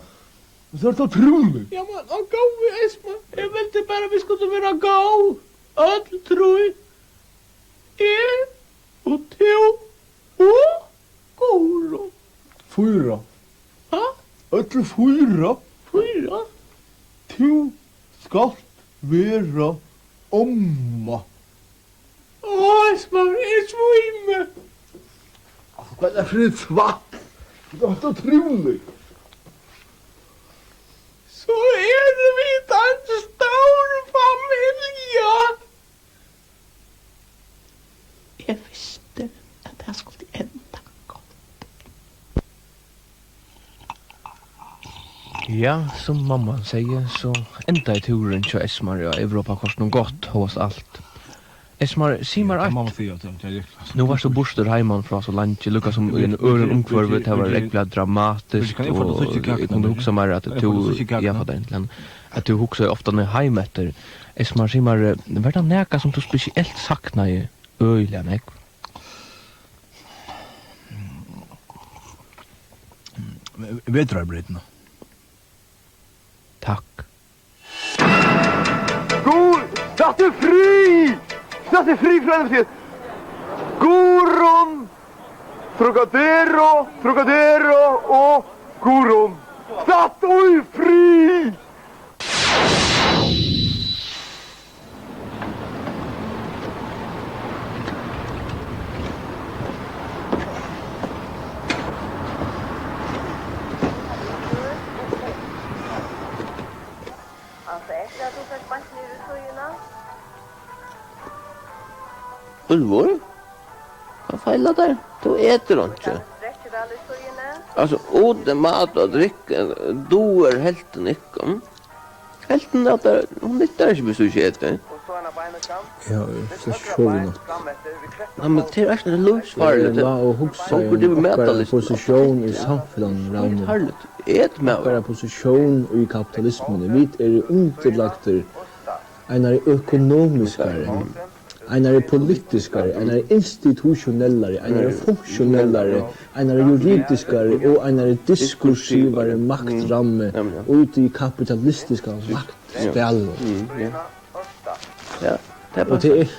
Så er det så trolig. Ja, men han gav vi Esma. Jeg ville bare vi skulle være gav. Alle tror jeg. Og Theo og Goro. 4. Hæ? Alle 4. 4? Du skal være omma. Esma, jeg svømmer. Altså, det er for et svart. Det er så trolig. Så er det vi en stor familie. Jeg visste at det skulle enda godt. Ja, som mamma sier, så enda I turen til Esmar og Europa kost noe godt hos alt. Esmar, si meg alt. Mamma sier at det er riktig. Nå var så borster heimann fra så langt, lukka som I en øren omkvarvet, det var rekkelig dramatisk, og jeg kunne huksa meg at du, jeg hadde egentlig, at du huksa ofta når heim etter. Esmar, si meg, var det neka som du spesielt sakna I øyla nek? Vetrarbrytene. Takk. God, satt du fri! Satt du fri fra henne, Goron, Trocadero og Goron. Satt du fri! Ulvor? Hva feiler der? Du eter han ikke. Altså, ode mat og drikke, doer helten ikke. Helten at hun nytter ikke hvis du ikke eter. Ja, så sjå vi nok. Ja, men det ikke det løsfarlig. Det var å hukse okkara posisjon I samfunnet ravnet. Et med okkara posisjon I kapitalismen. Vi underlagter en økonomiskare, en politiskare, en institutionellare, en funktionellare, en juridiskare og en diskursivare maktramme ut I kapitalistiska maktspel. Ja, og det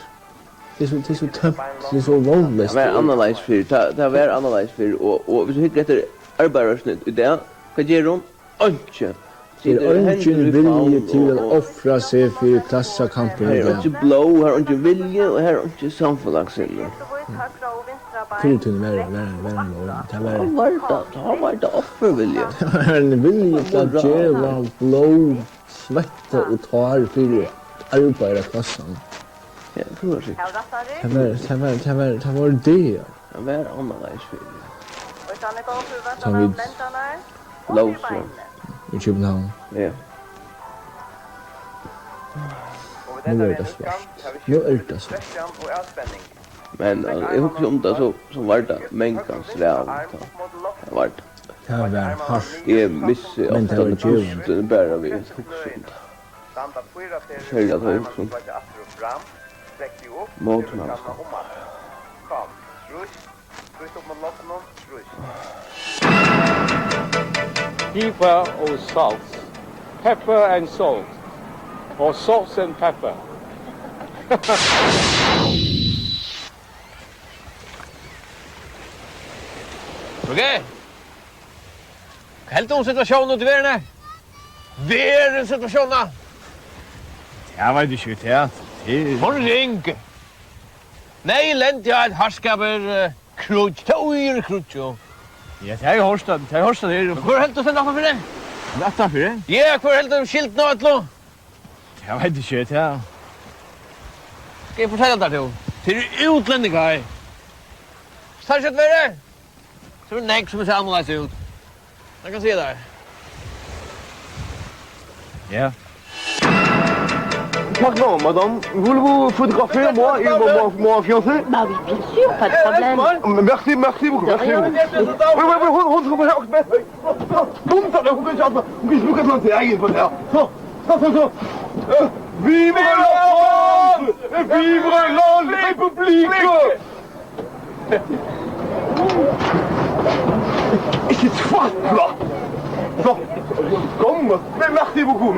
så tømt, det så vanligst. Det var annerledes før, det var annerledes før, og hvis du hikker etter arbeidersnitt I det, hva gjør hun? Ønske. Det ingen vilje til å offra seg for klassakampen. Her ikke blå, her ikke vilje, og her ikke samfunnssinne. Fyrtun var det var det offervilje. Det var en vilje til å gjøre blå, svette og tar for arbeiderklassen. Ja, det var sikkert. Det var det. Det var annerledes før. Som vi Låsland. I København. Ja. Nu det svart. Nu det svart. Men jeg husker om det så var det menkans vel. Det var det. Det var hardt. Jeg misser ofte den pusten bare vi husker om det. Særlig at jeg husker om motmannskap. Pepper or salt. Pepper and salt. Or salt and pepper. Okay. Helt om situasjonen ut I verden. Verden situasjonen. Jeg vet ikke det. Hun ring. Nei, lent jeg et harskaper krutsk. Det er krutsk jo. Ja, det er Horstad. Det er Horstad her. Hvor helt du sender for det? Rätta för det? Ja, hur helt du skilt nu atlo? Jag vet inte det här. Ska jag fortælla dig till utlänningar? Tar sig värre. Så är det näck som ser annorlunda ut. Jag kan se där. Ja. Pardon, madame. Voulez-vous photographier moi et mon fiancé? Bah oui, bien sûr, pas de problème. Merci beaucoup. Merci. Oui, hon kan inte egen på det här. Så. Vive la France! Vive la République! Ikke tvatt, da! Så, kom. Merci beaucoup.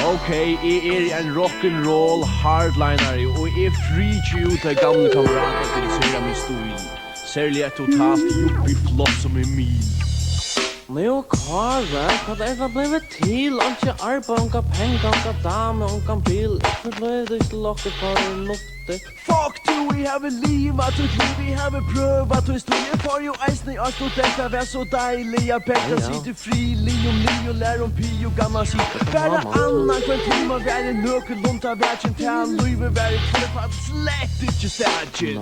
Okej, är en rock'n'roll hardliner och är free ut till gamla kamrater till Sera min stil. Särskilt ett totalt juppig flott som är min. Nu Kara, vad är det blivit till? Inte arbete, onka pengar, onka dame, onka bil. För blev det inte lockat för lufte. Fuck du, vi har livet ut liv, vi har prövat historien för ju eisning och studenter var så dejliga. Bättre sitter fri, li och lär om pi och gammal sig. Bara annan kventim och värre nökelunta världen till livet värre för att släkt inte särskilt.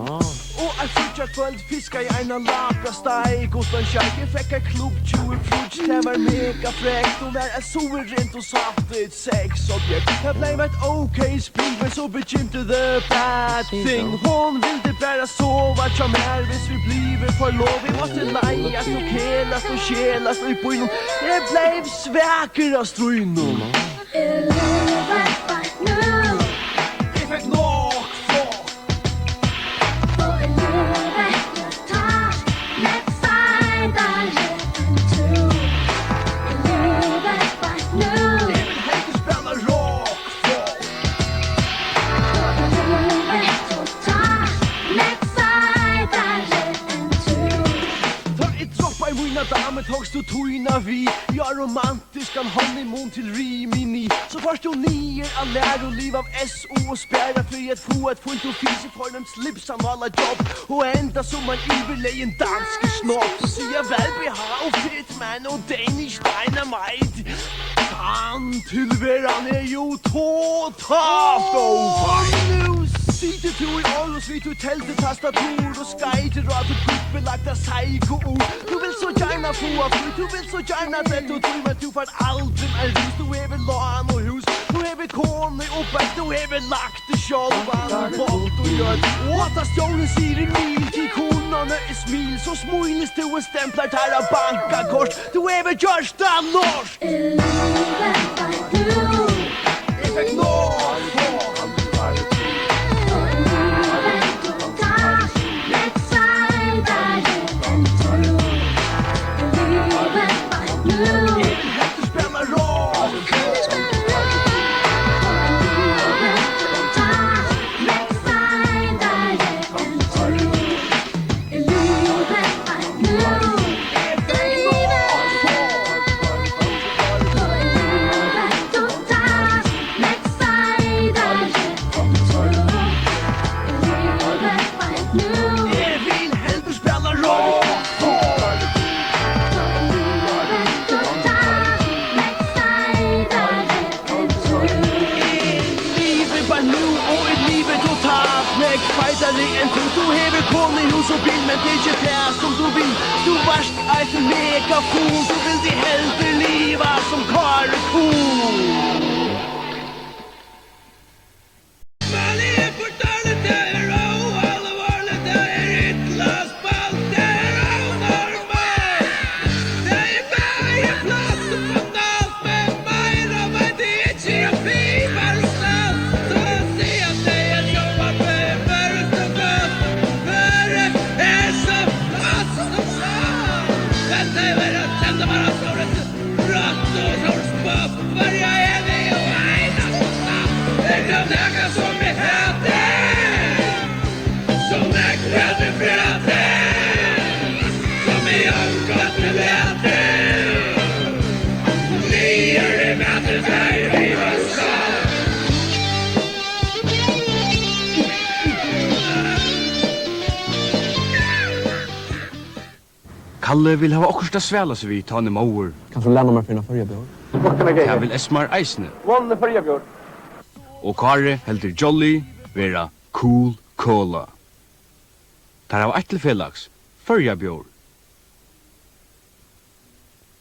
Och jag fortsatt kvöld fiskar i ena lapra steg och en kärk. Jag fick en klubb 20 fruits, det var mega fräckt och var så rent och saftigt sexobjekt. Jag blev ett okej spring men så bekymte the bad thing. Hon ville bara sova som här hvis vi bliver förlov. Vi måste lejas och kelas och kelas och i bojnom. Det blev sväker av ströjnom. Jag fick nok folk. Damen tagst du toina vi. Jag är romantisk kan honeymoon till Rimini. Så först och nier all lär och liv av SO och spärra för att få ett fullt och fys i form slipsam alla jobb. Och ända som man överlej en dansk snopp. Så ser jag väl beha och fit man och Danish dynamite. Fan tillveran är ju totalt ofajn. Sitter du i Aarhus vid hotellet, tastatur och skyter och att du gubbelagda psyko-ord. Du vill så gärna få av flyt, du vill så gärna rätt och tro att du får aldrig är rus. Du är väl lan och hus, du är väl kone och bäck, du är väl lagt i kjolvan, bort och gör. Återstånden säger i mil till konorna i smil. Så smojnis du och stämplar där av bankakors. Du är väl görsta norsk. Jag fick norsk. Så vill men det är inte det som du vill. Du varst ett megafon. Du vill det hellre leva som karlekon. Vänta, jag vet att kända bara så rätt. Rött och sorgsbuff. Varje är Kalle vil hava okkursta svæla seg vi ta han i mauer. Kanskje du lærner meg for en förra bjør? Jeg vil Esmar eisne. Vann förra björ. Og Kare heldur Jolly vera Cool Cola. Tar av eitt til felags, Førja bjór.